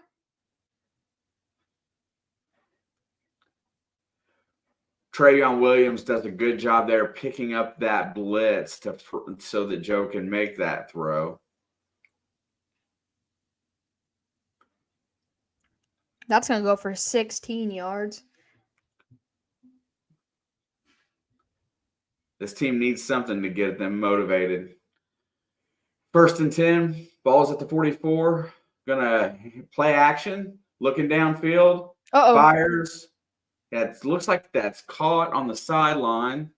Travion Williams does a good job there picking up that blitz so that Joe can make that throw. That's going to go for 16 yards. This team needs something to get them motivated. 1st and 10, ball's at the 44. Gonna play action, looking downfield. Fires. It looks like that's caught on the sideline.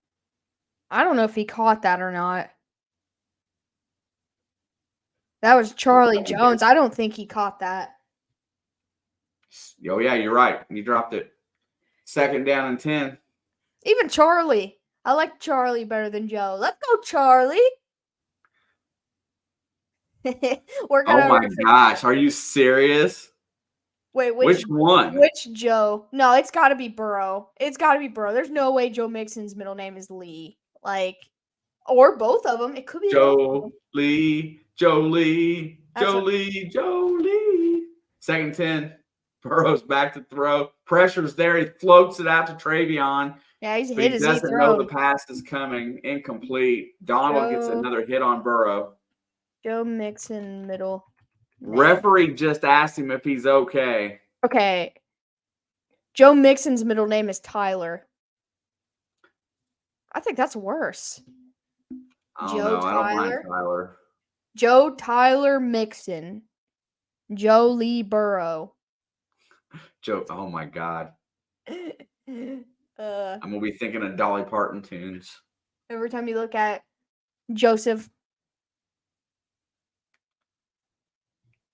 I don't know if he caught that or not. That was Charlie Jones. I don't think he caught that. Oh, yeah, you're right. He dropped it. 2nd down and 10. Even Charlie. I like Charlie better than Joe. Let's go, Charlie. Oh, my gosh. Are you serious? Wait, which one? Which Joe? No, it's got to be Burrow. It's got to be Burrow. There's no way Joe Mixon's middle name is Lee. Or both of them. It could be Joe Lee. 2nd 10. Burrow's back to throw. Pressure's there. He floats it out to Travion. Yeah, he's hit He doesn't know the pass is coming. Incomplete. Donovan gets another hit on Burrow. Joe Mixon middle. Referee just asked him if he's okay. Okay. Joe Mixon's middle name is Tyler. I think that's worse. I don't mind Tyler. Joe Tyler Mixon. Joe Lee Burrow. Joe, oh my God. I'm going to be thinking of Dolly Parton tunes. Every time you look at Joseph.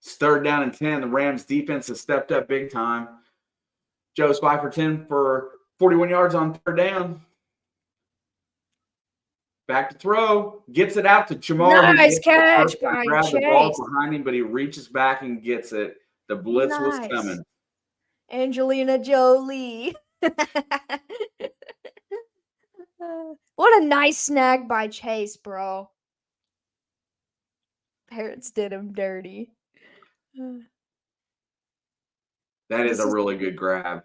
It's 3rd down and 10. The Rams defense has stepped up big time. Joe's 5 for 10 for 41 yards on 3rd down. Back to throw. Gets it out to Jamar. Nice catch by grabs Chase. the ball behind him, but he reaches back and gets it. The blitz was coming. Angelina Jolie. What a nice snag by Chase, bro. Parents did him dirty. That is This a is really good grab.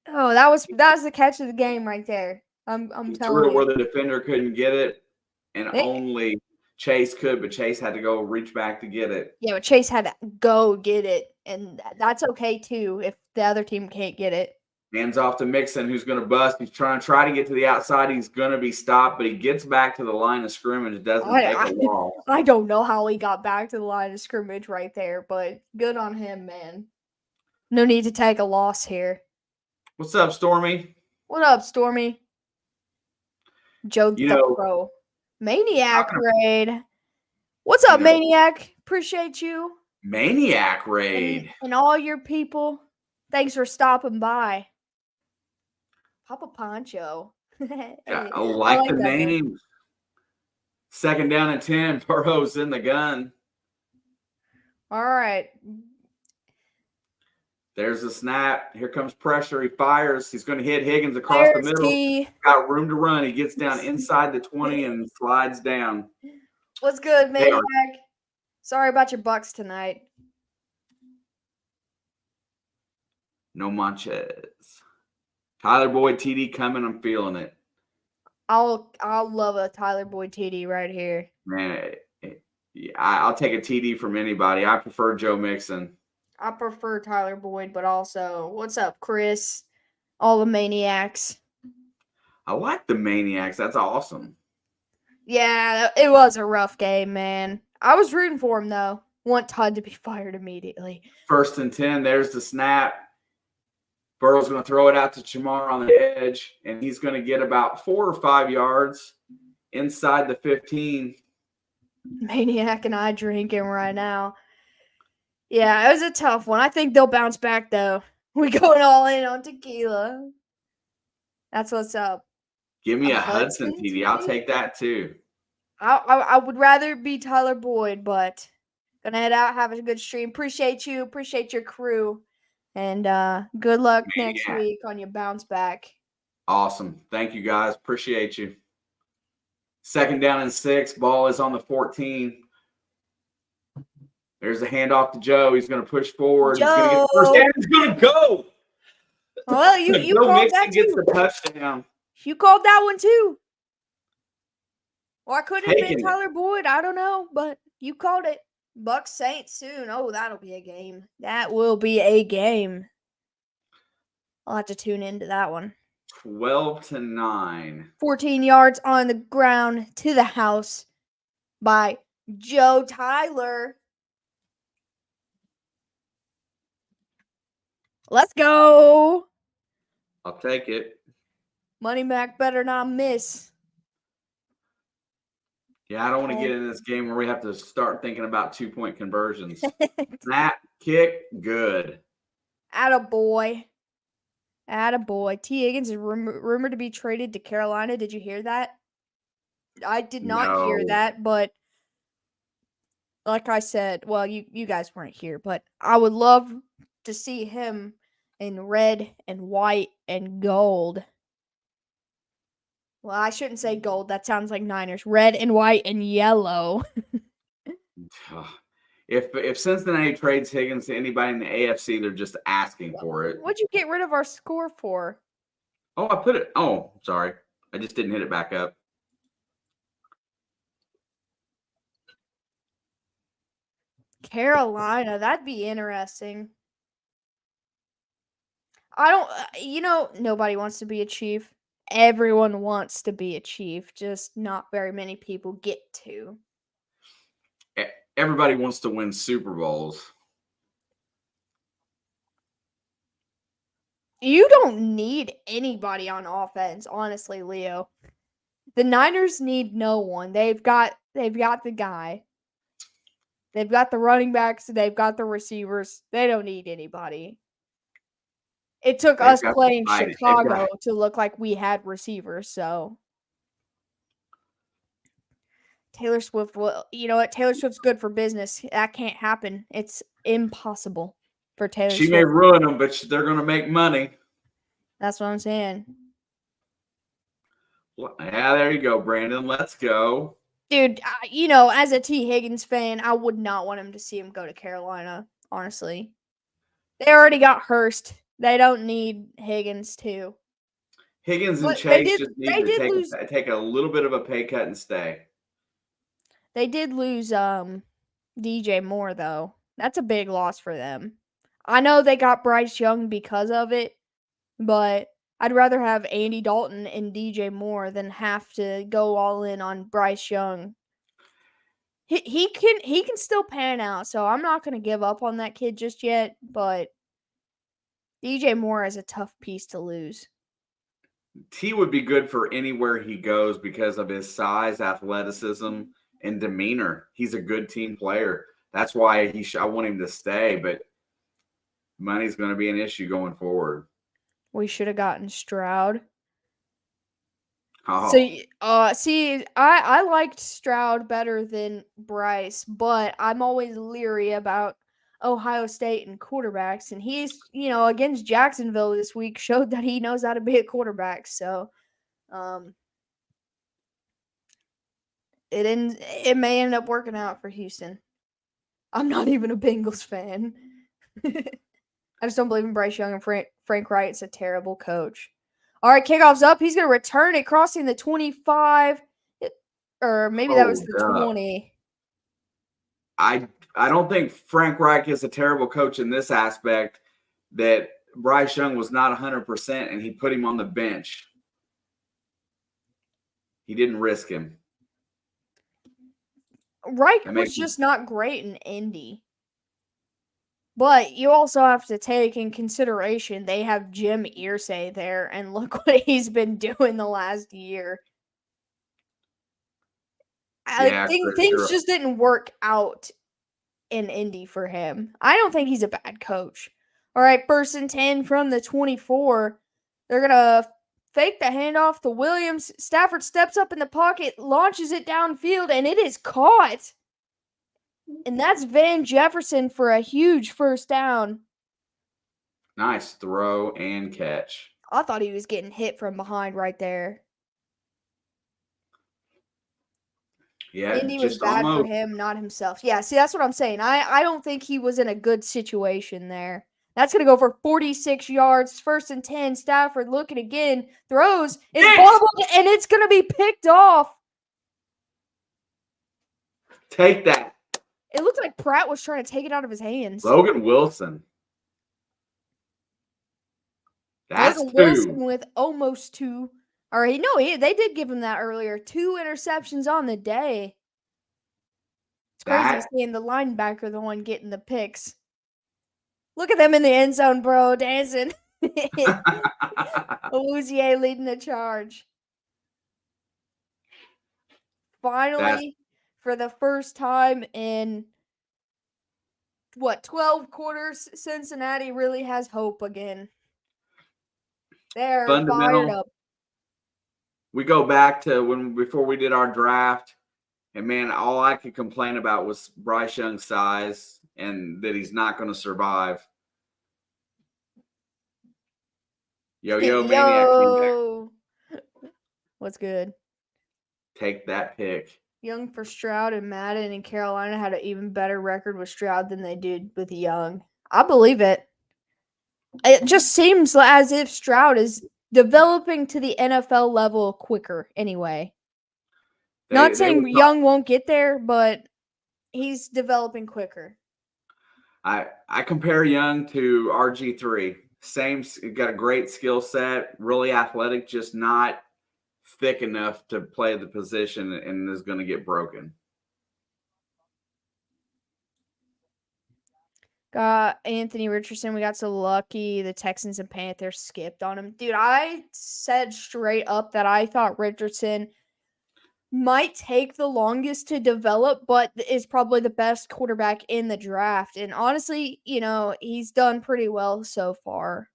Oh, that was the catch of the game right there. I'm He telling threw it where you. the defender couldn't get it, and They, only Chase could, but Chase had to go reach back to get it. yeah, but Chase had to go get it, and that's okay too if the other team can't get it. Hands off to Mixon, who's going to bust. He's trying to get to the outside. He's going to be stopped, but he gets back to the line of scrimmage. It doesn't take a loss. I don't know how he got back to the line of scrimmage right there, but good on him, man. No need to take a loss here. What's up, Stormy? What up, Stormy? Joe the Pro. Maniac Raid. What's up, Maniac? Appreciate you. Maniac Raid. And all your people. Thanks for stopping by. Papa Poncho. Yeah, I like the name. 2nd down and 10. Burrow's in the gun. All right. There's the snap. Here comes pressure. He fires. He's going to hit Higgins across the middle. Got room to run. He gets down inside the 20 and slides down. What's good, Maniac? Sorry about your Bucks tonight. No Manches. Tyler Boyd TD coming. I'm feeling it. I'll love a Tyler Boyd TD right here. Man, I'll take a TD from anybody. I prefer Joe Mixon. I prefer Tyler Boyd, but also, what's up, Chris? All the Maniacs. I like the Maniacs. That's awesome. Yeah, it was a rough game, man. I was rooting for him, though. Want Todd to be fired immediately. 1st and 10. There's the snap. Burrow's going to throw it out to Chamar on the edge, and he's going to get about 4 or 5 yards inside the 15. Maniac and I drinking right now. Yeah, it was a tough one. I think they'll bounce back, though. We going all in on tequila. That's what's up. Give me a Hudson TD. I'll take that, too. I would rather be Tyler Boyd, but gonna head out, have a good stream. Appreciate you. Appreciate your crew. And good luck next week on your bounce back. Awesome. Thank you, guys. Appreciate you. 2nd down and 6. Ball is on the 14. There's a handoff to Joe. He's going to push forward. Joe. He's going to get the first down. He's going to go. Well, you called that too. Gets the touchdown. You called that one too. Or could it have been Tyler Boyd? I don't know, but you called it. Bucks Saints soon. Oh, that'll be a game. That will be a game. I'll have to tune into that one. 12-9. 14 yards on the ground to the house by Joe Tyler. Let's go. I'll take it. Money Mac better not miss. Yeah, I don't want to get in this game where we have to start thinking about 2-point conversions. Snap, kick, good. Attaboy. T. Higgins is rumored to be traded to Carolina. Did you hear that? I did not hear that, but like I said, well, you guys weren't here, but I would love to see him in red and white and gold. Well, I shouldn't say gold. That sounds like Niners. Red and white and yellow. If Cincinnati trades Higgins to anybody in the AFC, they're just asking for it. What'd you get rid of our score for? Oh, I put it. Oh, sorry. I just didn't hit it back up. Carolina. That'd be interesting. Nobody wants to be a Chief. Everyone wants to be a Chief, just not very many people get to. Everybody wants to win Super Bowls. You don't need anybody on offense, honestly, Leo. The Niners need no one. They've got the guy. They've got the running backs. They've got the receivers. They don't need anybody. It took us playing Chicago to look like we had receivers, so Taylor Swift will, you know what? Taylor Swift's good for business. That can't happen. It's impossible. for Taylor She Swift. may ruin them, but they're going to make money. That's what I'm saying. Well, yeah, there you go, Brandon. Let's go. Dude, as a T. Higgins fan, I would not want him to see him go to Carolina, honestly. They already got Hurst. They don't need Higgins, too. Higgins and But Chase just need to lose. take a little bit of a pay cut and stay. They did lose DJ Moore, though. That's a big loss for them. I know they got Bryce Young because of it, but I'd rather have Andy Dalton and DJ Moore than have to go all in on Bryce Young. He can still pan out, so I'm not going to give up on that kid just yet, but DJ Moore is a tough piece to lose. T would be good for anywhere he goes because of his size, athleticism, and demeanor. He's a good team player. That's why I want him to stay, but money's going to be an issue going forward. We should have gotten Stroud. Oh. So, see, I liked Stroud better than Bryce, but I'm always leery about Ohio State and quarterbacks, and he's, against Jacksonville this week showed that he knows how to be a quarterback. So, it may end up working out for Houston. I'm not even a Bengals fan. I just don't believe in Bryce Young and Frank Wright's a terrible coach. All right, kickoff's up. He's going to return it, crossing the 25, or maybe that was the 20. I don't think Frank Reich is a terrible coach in this aspect, that Bryce Young was not 100% and he put him on the bench. He didn't risk him. Reich was just not great in Indy. But you also have to take in consideration they have Jim Irsay there, and look what he's been doing the last year. Things just didn't work out in Indy for him. I don't think he's a bad coach. All right, 1st and 10 from the 24. They're going to fake the handoff to Williams. Stafford steps up in the pocket, launches it downfield, and it is caught. And that's Van Jefferson for a huge first down. Nice throw and catch. I thought he was getting hit from behind right there. Yeah, Indy was bad for him, not himself. Yeah, see, that's what I'm saying. I don't think he was in a good situation there. That's going to go for 46 yards. 1st and 10. Stafford looking again. Throws. It's bobbled, and it's going to be picked off. Take that. It looked like Pratt was trying to take it out of his hands. Logan Wilson. That's Logan Wilson with almost 2. All right, no, they did give him that earlier. 2 interceptions on the day. It's crazy seeing the linebacker the one getting the picks. Look at them in the end zone, bro, dancing. Awuzie leading the charge. Finally, for the first time in, 12 quarters, Cincinnati really has hope again. They're fired up. We go back to before we did our draft, and man, all I could complain about was Bryce Young's size and that he's not going to survive. Yo, Maniac. What's good? Take that pick. Young for Stroud and Madden in Carolina had an even better record with Stroud than they did with Young. I believe it. It just seems as if Stroud is developing to the NFL level quicker anyway. Not saying Young won't get there, but he's developing quicker. I compare Young to RG3. Got a great skill set, really athletic, just not thick enough to play the position and is going to get broken. Got Anthony Richardson. We got so lucky the Texans and Panthers skipped on him. Dude, I said straight up that I thought Richardson might take the longest to develop, but is probably the best quarterback in the draft. And honestly, he's done pretty well so far.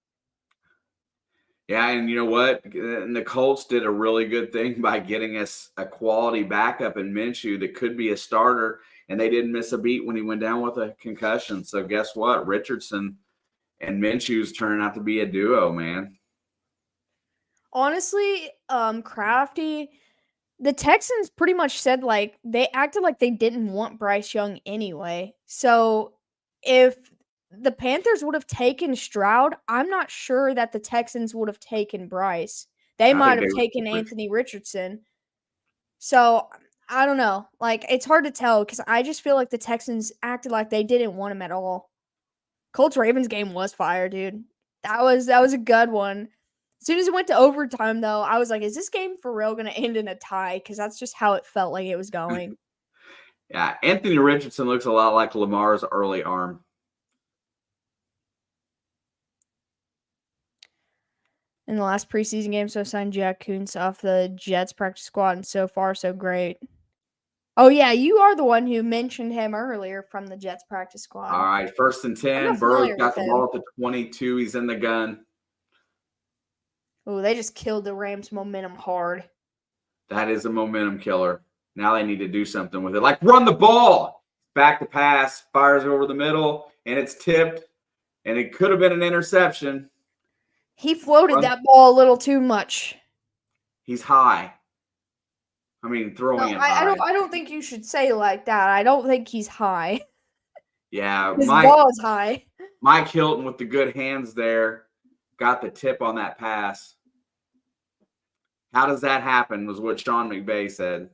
Yeah, and you know what? And the Colts did a really good thing by getting us a quality backup in Minshew that could be a starter, and they didn't miss a beat when he went down with a concussion. So guess what? Richardson And Minshew's turning out to be a duo, man. Honestly, Crafty, the Texans pretty much said, like, they acted like they didn't want Bryce Young anyway. So if the Panthers would have taken Stroud, I'm not sure that the Texans would have taken Bryce. They I might think have they taken would. Anthony Richardson. So I don't know. Like, it's hard to tell because I just feel like the Texans acted like they didn't want him at all. Colts Ravens game was fire, dude. That was a good one. As soon as it went to overtime, though, I was like, is this game for real going to end in a tie? Because that's just how it felt like it was going. Yeah, Anthony Richardson looks a lot like Lamar's early arm. In the last preseason game, so I signed Jack Kuntz off the Jets practice squad, and so far, so great. Oh, yeah, you are the one who mentioned him earlier from the Jets practice squad. All right, 1st and 10. Burrow's got the ball at the 22. He's in the gun. Oh, they just killed the Rams' momentum hard. That is a momentum killer. Now they need to do something with it. Like, run the ball. Back to pass, fires over the middle, and it's tipped. And it could have been an interception. He floated that ball a little too much. He's high. I mean, throwing it high. I don't think you should say like that. I don't think he's high. Yeah. His ball is high. Mike Hilton with the good hands there got the tip on that pass. How does that happen was what Sean McVay said.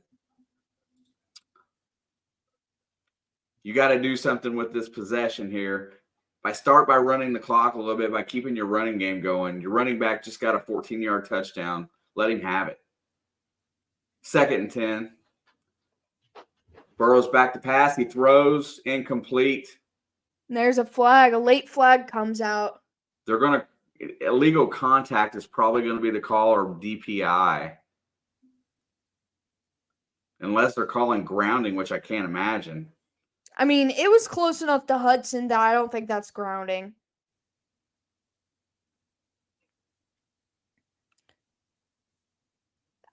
You got to do something with this possession here. Start by running the clock a little bit, by keeping your running game going. Your running back just got a 14-yard touchdown. Let him have it. 2nd and 10. Burrow's back to pass. He throws, incomplete. And there's a flag. A late flag comes out. They're going to – illegal contact is probably going to be the call, or DPI. Unless they're calling grounding, which I can't imagine. I mean, it was close enough to Hudson that I don't think that's grounding.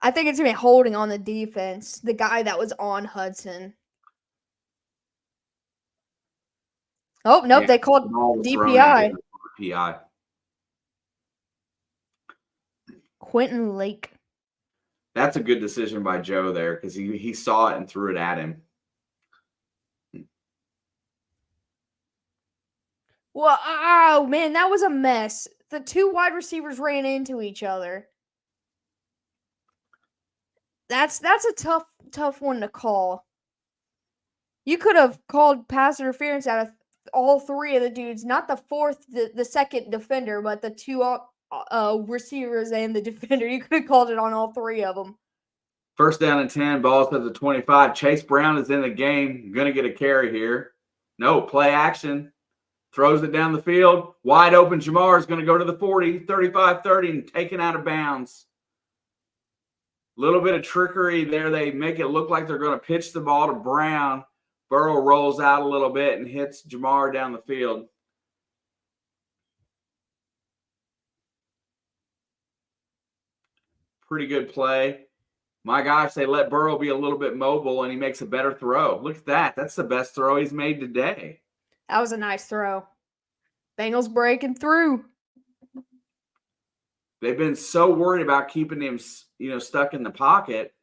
I think it's going to be holding on the defense, the guy that was on Hudson. Oh, nope, they called DPI. DPI. Quentin Lake. That's a good decision by Joe there because he saw it and threw it at him. Well, oh, man, that was a mess. The two wide receivers ran into each other. That's a tough one to call. You could have called pass interference out of all three of the dudes, not the fourth, the second defender, but the two receivers and the defender. You could have called it on all three of them. 1st down and 10, ball's at the 25. Chase Brown is in the game. Going to get a carry here. No, play action. Throws it down the field. Wide open. Jamar is going to go to the 40, 35, 30, and taken out of bounds. Little bit of trickery there. They make it look like they're going to pitch the ball to Brown. Burrow rolls out a little bit and hits Jamar down the field. Pretty good play. My gosh, they let Burrow be a little bit mobile, and he makes a better throw. Look at that. That's the best throw he's made today. That was a nice throw. Bengals breaking through. They've been so worried about keeping him, stuck in the pocket.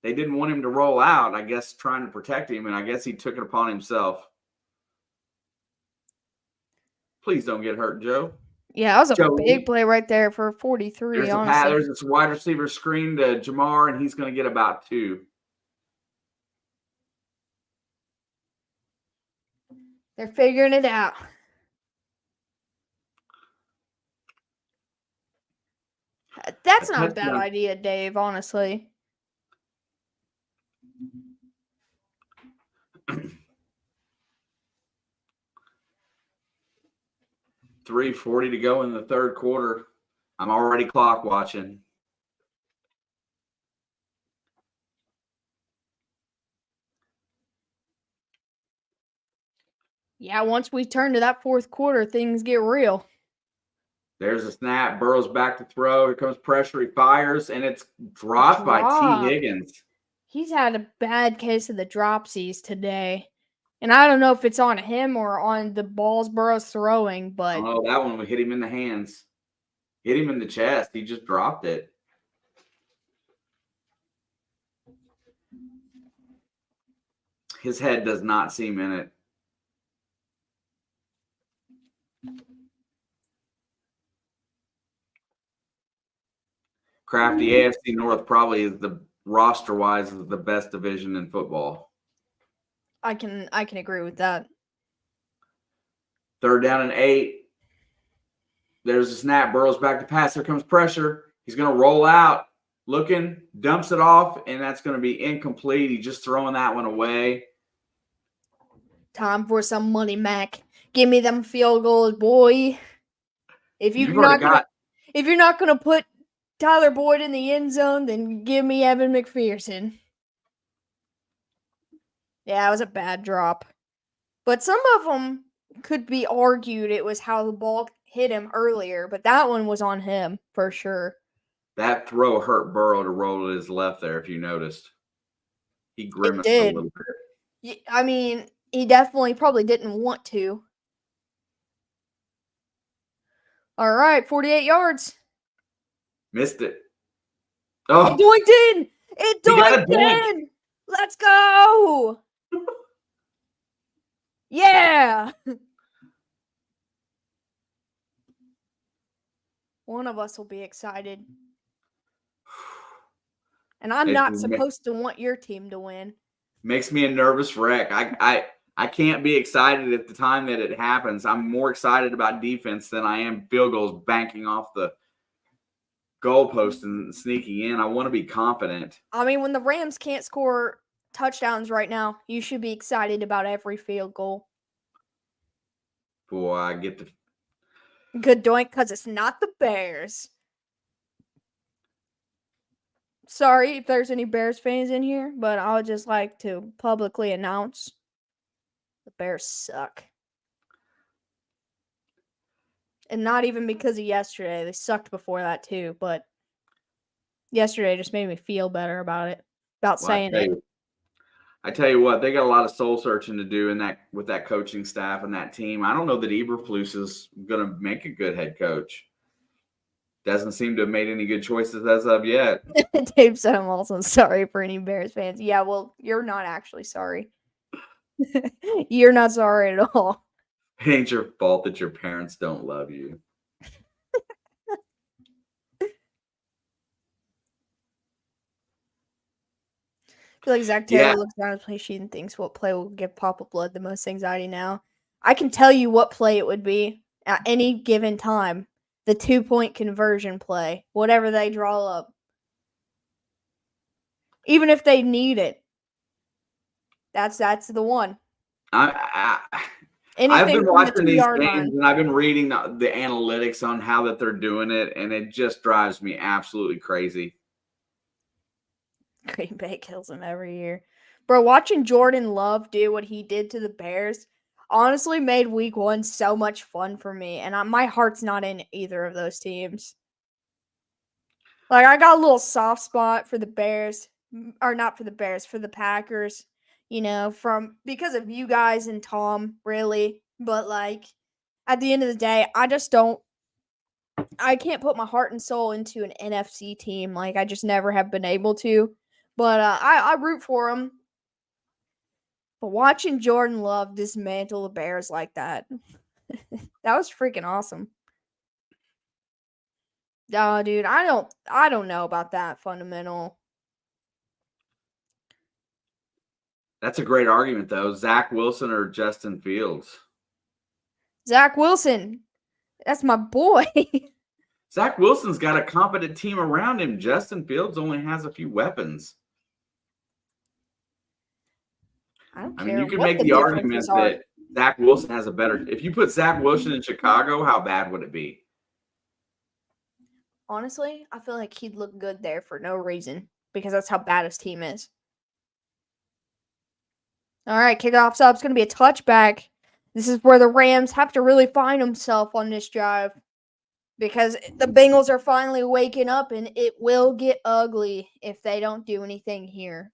They didn't want him to roll out, I guess, trying to protect him, and I guess he took it upon himself. Please don't get hurt, Joe. Yeah, that was a big play right there for 43, honestly. There's this wide receiver screen to Jamar, and he's going to get about 2. They're figuring it out. That's not a bad idea, Dave, honestly. $3:40 to go in the 3rd quarter. I'm already clock watching. Yeah, once we turn to that 4th quarter, things get real. There's a snap. Burrow's back to throw. Here comes pressure. He fires, and it's dropped by T. Higgins. He's had a bad case of the dropsies today. And I don't know if it's on him or on the balls Burrow's throwing, but Oh, that one would hit him in the hands. Hit him in the chest. He just dropped it. His head does not seem in it. Crafty AFC North probably is the roster-wise is the best division in football. I can agree with that. 3rd down and 8. There's a snap. Burrow's back to pass. Here comes pressure. He's going to roll out, looking, dumps it off, and that's going to be incomplete. He's just throwing that one away. Time for some money, Mac. Give me them field goals, boy. If you're not gonna put Tyler Boyd in the end zone, then give me Evan McPherson. Yeah, it was a bad drop. But some of them could be argued it was how the ball hit him earlier, but that one was on him for sure. That throw hurt Burrow to roll to his left there, if you noticed. He grimaced a little bit. I mean, he definitely probably didn't want to. All right, 48 yards. Missed it. Oh. It doinked in. It doinked in. Let's go. Yeah. One of us will be excited. And I'm not supposed to want your team to win. Makes me a nervous wreck. I can't be excited at the time that it happens. I'm more excited about defense than I am field goals banking off the goalpost and sneaking in. I want to be confident. I mean, when the Rams can't score touchdowns right now, you should be excited about every field goal. Boy, I get the good doink because it's not the Bears. Sorry if there's any Bears fans in here, but I would just like to publicly announce the Bears suck. And not even because of yesterday. They sucked before that too, but yesterday just made me feel better about it. Saying it. I tell you what, they got a lot of soul searching to do with that coaching staff and that team. I don't know that Eberflus is going to make a good head coach. Doesn't seem to have made any good choices as of yet. Dave said I'm also sorry for any Bears fans. Yeah, well, you're not actually sorry. You're not sorry at all. It ain't your fault that your parents don't love you. I feel like Zach Taylor looks down at the play sheet and thinks what play will give Papa Blood the most anxiety now. I can tell you what play it would be at any given time. The 2-point conversion play. Whatever they draw up. Even if they need it. That's the one. I've been watching these games and I've been reading the analytics on how that they're doing it, and it just drives me absolutely crazy. Green Bay kills him every year. Bro, watching Jordan Love do what he did to the Bears honestly made week 1 so much fun for me, and my heart's not in either of those teams. Like, I got a little soft spot for the Bears, or not for the Bears, for the Packers, because of you guys and Tom, really. But, like, at the end of the day, I can't put my heart and soul into an NFC team. Like, I just never have been able to. But I root for them. But watching Jordan Love dismantle the Bears like that, that was freaking awesome. Oh, dude, I don't know about that fundamental. That's a great argument, though. Zach Wilson or Justin Fields? Zach Wilson. That's my boy. Zach Wilson's got a competent team around him. Justin Fields only has a few weapons. I mean, you can make the argument that Zach Wilson has a better. If you put Zach Wilson in Chicago, how bad would it be? Honestly, I feel like he'd look good there for no reason because that's how bad his team is. All right, kickoff's up. It's going to be a touchback. This is where the Rams have to really find themselves on this drive because the Bengals are finally waking up and it will get ugly if they don't do anything here.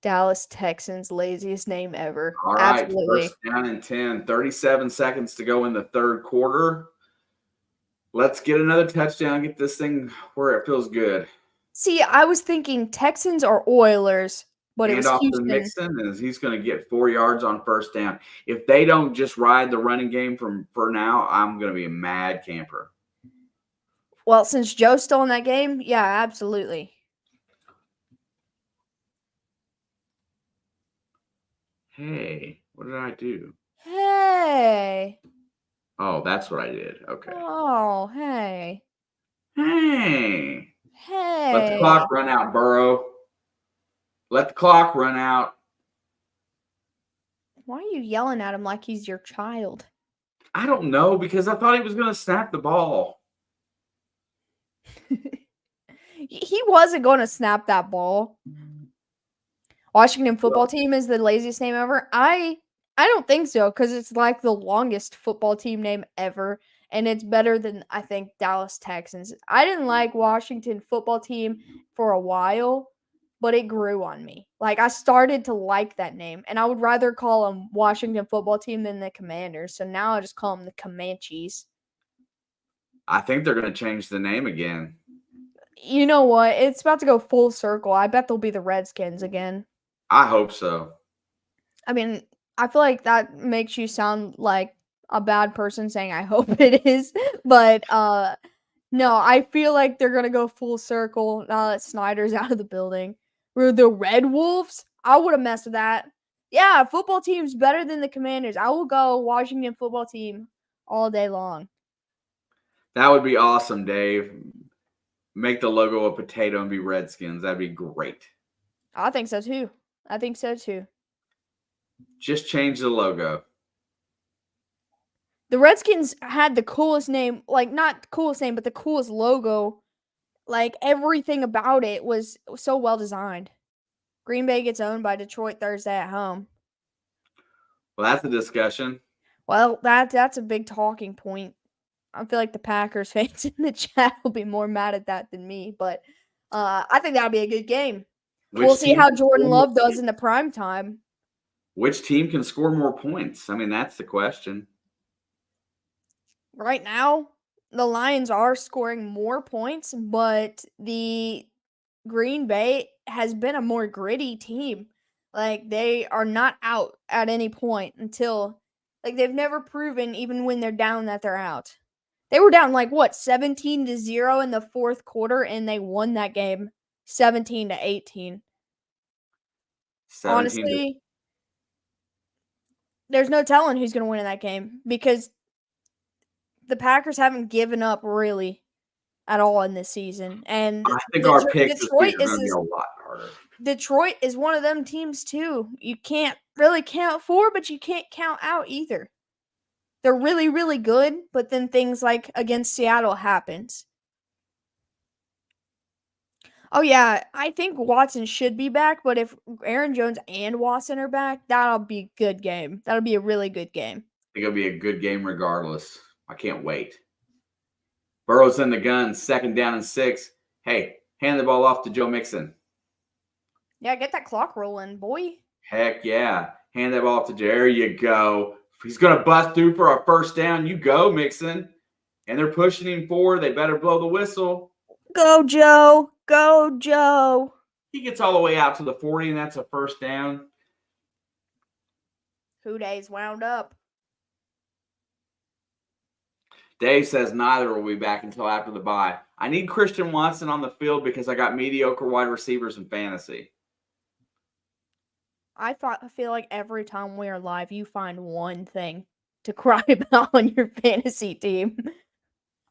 Dallas Texans, laziest name ever. All right, Absolutely. first down and 10. 37 seconds to go in the third quarter. Let's get another touchdown, get this thing where it feels good. See, I was thinking Texans or Oilers, but it Hand was off to Houston. Mixon, and he's going to get 4 yards on first down. If they don't just ride the running game for now, I'm going to be a mad camper. Well, since Joe's still in that game, yeah, absolutely. Hey, what did I do? Hey. Oh, that's what I did. Okay. Oh, hey. Hey. Let the Hey. clock run out, Burrow. Let the clock run out. Why are you yelling at him like he's your child? I don't know because I thought he was going to snap the ball. He wasn't going to snap that ball. Washington football team is the laziest name ever. I don't think so because it's like the longest football team name ever, and it's better than I think Dallas Texans. I didn't like Washington football team for a while, but it grew on me. Like I started to like that name, and I would rather call them Washington football team than the Commanders. So now I just call them the Comanches. I think they're going to change the name again. You know what? It's about to go full circle. I bet they'll be the Redskins again. I hope so. I mean, I feel like that makes you sound like a bad person saying I hope it is, but no, I feel like they're gonna go full circle now that Snyder's out of the building. We're the Red Wolves. I would have messed with that. Yeah, football team's better than the Commanders. I will go Washington football team all day long. That would be awesome, Dave. Make the logo a potato and be Redskins. That'd be great. I think so too. I think so too. Just change the logo. The Redskins had the coolest name, like not the coolest name, but the coolest logo. Like everything about it was so well designed. Green Bay gets owned by Detroit Thursday at home. Well, that's a discussion. Well, that's a big talking point. I feel like the Packers fans in the chat will be more mad at that than me, but I think that'll be a good game. We'll see how Jordan Love does in the prime time. Which team can score more points? I mean, that's the question. Right now, the Lions are scoring more points, but the Green Bay has been a more gritty team. Like they are not out at any point until like they've never proven even when they're down that they're out. They were down like what 17-0 in the fourth quarter and they won that game 17-18. 17 Honestly, there's no telling who's going to win in that game because the Packers haven't given up really at all in this season. And I think our picks this week are going to be a lot harder. Detroit is one of them teams too. You can't really count for, but you can't count out either. They're really, really good, but then things like against Seattle happens. Oh yeah, I think Watson should be back, but if Aaron Jones and Watson are back, that'll be a good game. That'll be a really good game. I think it'll be a good game regardless. I can't wait. Burrow's in the gun, second down and 6. Hey, hand the ball off to Joe Mixon. Yeah, get that clock rolling, boy. Heck yeah. Hand that ball off to Joe. There you go. If he's going to bust through for a first down, you go, Mixon. And they're pushing him forward. They better blow the whistle. Go, Joe. Go, Joe. He gets all the way out to the 40, and that's a first down. Who days wound up? Dave says neither will be back until after the bye. I need Christian Watson on the field because I got mediocre wide receivers in fantasy. I feel like every time we are live, you find one thing to cry about on your fantasy team.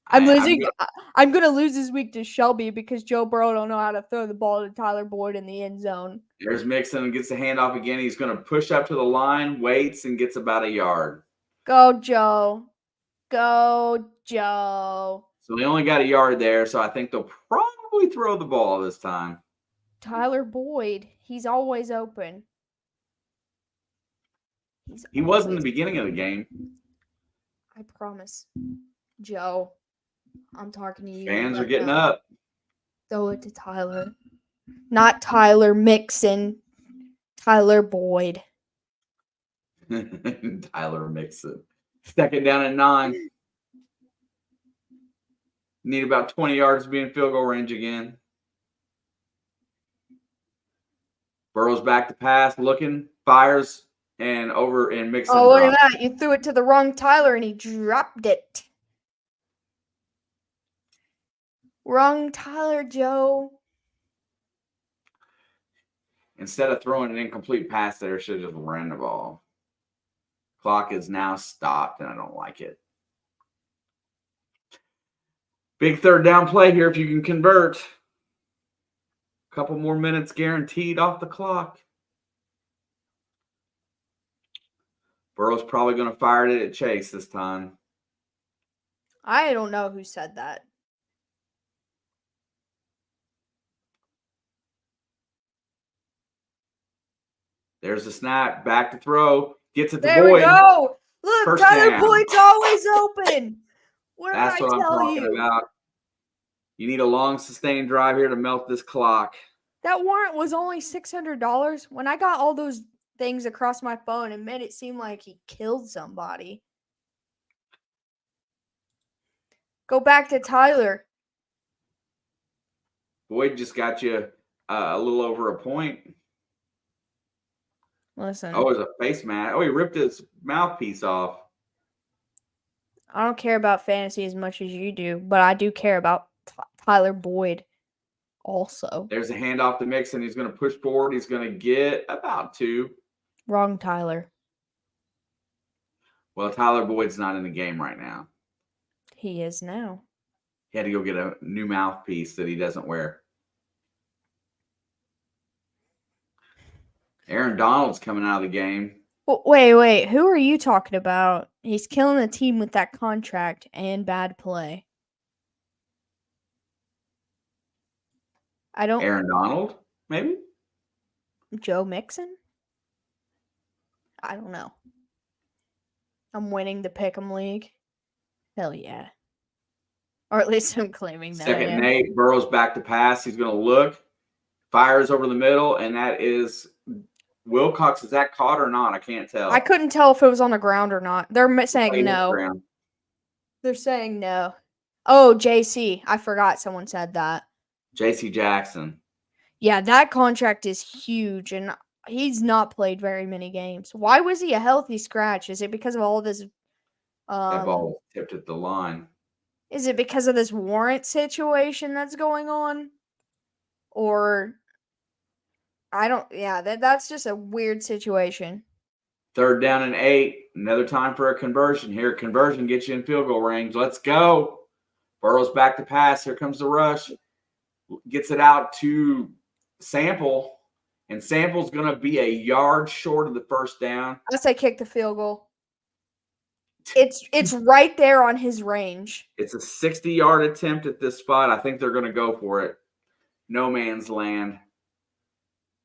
I'm going to lose this week to Shelby because Joe Burrow don't know how to throw the ball to Tyler Boyd in the end zone. There's Mixon and gets the handoff again. He's going to push up to the line, waits, and gets about a yard. Go, Joe. Go, Joe. So they only got a yard there, so I think they'll probably throw the ball this time. Tyler Boyd, he's always open. He was in the beginning of the game. I promise. Joe, I'm talking to you. Fans are getting up. Throw it to Tyler. Not Tyler Mixon. Tyler Boyd. Tyler Mixon. 2nd down and 9. Need about 20 yards to be in field goal range again. Burrow's back to pass, looking, fires, and Mixon. Oh, look at that. You threw it to the wrong Tyler, and he dropped it. Wrong Tyler, Joe. Instead of throwing an incomplete pass there, should have just ran the ball. Clock is now stopped, and I don't like it. Big 3rd down play here if you can convert. A couple more minutes guaranteed off the clock. Burrow's probably going to fire it at Chase this time. I don't know who said that. There's the snap. Back to throw. Gets it to Boyd. There we go. Look, First Tyler down. Boyd's always open. That's what I'm talking about. You need a long, sustained drive here to melt this clock. That warrant was only $600. When I got all those things across my phone, it made it seem like he killed somebody. Go back to Tyler. Boyd just got you a little over a point. Listen. Oh, it was a face mask. Oh, he ripped his mouthpiece off. I don't care about fantasy as much as you do, but I do care about Tyler Boyd also. There's a handoff to Mixon. He's going to push forward. He's going to get about 2. Wrong Tyler. Well, Tyler Boyd's not in the game right now. He is now. He had to go get a new mouthpiece that he doesn't wear. Aaron Donald's coming out of the game. Well, wait. Who are you talking about? He's killing the team with that contract and bad play. I don't. Aaron Donald, maybe? Joe Mixon? I don't know. I'm winning the Pick'em League. Hell yeah. Or at least I'm claiming that. 2nd and 8. Burrow's back to pass. He's going to look. Fires over the middle, and that is Wilcox. Is that caught or not? I can't tell. I couldn't tell if it was on the ground or not. They're saying no. They're saying no. Oh, JC. I forgot someone said that. JC Jackson. Yeah, that contract is huge, and he's not played very many games. Why was he a healthy scratch? Is it because of all this? That ball was tipped at the line. Is it because of this warrant situation that's going on? Or I don't. Yeah, that's just a weird situation. 3rd down and 8. Another time for a conversion here. Conversion gets you in field goal range. Let's go. Burrow's back to pass. Here comes the rush. Gets it out to Sample. And Sample's going to be a yard short of the 1st down. I say kick the field goal. It's right there on his range. It's a 60-yard attempt at this spot. I think they're going to go for it. No man's land.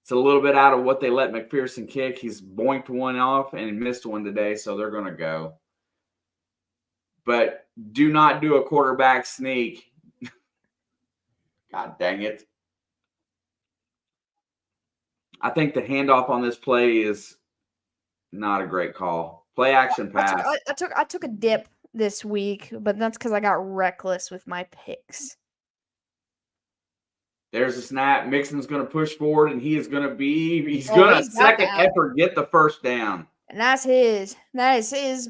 It's a little bit out of what they let McPherson kick. He's boinked one off and missed one today, so they're going to go. But do not do a quarterback sneak. God dang it. I think the handoff on this play is not a great call. Play action pass. I took a dip this week, but that's because I got reckless with my picks. There's a snap. Mixon's going to push forward, and he's going to second effort get the 1st down. And that is his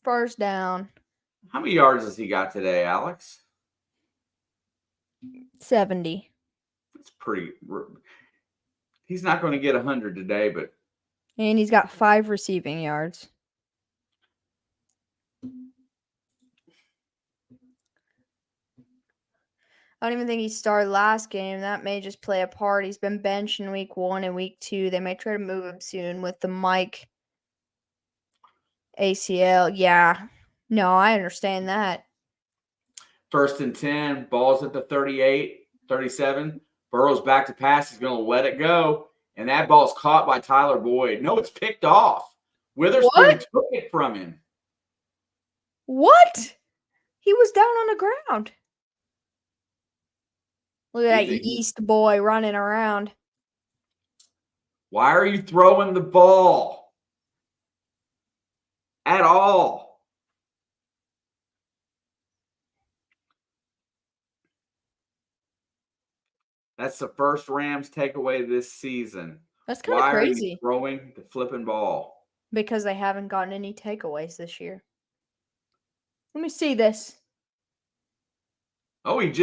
1st down. How many yards has he got today, Alex? 70. That's pretty. He's not going to get 100 today, but. And he's got 5 receiving yards. I don't even think he started last game. That may just play a part. He's been benched in week 1 and week 2. They may try to move him soon with the Mike ACL. Yeah. No, I understand that. 1st and 10. Ball's at the 38, 37. Burrow's back to pass. He's going to let it go. And that ball's caught by Tyler Boyd. No, it's picked off. Witherspoon took it from him. What? He was down on the ground. Look at that East boy running around. Why are you throwing the ball at all? That's the first Rams takeaway this season. That's kind of Why are you crazy throwing the flipping ball? because they haven't gotten any takeaways this year. Let me see this. Oh, it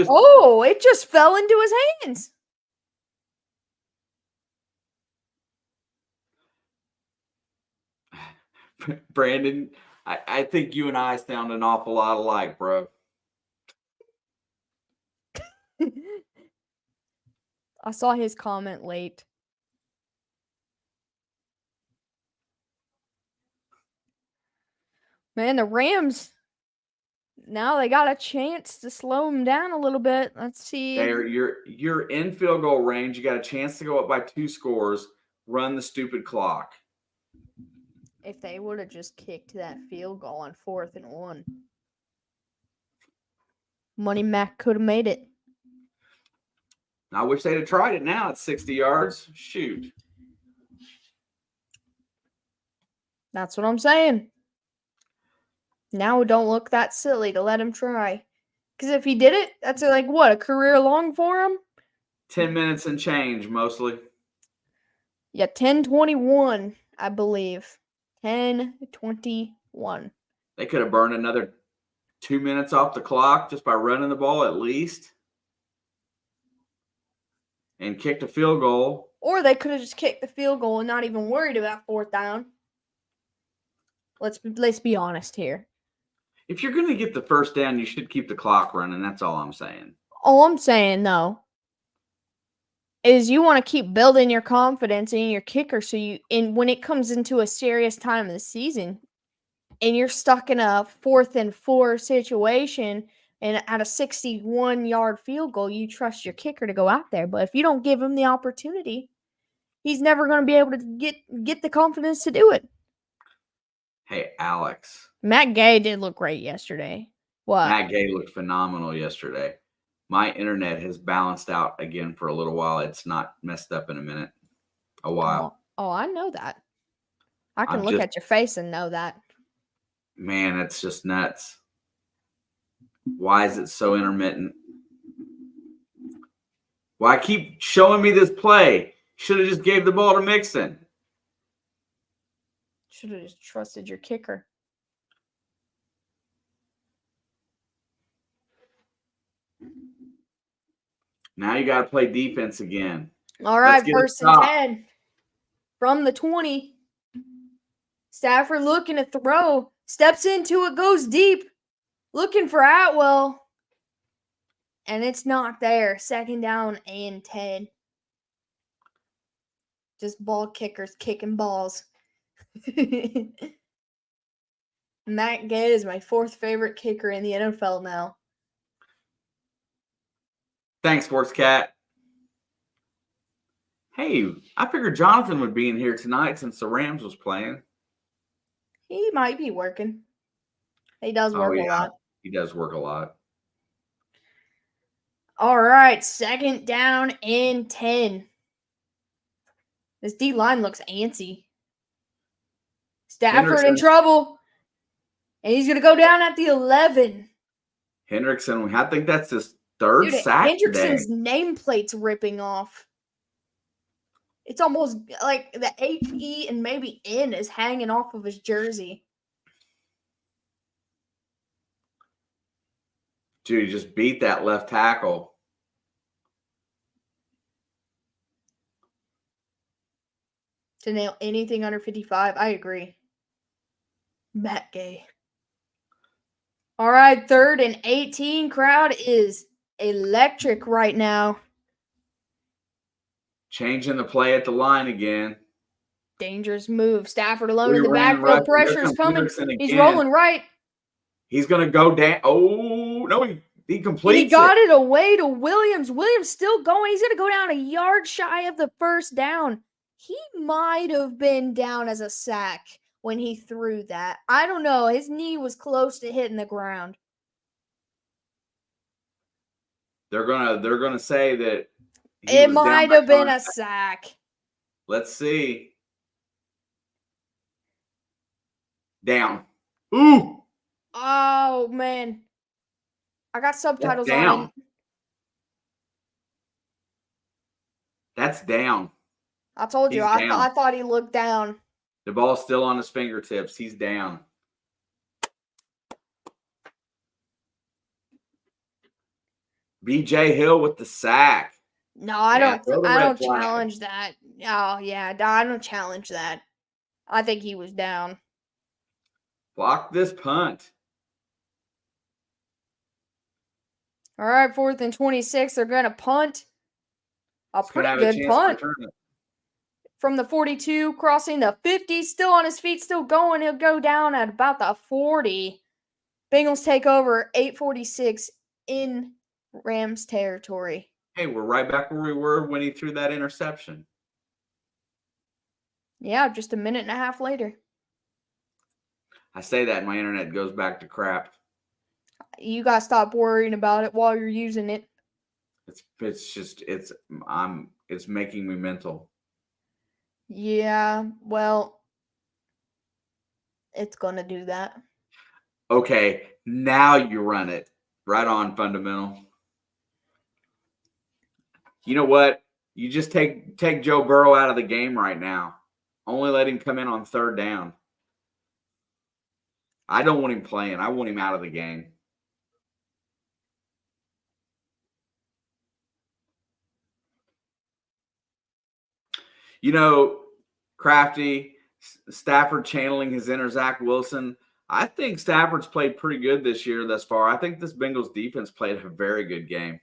just fell into his hands. Brandon, I think you and I sound an awful lot alike, bro. I saw his comment late. Man, the Rams, now they got a chance to slow them down a little bit. Let's see. You're in field goal range. You got a chance to go up by 2 scores. Run the stupid clock. If they would have just kicked that field goal on 4th and 1, Money Mac could have made it. I wish they'd have tried it now at 60 yards. Shoot. That's what I'm saying. Now don't look that silly to let him try. Because if he did it, that's like, what, a career long for him? 10 minutes and change, mostly. Yeah, 10:21, I believe. 10:21. They could have burned another 2 minutes off the clock just by running the ball at least. And kicked a field goal. Or they could have just kicked the field goal and not even worried about 4th down. Let's be honest here. If you're going to get the first down, you should keep the clock running. That's all I'm saying. All I'm saying, though, is you want to keep building your confidence in your kicker so when it comes into a serious time of the season and you're stuck in a 4th and 4 situation and at a 61-yard field goal, you trust your kicker to go out there. But if you don't give him the opportunity, he's never going to be able to get the confidence to do it. Hey, Alex. Matt Gay did look great yesterday. What? Matt Gay looked phenomenal yesterday. My internet has balanced out again for a little while. It's not messed up in a while. Oh, I know that. I can look at your face and know that. Man, it's just nuts. Why is it so intermittent? Why keep showing me this play? Should have just gave the ball to Mixon. Should have just trusted your kicker. Now you got to play defense again. All right, 1st and 10 from the 20. Stafford looking to throw. Steps into it, goes deep. Looking for Atwell. And it's not there. 2nd down and 10. Just ball kickers kicking balls. Matt Gay is my 4th favorite kicker in the NFL now. Thanks, Sports Cat. Hey, I figured Jonathan would be in here tonight since the Rams was playing. He might be working. He does work a lot. He does work a lot. All right, 2nd down and 10. This D-line looks antsy. Stafford in trouble. And he's going to go down at the 11. Hendrickson, I think that's his 3rd sack Hendrickson's nameplate's ripping off. It's almost like the H-E and maybe N is hanging off of his jersey. Dude, he just beat that left tackle. To nail anything under 55, I agree. Matt Gay. All right, 3rd and 18. Crowd is electric right now. Changing the play at the line again. Dangerous move. Stafford alone in the backfield. Pressure's coming. He's rolling right. He's going to go down. Oh, no, he completes it. He got it away to Williams. Williams still going. He's going to go down a yard shy of the 1st down. He might have been down as a sack when he threw that. I don't know. His knee was close to hitting the ground. They're gonna say that it might have been a sack. Let's see. Down. Ooh. Oh, man. I got subtitles That's down. on. That's down. I told you, He's down. I thought he looked down. The ball's still on his fingertips. He's down. BJ Hill with the sack. No, I don't flag. challenge that. Oh, yeah, I don't challenge that. I think he was down. Block this punt. All right, 4th and 26. They're going to punt. A pretty good punt. From the 42, crossing the 50, still on his feet, still going. He'll go down at about the 40. Bengals take over 8:46 in Rams territory. Hey, we're right back where we were when he threw that interception. Yeah, just a minute and a half later. I say that and my internet goes back to crap. You got to stop worrying about it while you're using it. It's making me mental. Yeah, well, it's going to do that. Okay, now you run it. Right on, fundamental. You know what? You just take Joe Burrow out of the game right now. Only let him come in on 3rd down. I don't want him playing. I want him out of the game. You know, Crafty, Stafford channeling his inner Zach Wilson. I think Stafford's played pretty good this year thus far. I think this Bengals defense played a very good game.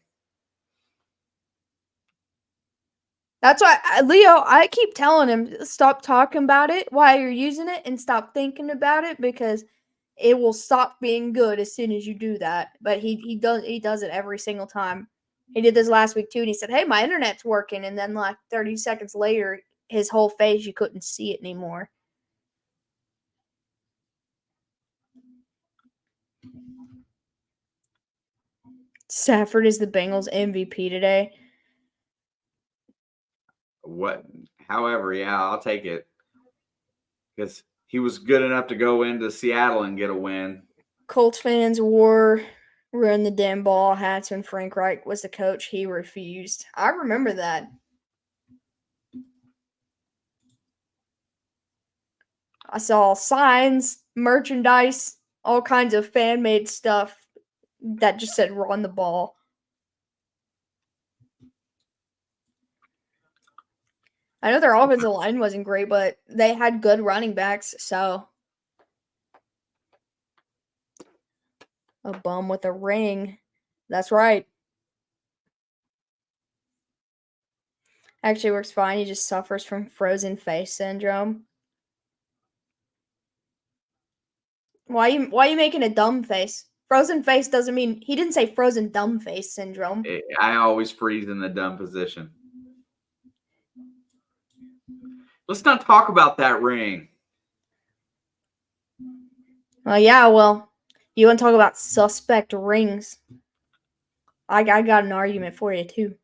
That's why, Leo, I keep telling him, stop talking about it while you're using it and stop thinking about it because it will stop being good as soon as you do that. But he does it every single time. He did this last week too, and he said, hey, my internet's working. And then like 30 seconds later, his whole face, you couldn't see it anymore. Stafford is the Bengals MVP today. However, yeah, I'll take it. Because he was good enough to go into Seattle and get a win. Colts fans wore run the damn ball hats when Frank Reich was the coach. He refused. I remember that. I saw signs, merchandise, all kinds of fan-made stuff that just said run the ball. I know their offensive line wasn't great, but they had good running backs, so. A bum with a ring. That's right. Actually works fine. He just suffers from frozen face syndrome. Why are you making a dumb face? Frozen face doesn't mean he didn't say frozen dumb face syndrome. I always freeze in the dumb position. Let's not talk about that ring. Yeah, well, you want to talk about suspect rings? I got an argument for you too.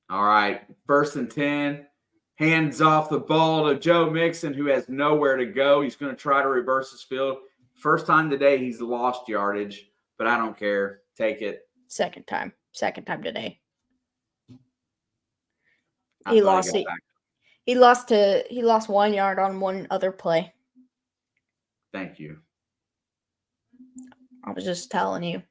All right, 1st and 10. Hands off the ball to Joe Mixon, who has nowhere to go. He's going to try to reverse his field. First time today he's lost yardage, but I don't care. Take it. Second time today. He lost 1 yard on one other play. Thank you. I was just telling you.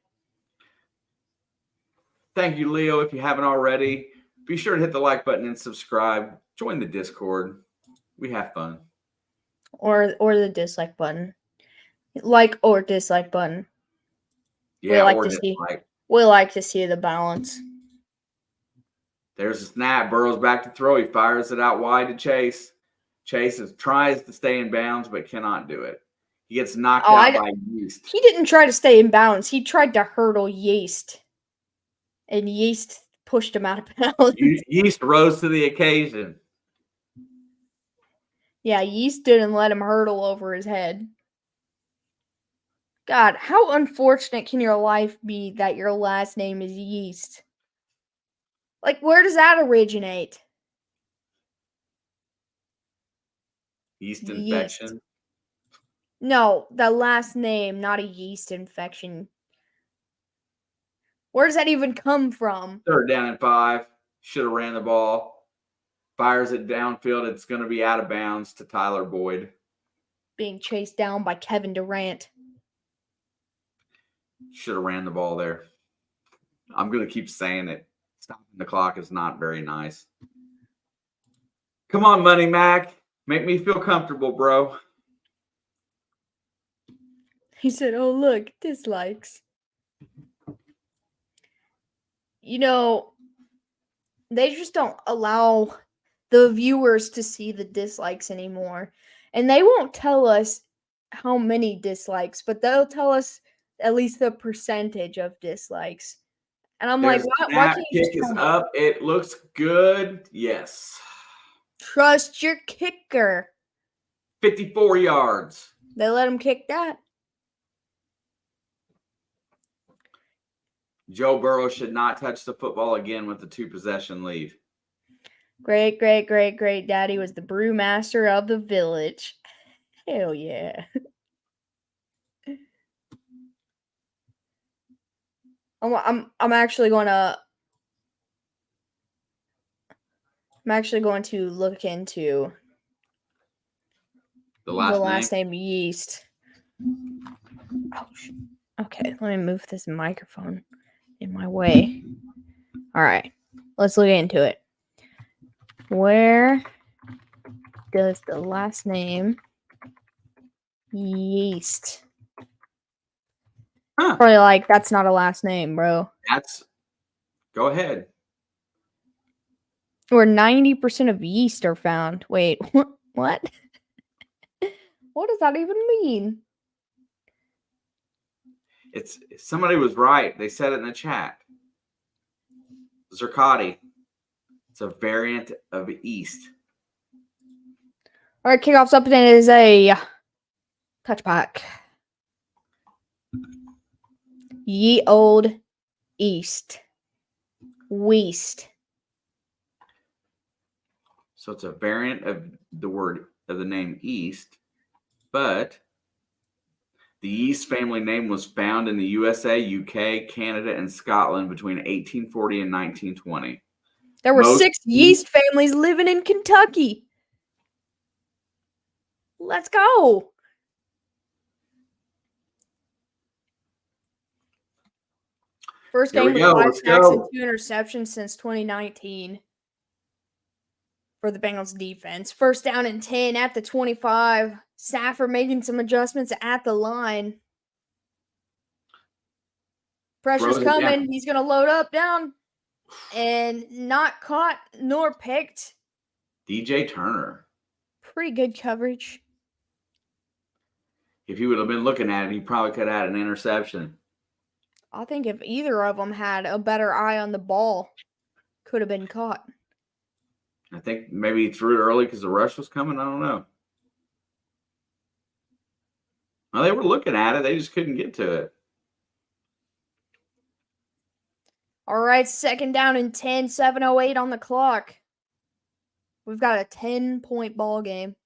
Thank you, Leo. If you haven't already, be sure to hit the like button and subscribe. Join the Discord. We have fun. Or the dislike button. Like or dislike button. Yeah, we like to see the balance. There's a snap. Burrow's back to throw. He fires it out wide to Chase. Chase tries to stay in bounds, but cannot do it. He gets knocked out by Yeast. He didn't try to stay in bounds. He tried to hurdle Yeast. And Yeast pushed him out of bounds. Yeast rose to the occasion. Yeah, Yeast didn't let him hurdle over his head. God, how unfortunate can your life be that your last name is Yeast? Like, where does that originate? Yeast Yeast. infection. No, the last name, not a yeast infection. Where does that even come from? 3rd down and 5. Should have ran the ball. Fires it downfield. It's going to be out of bounds to Tyler Boyd. Being chased down by Kevin Durant. Should have ran the ball there. I'm going to keep saying it. Stopping the clock is not very nice. Come on, Money Mac. Make me feel comfortable, bro. He said, oh, look, dislikes. You know, they just don't allow the viewers to see the dislikes anymore. And they won't tell us how many dislikes, but they'll tell us at least the percentage of dislikes. And I'm like, why can't you kick just is tell me? up. It looks good. Yes. Trust your kicker. 54 yards. They let him kick that. Joe Burrow should not touch the football again with the 2-possession lead. Great, great, great, great. Daddy was the brewmaster of the village. Hell yeah. I'm actually going to look into The the last name Yeast. Oh, okay, let me move this microphone in my way. All right, let's look into it. Where does the last name Yeast? Huh. Probably like, that's not a last name, bro. Go ahead. Where 90% of yeast are found. Wait, what? What does that even mean? Somebody was right. They said it in the chat. Zircotti. It's a variant of yeast. All right, kickoff's up, and it is a touchback. Ye old East. Weast. So it's a variant of the name yeast, but the yeast family name was found in the USA, UK, Canada, and Scotland between 1840 and 1920. There were 6 yeast families living in Kentucky. Let's go. First game with 5 sacks and 2 interceptions since 2019 for the Bengals defense. First down and 10 at the 25. Stafford making some adjustments at the line. Pressure's coming. He's going to load up, down, and not caught nor picked. DJ Turner. Pretty good coverage. If he would have been looking at it, he probably could have had an interception. I think if either of them had a better eye on the ball, could have been caught. I think maybe he threw it early because the rush was coming. I don't know. Well, they were looking at it. They just couldn't get to it. All right, second down and 10, 7:08 on the clock. We've got a 10-point ball game.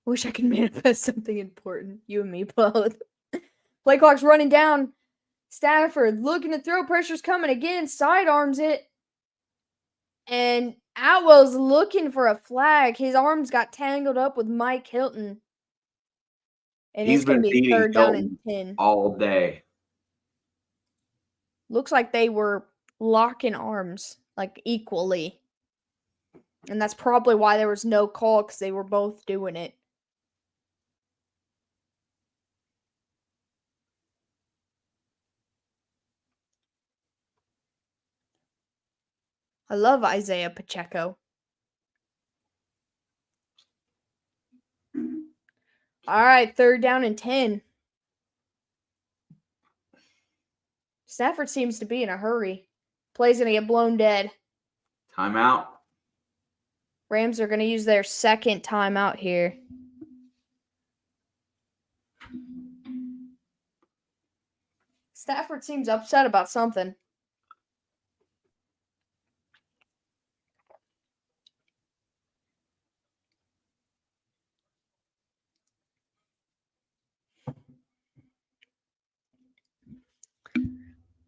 Wish I could manifest something important. You and me both. Play clock's running down. Stafford looking to throw. Pressure's coming again. Sidearms it. And Atwell's looking for a flag. His arms got tangled up with Mike Hilton. And it's going to be third down and 10. All day. Looks like they were locking arms, like equally. And that's probably why there was no call, because they were both doing it. I love Isaiah Pacheco. All right, third down and 10. Stafford seems to be in a hurry. Play's going to get blown dead. Timeout. Rams are going to use their second timeout here. Stafford seems upset about something.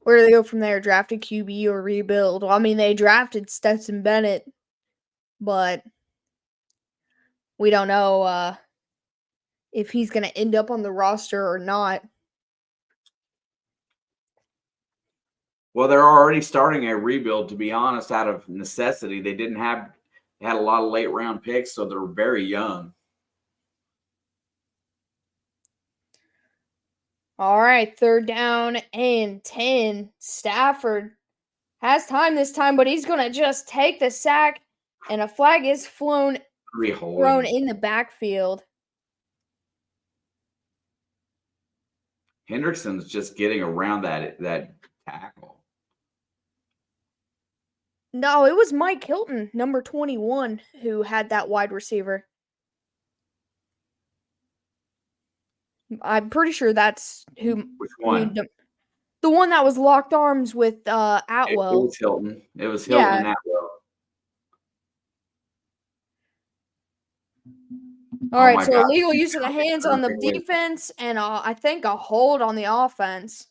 Where do they go from there? Draft a QB or rebuild? Well, I mean, they drafted Stetson Bennett, but we don't know if he's going to end up on the roster or not. Well, they're already starting a rebuild, to be honest, out of necessity. They had a lot of late round picks, so they're very young. All right, 3rd down and 10. Stafford has time this time, but he's going to just take the sack, and a flag is thrown in the backfield. Hendrickson's just getting around that tackle. No, it was Mike Hilton, number 21, who had that wide receiver. I'm pretty sure that's who. Which one? The one that was locked arms with Atwell. It was Hilton. It was Hilton and Atwell. All right, so illegal use of the hands on the defense and I think a hold on the offense.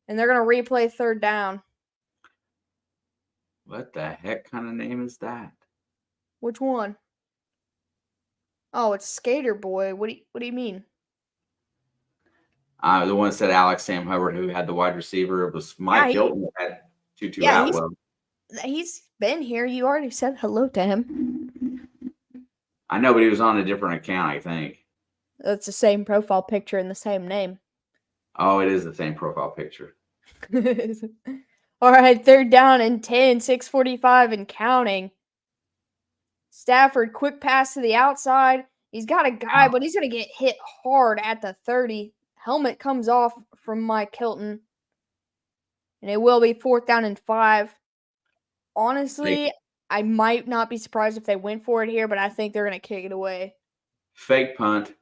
And they're going to replay 3rd down. What the heck kind of name is that? Which one? Oh, it's Skater Boy. What do you mean? The one that said Alex Sam Hubbard, who had the wide receiver. It was Mike Hilton that had Tutu Atwell. He's been here. You already said hello to him. I know, but he was on a different account, I think. It's the same profile picture and the same name. Oh, it is the same profile picture. All right, 3rd down and 10, 6:45 and counting. Stafford, quick pass to the outside. He's got a guy, but he's going to get hit hard at the 30. Helmet comes off from Mike Hilton. And it will be 4th down and 5. Honestly, I might not be surprised if they went for it here, but I think they're going to kick it away. Fake punt.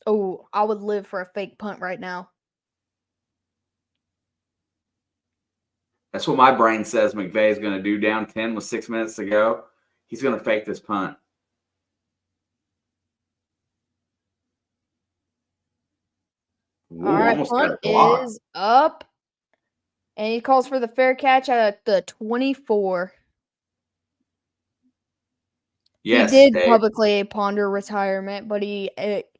Oh, I would live for a fake punt right now. That's what my brain says McVay is going to do. Down 10 with 6 minutes to go. He's going to fake this punt. Ooh, all right, punt is up. And he calls for the fair catch at the 24. Yes, he did publicly ponder retirement, but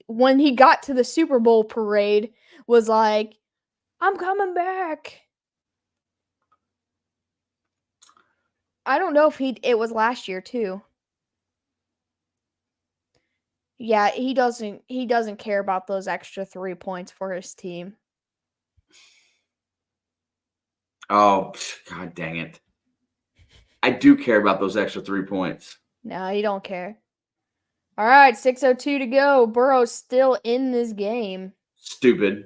when he got to the Super Bowl parade, was like, I'm coming back. I don't know if it was last year too. Yeah, he doesn't care about those extra 3 points for his team. Oh, God dang it. I do care about those extra 3 points. No, you don't care. All right, 6:02 to go. Burrow's still in this game. Stupid.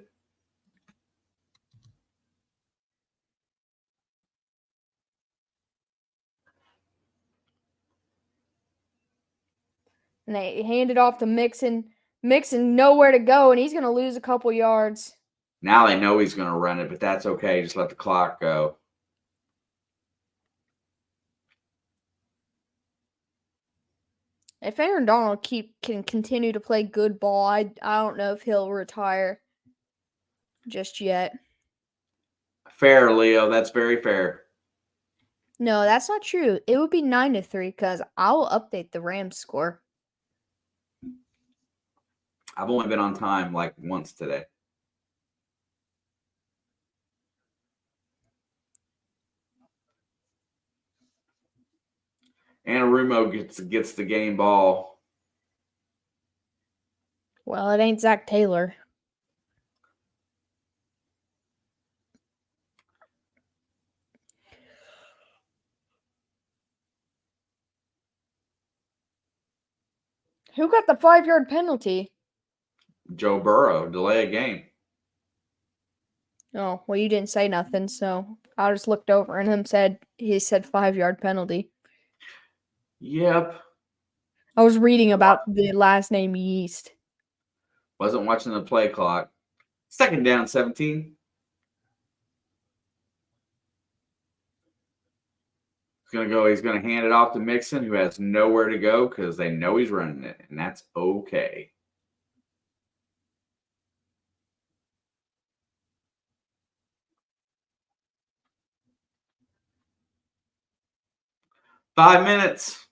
And they hand it off to Mixon. Mixon nowhere to go, and he's going to lose a couple yards. Now they know he's going to run it, but that's okay. Just let the clock go. If Aaron Donald can continue to play good ball, I don't know if he'll retire just yet. Fair, Leo. That's very fair. No, that's not true. It would be 9-3 because I will update the Rams score. I've only been on time like once today. Anarumo gets the game ball. Well, it ain't Zach Taylor. Who got the 5-yard penalty? Joe Burrow, delay a game. Oh, well, you didn't say nothing, so I just looked over and he said 5-yard penalty. Yep. I was reading about the last name Yeast. Wasn't watching the play clock. 2nd down, 17. He's going to hand it off to Mixon, who has nowhere to go because they know he's running it, and that's okay. 5 minutes.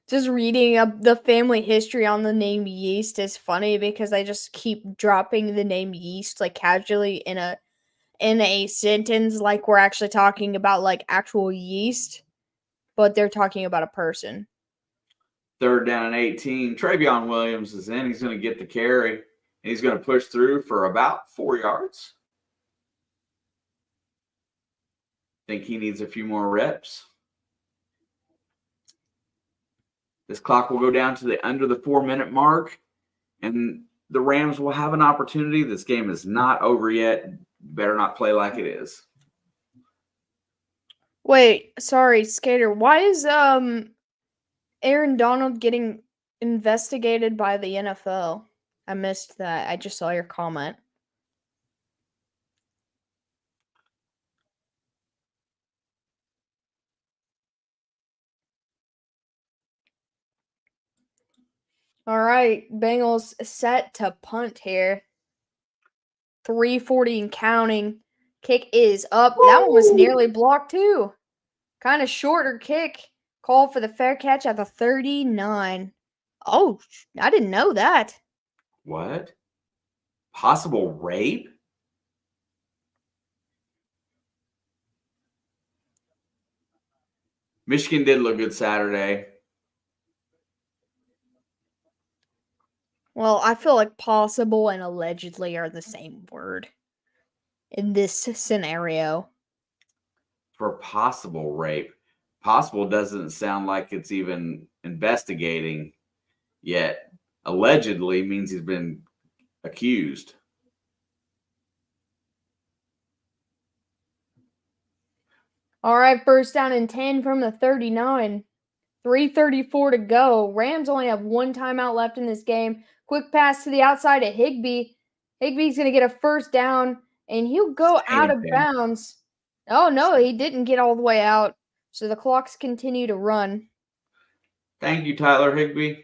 Just reading up the family history on the name yeast is funny because I just keep dropping the name yeast like casually in a sentence like we're actually talking about like actual yeast, but they're talking about a person. 3rd down and 18. Travion Williams is in. He's going to get the carry, and he's going to push through for about 4 yards. Think he needs a few more reps. This clock will go down to the under the 4-minute mark, and the Rams will have an opportunity. This game is not over yet. Better not play like it is. Wait, sorry, Skater. Why is Aaron Donald getting investigated by the NFL? I missed that. I just saw your comment. All right, Bengals set to punt here. 3:40 and counting. Kick is up. That one was nearly blocked too. Kind of shorter kick. Call for the fair catch at the 39. Oh, I didn't know that. What? Possible rape? Michigan did look good Saturday. Well, I feel like possible and allegedly are the same word in this scenario. For possible rape. Possible doesn't sound like it's even investigating yet. Allegedly means he's been accused. All right, first down and 10 from the 39. 3:34 to go. Rams only have one timeout left in this game. Quick pass to the outside to Higbee. Higbee's going to get a first down, and he'll go out of bounds. Oh, no, he didn't get all the way out. So the clocks continue to run. Thank you, Tyler Higbee.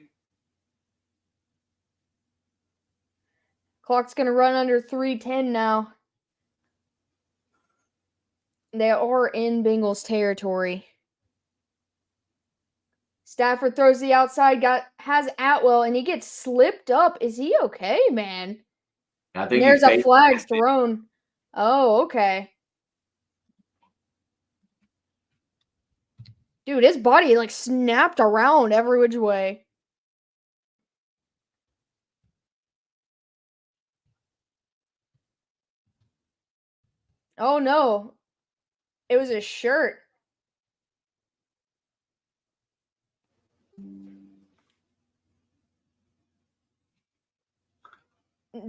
Clock's going to run under 3:10 now. They are in Bengals territory. Stafford throws the outside, has Atwell, and he gets slipped up. Is he okay, man? I think There's a flag thrown. Oh, okay. Dude, his body like snapped around every which way. Oh no. It was his shirt.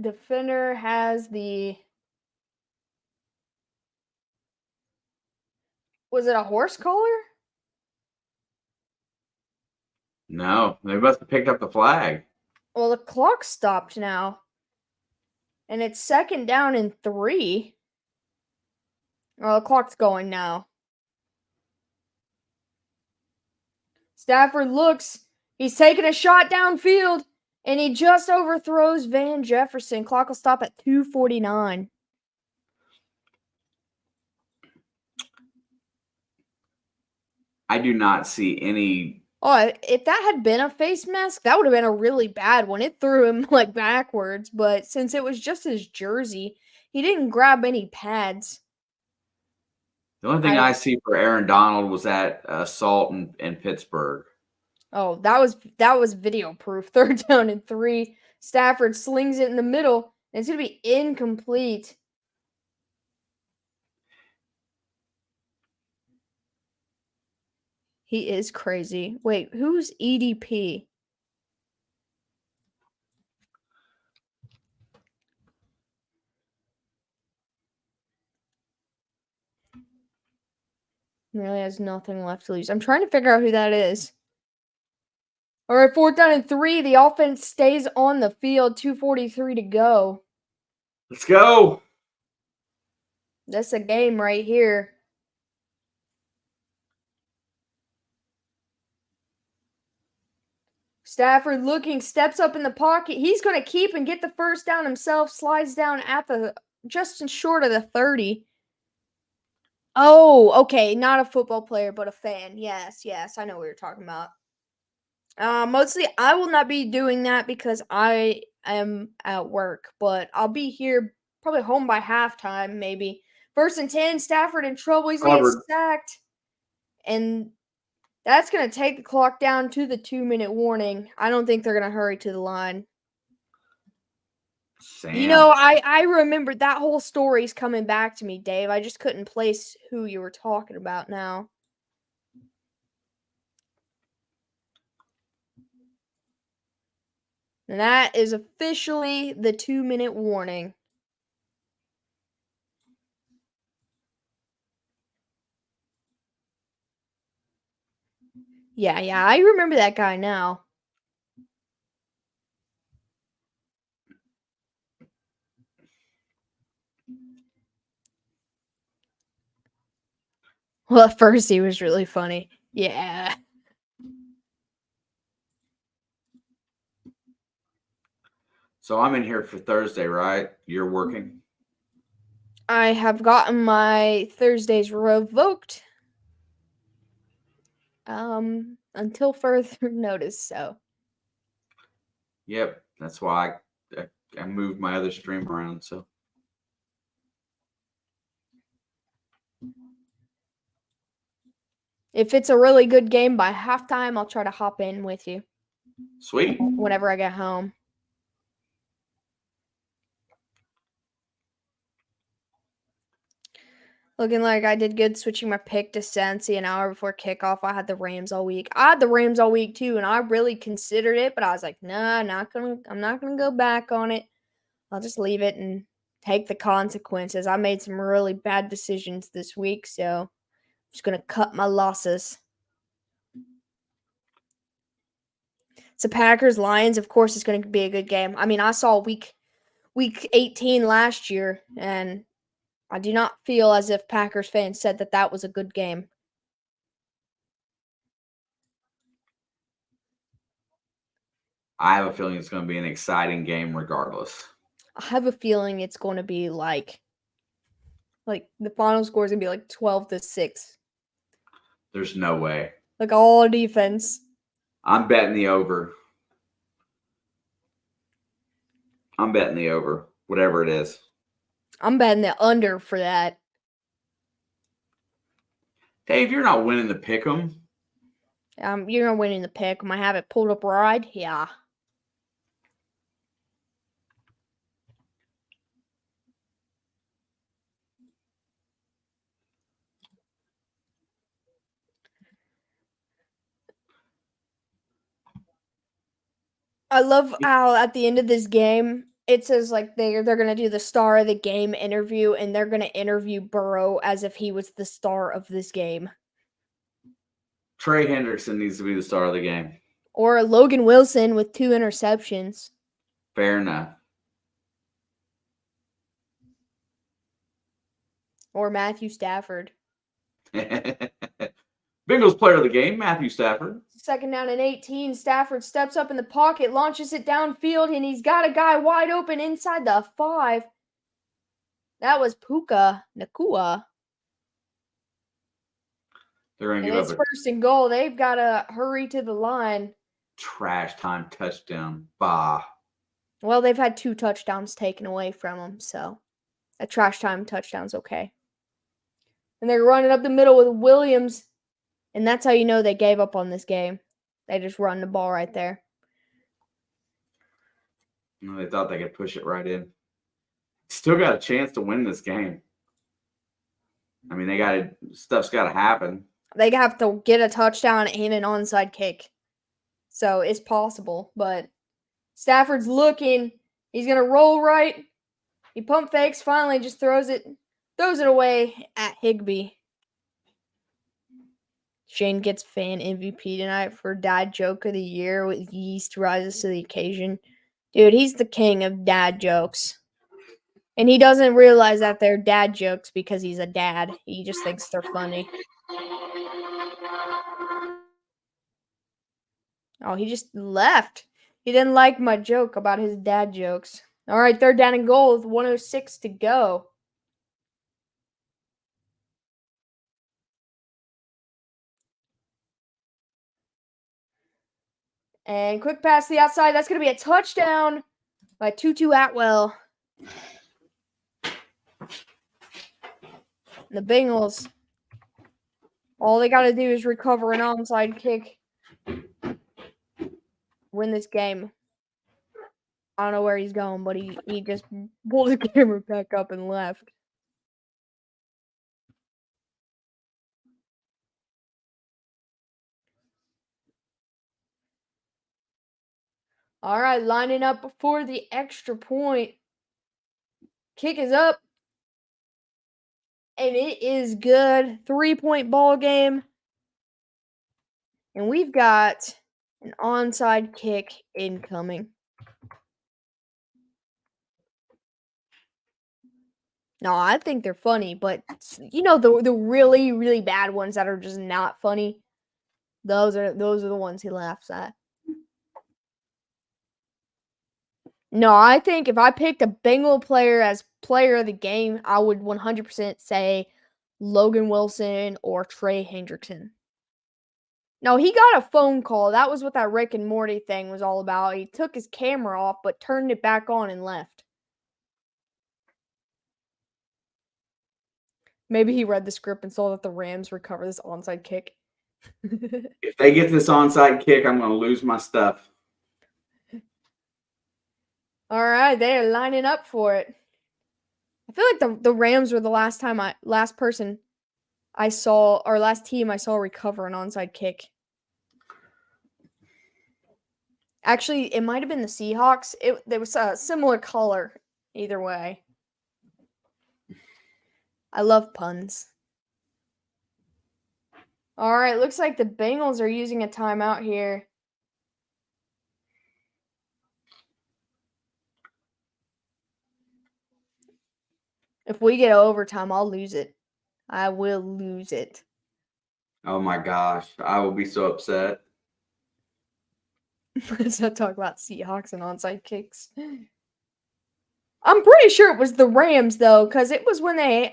Defender has the... Was it a horse collar? No, they must have picked up the flag. Well, the clock stopped now. And it's 2nd down and 3. Oh, the clock's going now. Stafford looks. He's taking a shot downfield. And he just overthrows Van Jefferson. Clock will stop at 2:49. I do not see any... Oh, if that had been a face mask, that would have been a really bad one. It threw him like backwards, but since it was just his jersey, he didn't grab any pads. The only thing I see for Aaron Donald was that assault in Pittsburgh. Oh, that was video proof. 3rd down and 3. Stafford slings it in the middle, and it's going to be incomplete. He is crazy. Wait, who's EDP? He really has nothing left to lose. I'm trying to figure out who that is. All right, 4th down and 3. The offense stays on the field. 2:43 to go. Let's go. That's a game right here. Stafford looking, steps up in the pocket. He's going to keep and get the first down himself. Slides down at the just short of the 30. Oh, okay. Not a football player, but a fan. Yes, I know what you're talking about. Mostly I will not be doing that because I am at work, but I'll be here probably home by halftime, maybe. 1st and 10, Stafford in trouble. He's going to get sacked. And that's going to take the clock down to the 2-minute warning. I don't think they're going to hurry to the line. Sam. You know, I remember that whole story's coming back to me, Dave. I just couldn't place who you were talking about now. And that is officially the 2-minute warning. Yeah, I remember that guy now. Well, at first he was really funny. Yeah. So I'm in here for Thursday, right? You're working? I have gotten my Thursdays revoked. Until further notice, so. Yep, that's why I moved my other stream around, so. If it's a really good game by halftime, I'll try to hop in with you. Sweet. Whenever I get home. Looking like I did good switching my pick to Cincy an hour before kickoff. I had the Rams all week. I had the Rams all week too, and I really considered it, but I was like, nah, I'm not gonna go back on it. I'll just leave it and take the consequences. I made some really bad decisions this week, so I'm just gonna cut my losses. So Packers Lions, of course, is going to be a good game. I mean, I saw week 18 last year, and I do not feel as if Packers fans said that was a good game. I have a feeling it's going to be an exciting game regardless. I have a feeling it's going to be like the final score is going to be like 12-6. There's no way. Like all defense. I'm betting the over. Whatever it is. I'm betting the under for that. Dave, you're not winning the pick'em. You're not winning the pick'em. I have it pulled up right. Yeah. I love how at the end of this game, it says like they're going to do the star of the game interview, and they're going to interview Burrow as if he was the star of this game. Trey Hendrickson needs to be the star of the game. Or Logan Wilson with 2 interceptions. Fair enough. Or Matthew Stafford. Bengals player of the game, Matthew Stafford. 2nd down and 18. Stafford steps up in the pocket, launches it downfield, and he's got a guy wide open inside the 5. That was Puka Nacua. They're going to give up a 1st and goal. They've got to hurry to the line. Trash time touchdown. Bah. Well, they've had 2 touchdowns taken away from them, so a trash time touchdown's okay. And they're running up the middle with Williams. And that's how you know they gave up on this game. They just run the ball right there. No, they thought they could push it right in. Still got a chance to win this game. I mean, stuff's got to happen. They have to get a touchdown and an onside kick. So it's possible. But Stafford's looking. He's going to roll right. He pump fakes. Finally just throws it away at Higbee. Shane gets fan MVP tonight for Dad Joke of the Year with Yeast rises to the occasion. Dude, he's the king of dad jokes. And he doesn't realize that they're dad jokes because he's a dad. He just thinks they're funny. Oh, he just left. He didn't like my joke about his dad jokes. All right, 3rd down and goal with 1:06 to go. And quick pass to the outside. That's going to be a touchdown by Tutu Atwell. The Bengals, all they got to do is recover an onside kick. Win this game. I don't know where he's going, but he just pulled the camera back up and left. All right, lining up before the extra point. Kick is up. And it is good. 3-point ball game. And we've got an onside kick incoming. No, I think they're funny, but you know the really, really bad ones that are just not funny. Those are the ones he laughs at. No, I think if I picked a Bengal player as player of the game, I would 100% say Logan Wilson or Trey Hendrickson. No, he got a phone call. That was what that Rick and Morty thing was all about. He took his camera off, but turned it back on and left. Maybe he read the script and saw that the Rams recover this onside kick. If they get this onside kick, I'm going to lose my stuff. All right, they are lining up for it. I feel like the Rams were the last team I saw recover an onside kick. Actually, it might have been the Seahawks. There was a similar color either way. I love puns. All right, looks like the Bengals are using a timeout here. If we get overtime, I'll lose it. I will lose it. Oh my gosh, I will be so upset. Let's not talk about Seahawks and onside kicks. I'm pretty sure it was the Rams, though, because it was when the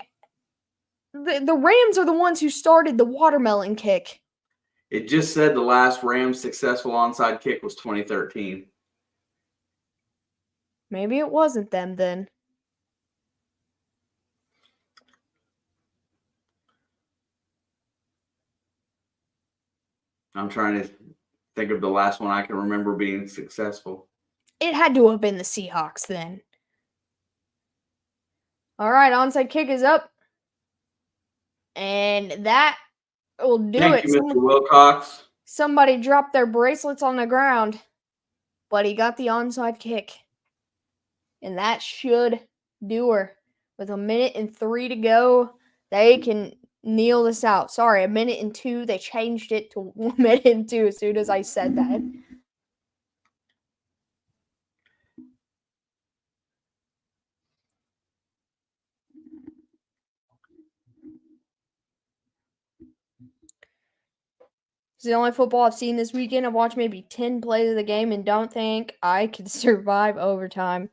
Rams are the ones who started the watermelon kick. It just said the last Rams successful onside kick was 2013. Maybe it wasn't them then. I'm trying to think of the last one I can remember being successful. It had to have been the Seahawks then. All right, onside kick is up. And that will do it. Thank you, Mr. Wilcox. Somebody dropped their bracelets on the ground, but he got the onside kick. And that should do her. With 1:03 to go, they can kneel this out. Sorry, 1:02. They changed it to 1:02 as soon as I said that. It's the only football I've seen this weekend. I've watched maybe 10 plays of the game and don't think I could survive overtime.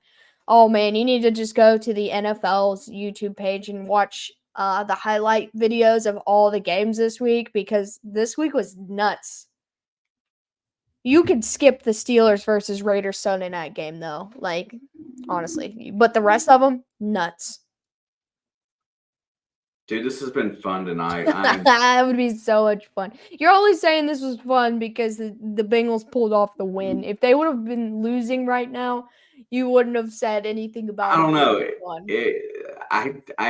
Oh, man, you need to just go to the NFL's YouTube page and watch the highlight videos of all the games this week because this week was nuts. You could skip the Steelers versus Raiders Sunday night game, though. Like, honestly. But the rest of them, nuts. Dude, this has been fun tonight. That would be so much fun. You're only saying this was fun because the Bengals pulled off the win. If they would have been losing right now, you wouldn't have said anything about it. I don't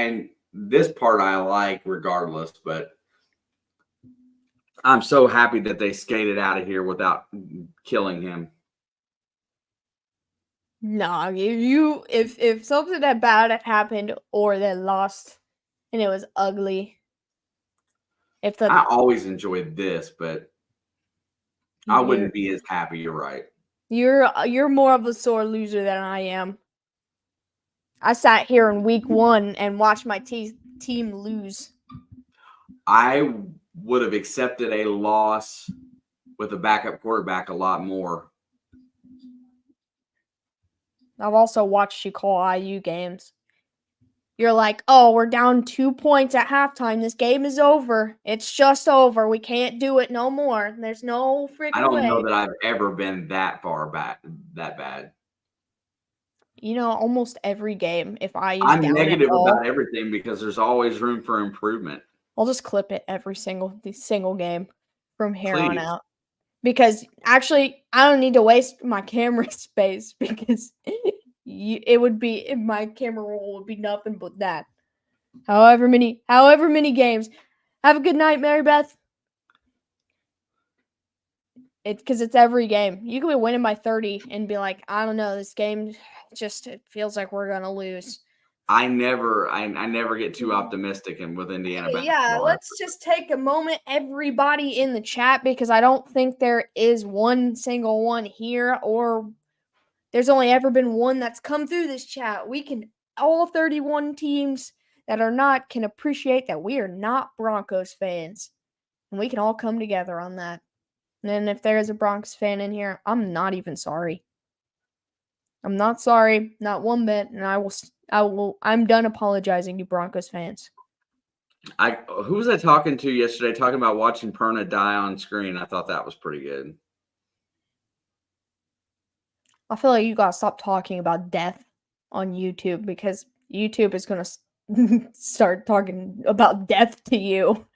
know. This part I like regardless, but I'm so happy that they skated out of here without killing him. Nah, if something that bad had happened or they lost and it was ugly. I always enjoyed this, but I wouldn't be as happy. You're right. You're more of a sore loser than I am. I sat here in week 1 and watched my team lose. I would have accepted a loss with a backup quarterback a lot more. I've also watched you call IU games. You're like, oh, we're down 2 points at halftime. This game is over. It's just over. We can't do it no more. There's no I freaking don't know way. that I've ever been that far back, that bad. Almost every game, if IU's I'm down at negative all, about everything because there's always room for improvement. I'll just clip it every single game from here on Please. out. Because actually, I don't need to waste my camera space because it would be my camera roll would be nothing but that. However many games. Have a good night, Mary Beth. Because it's every game. You could be winning by 30 and be like, I don't know, this game it feels like we're gonna lose. I never get too optimistic and with Indiana basketball. Yeah, let's just take a moment, everybody in the chat, because I don't think there is one single one here, or there's only ever been one that's come through this chat. All 31 teams that are not can appreciate that we are not Broncos fans. And we can all come together on that. And if there is a Broncos fan in here, I'm not even sorry. I'm not sorry, not one bit, and I'm done apologizing to Broncos fans. Who was I talking to yesterday talking about watching Perna die on screen? I thought that was pretty good. I feel like you gotta stop talking about death on YouTube because YouTube is gonna start talking about death to you.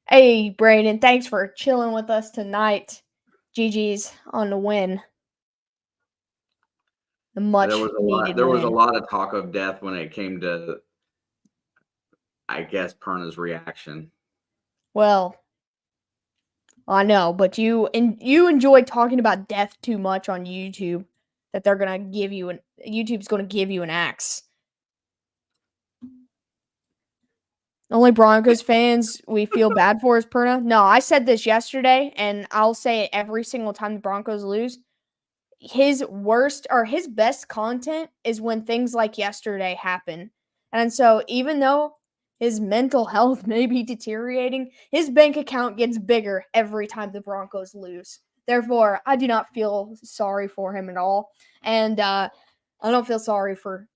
Hey, Brayden, thanks for chilling with us tonight. GG's on the win. The much needed There was a win. lot of talk of death when it came to, I guess, Perna's reaction. Well, I know, but you enjoy talking about death too much on YouTube that they're gonna give you YouTube's gonna give you an axe. Only Broncos fans we feel bad for is Perna. No, I said this yesterday, and I'll say it every single time the Broncos lose. His worst or his best content is when things like yesterday happen. And so even though his mental health may be deteriorating, his bank account gets bigger every time the Broncos lose. Therefore, I do not feel sorry for him at all. And I don't feel sorry for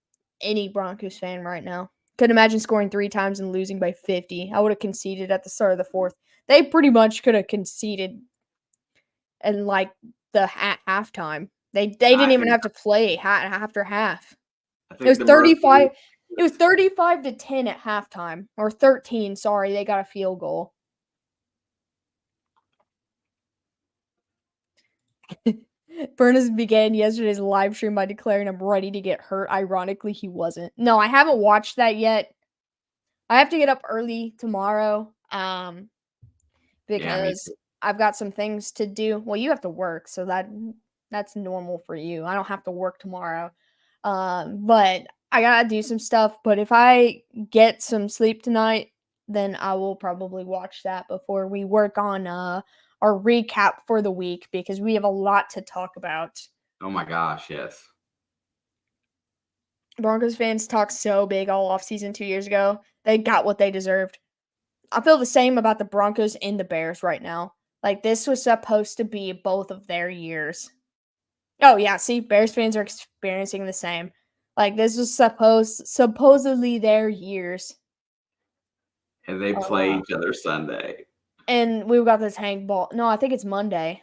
any Broncos fan right now. Couldn't imagine scoring 3 times and losing by 50. I would have conceded at the start of the fourth. They pretty much could have conceded in like the halftime. They didn't even have to play after half. It was 35. It was 35-10 at halftime, or 13. Sorry, they got a field goal. Burness began yesterday's live stream by declaring I'm ready to get hurt. Ironically, he wasn't. No, I haven't watched that yet. I have to get up early tomorrow because I've got some things to do. Well, you have to work, so that's normal for you. I don't have to work tomorrow. But I gotta do some stuff. But if I get some sleep tonight, then I will probably watch that before we work on our recap for the week because we have a lot to talk about. Oh my gosh, yes. Broncos fans talked so big all offseason 2 years ago. They got what they deserved. I feel the same about the Broncos and the Bears right now. Like, this was supposed to be both of their years. Oh, yeah, see, Bears fans are experiencing the same. Like, this was supposedly their years. And they play each other Sunday. And we've got this hang ball. No, I think it's Monday.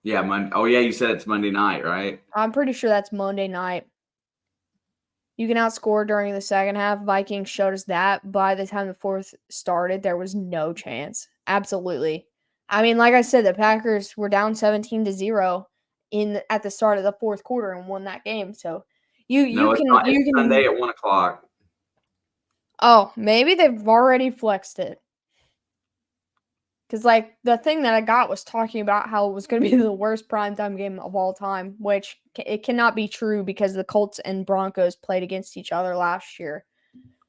Yeah, Oh, yeah, you said it's Monday night, right? I'm pretty sure that's Monday night. You can outscore during the second half. Vikings showed us that. By the time the fourth started, there was no chance. Absolutely. I mean, like I said, the Packers were down 17-0 at the start of the fourth quarter and won that game. So it's Sunday at 1:00. Oh, maybe they've already flexed it. Because, like, the thing that I got was talking about how it was going to be the worst primetime game of all time, which it cannot be true because the Colts and Broncos played against each other last year.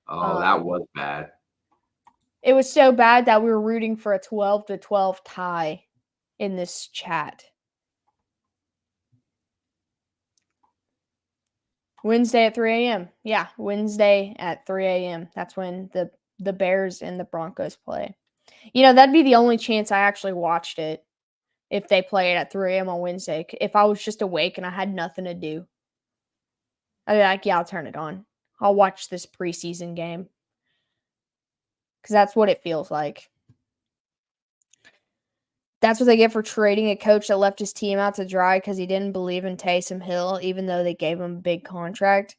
Oh, that was bad. It was so bad that we were rooting for a 12-12 tie in this chat. Wednesday at 3 a.m. Yeah, Wednesday at 3 a.m. That's when the Bears and the Broncos play. That'd be the only chance I actually watched it if they play it at 3 a.m. on Wednesday. If I was just awake and I had nothing to do, I'd be like, yeah, I'll turn it on. I'll watch this preseason game. Because that's what it feels like. That's what they get for trading a coach that left his team out to dry because he didn't believe in Taysom Hill, even though they gave him a big contract.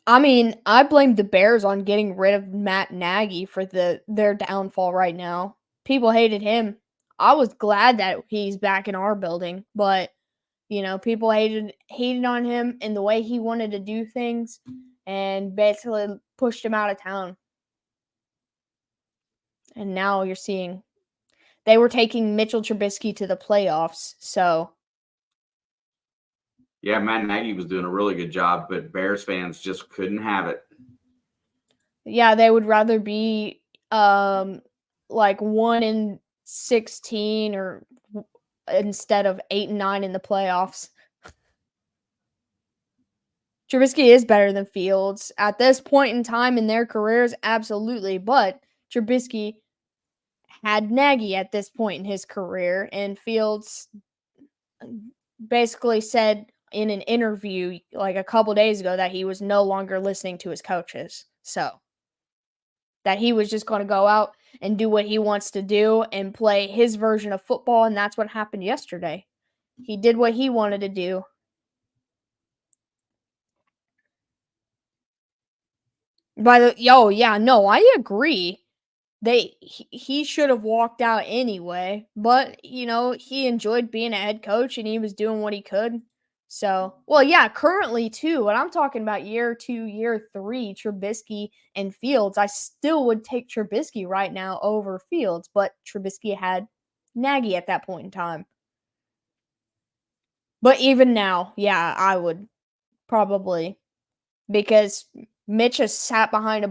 I mean, I blame the Bears on getting rid of Matt Nagy for their downfall right now. People hated him. I was glad that he's back in our building, but people hated on him and the way he wanted to do things and basically pushed him out of town. And now you're seeing they were taking Mitchell Trubisky to the playoffs, so yeah, Matt Nagy was doing a really good job, but Bears fans just couldn't have it. Yeah, they would rather be like 1-16 or instead of 8-9 in the playoffs. Trubisky is better than Fields at this point in time in their careers, absolutely. But Trubisky had Nagy at this point in his career, and Fields basically said in an interview like a couple days ago that he was no longer listening to his coaches. So that he was just going to go out and do what he wants to do and play his version of football, and that's what happened yesterday. He did what he wanted to do. I agree. He should have walked out anyway, but he enjoyed being a head coach and he was doing what he could. So, currently too, when I'm talking about year 2, year 3, Trubisky and Fields, I still would take Trubisky right now over Fields, but Trubisky had Nagy at that point in time. But even now, yeah, I would probably, because Mitch has sat in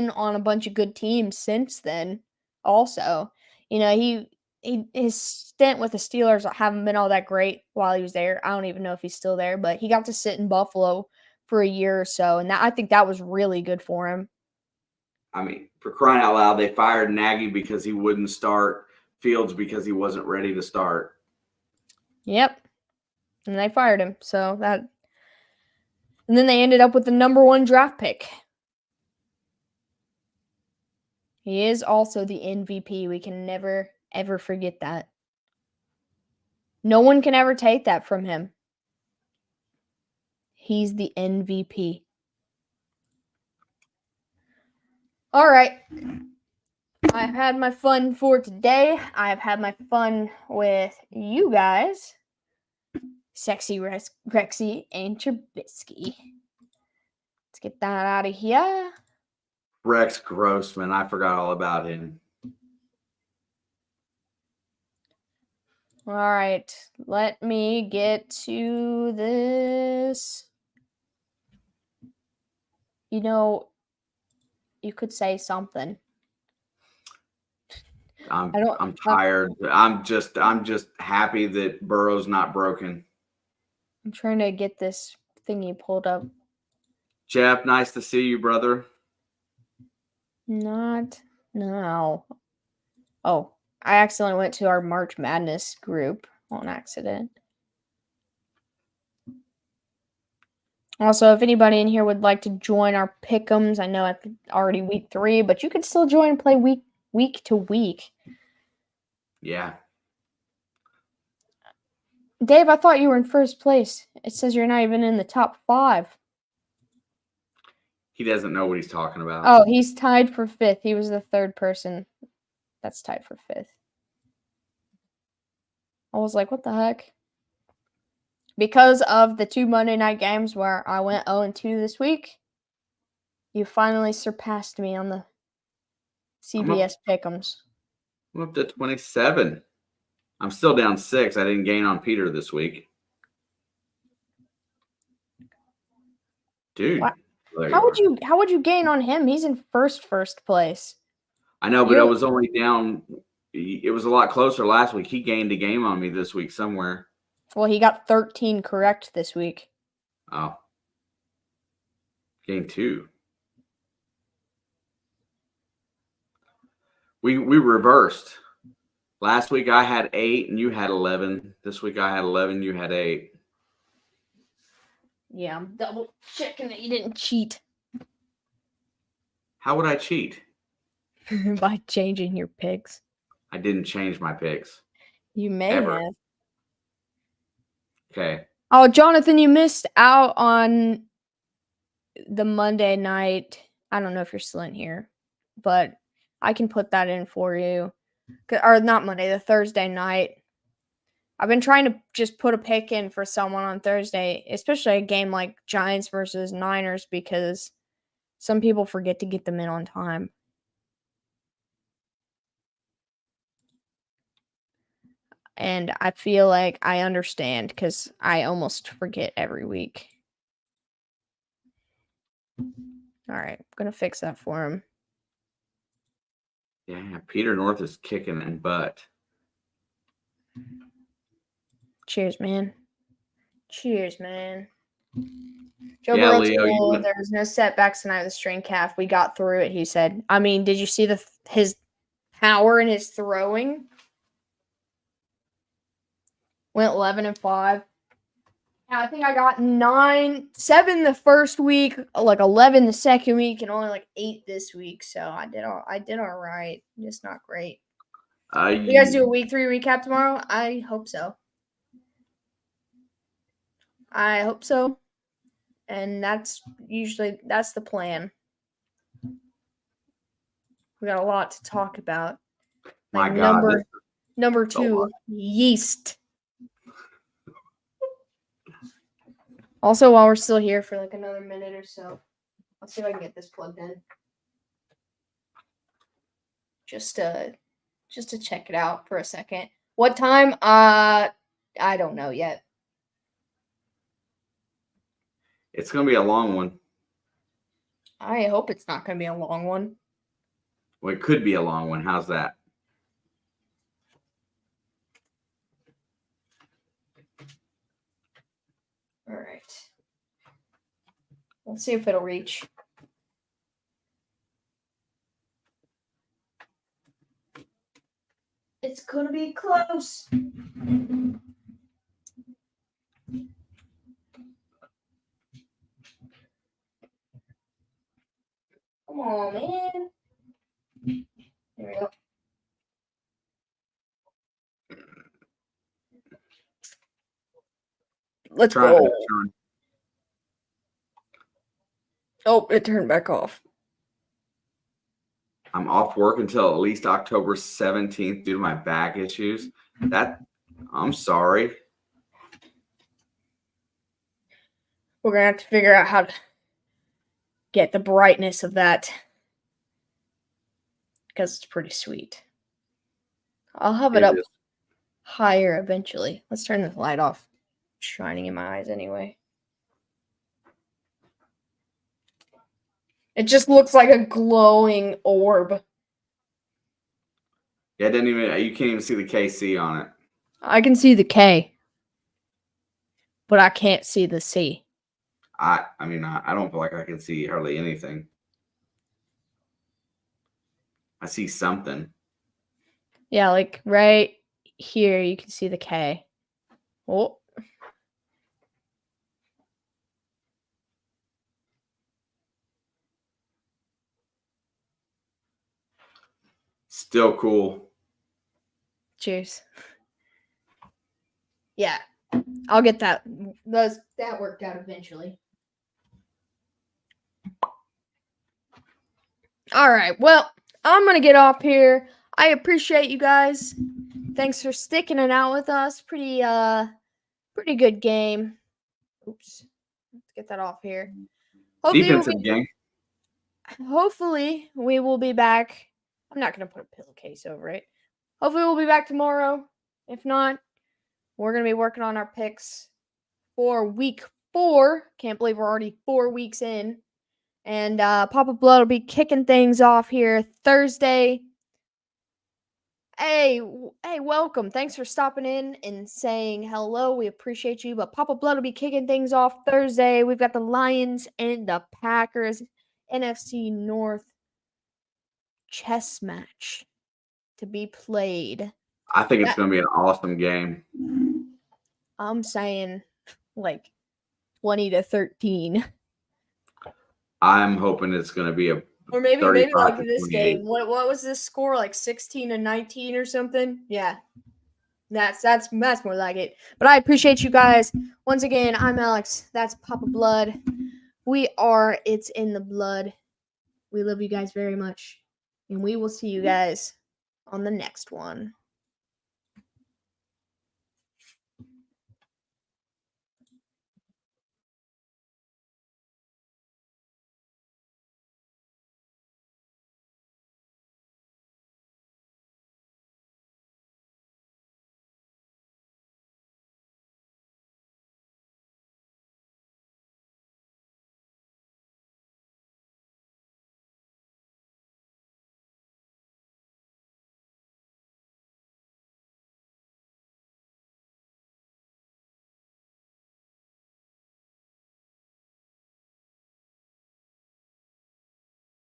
on a bunch of good teams since then. Also, his stint with the Steelers haven't been all that great while he was there. I don't even know if he's still there, but he got to sit in Buffalo for a year or so, and I think that was really good for him. I mean, for crying out loud, they fired Nagy because he wouldn't start, Fields because he wasn't ready to start. Yep, and they fired him. And then they ended up with the number 1 draft pick. He is also the MVP. We can never, ever forget that. No one can ever take that from him. He's the MVP. All right. I've had my fun for today. I've had my fun with you guys. Sexy Rexy and Trubisky. Let's get that out of here. Rex Grossman. I forgot all about him. All right. Let me get to this. You could say something. I'm tired. I'm just happy that Burrow's not broken. I'm trying to get this thingy pulled up. Jeff, nice to see you, brother. Not now. Oh, I accidentally went to our March Madness group on accident. Also, if anybody in here would like to join our pick'ems, I know it's already week 3, but you could still join and play week to week. Yeah. Dave, I thought you were in first place. It says you're not even in the top 5. He doesn't know what he's talking about. Oh, he's tied for 5th. He was the 3rd person that's tied for 5th. I was like, what the heck? Because of the 2 Monday night games where I went 0-2 this week, you finally surpassed me on the CBS pick'ems. I'm up to 27. I'm still down 6. I didn't gain on Peter this week. Dude. How would you gain on him? He's in first place. I know, but I was only down. It was a lot closer last week. He gained a game on me this week somewhere. Well, he got 13 correct this week. Oh. Game 2. We reversed. Last week I had 8 and you had 11. This week I had 11, you had 8. Yeah, I'm double checking that you didn't cheat How would I cheat? by changing your picks. I didn't change my picks. You may Ever. have. Okay. Oh, Jonathan, you missed out on the Monday night. I don't know if you're still in here, but I can put that in for you. Or not Monday, the Thursday night. I've been trying to just put a pick in for someone on Thursday, especially a game like Giants versus Niners, because some people forget to get them in on time. And I feel like I understand because I almost forget every week. All right, I'm going to fix that for him. Yeah, Peter North is kicking in butt. Cheers, man. Cheers, man. Joe Yeah, Burrow, Leo, there was no setbacks tonight with the strained calf. We got through it, he said. I mean, did you see his power in his throwing? Went 11-5. I think I got 7 the first week, like 11 the second week, and only like 8 this week. So I did all right. Just not great. You guys do a week 3 recap tomorrow? I hope so. And that's the plan. We got a lot to talk about. Like my God. Number 2, yeast. Also, while we're still here for like another minute or so, let's see if I can get this plugged in. Just to check it out for a second. What time? I don't know yet. It's going to be a long one. I hope it's not going to be a long one. Well, it could be a long one. How's that? All right. Let's see if it'll reach. It's going to be close. Come on, man. There we go. Let's go. Oh, it turned back off. I'm off work until at least October 17th due to my back issues. I'm sorry. We're going to have to figure out how to get the brightness of that, because it's pretty sweet. I'll have it up higher eventually. Let's turn this light off. It's shining in my eyes anyway. It just looks like a glowing orb. Yeah, you can't even see the KC on it. I can see the K, but I can't see the C. I don't feel like I can see hardly anything. I see something. Yeah, like right here you can see the K. Oh. Still cool. Cheers. Yeah, I'll get that worked out eventually. All right, well, I'm going to get off here. I appreciate you guys. Thanks for sticking it out with us. Pretty good game. Oops. Let's get that off here. Defensive game. Hopefully, we will be back. I'm not going to put a pillowcase over it. Hopefully, we'll be back tomorrow. If not, we're going to be working on our picks for week 4. Can't believe we're already 4 weeks in. And Papa Blood will be kicking things off here Thursday. Hey, welcome. Thanks for stopping in and saying hello. We appreciate you. But Papa Blood will be kicking things off Thursday. We've got the Lions and the Packers NFC North chess match. to be played. I think it's going to be an awesome game. I'm saying like 20-13. I'm hoping it's going to be a or maybe like this 28. game. What was this score? Like 16-19 or something? Yeah. That's more like it. But I appreciate you guys. Once again, I'm Alex. That's Papa Blood. We are It's in the Blood. We love you guys very much. And we will see you guys on the next one.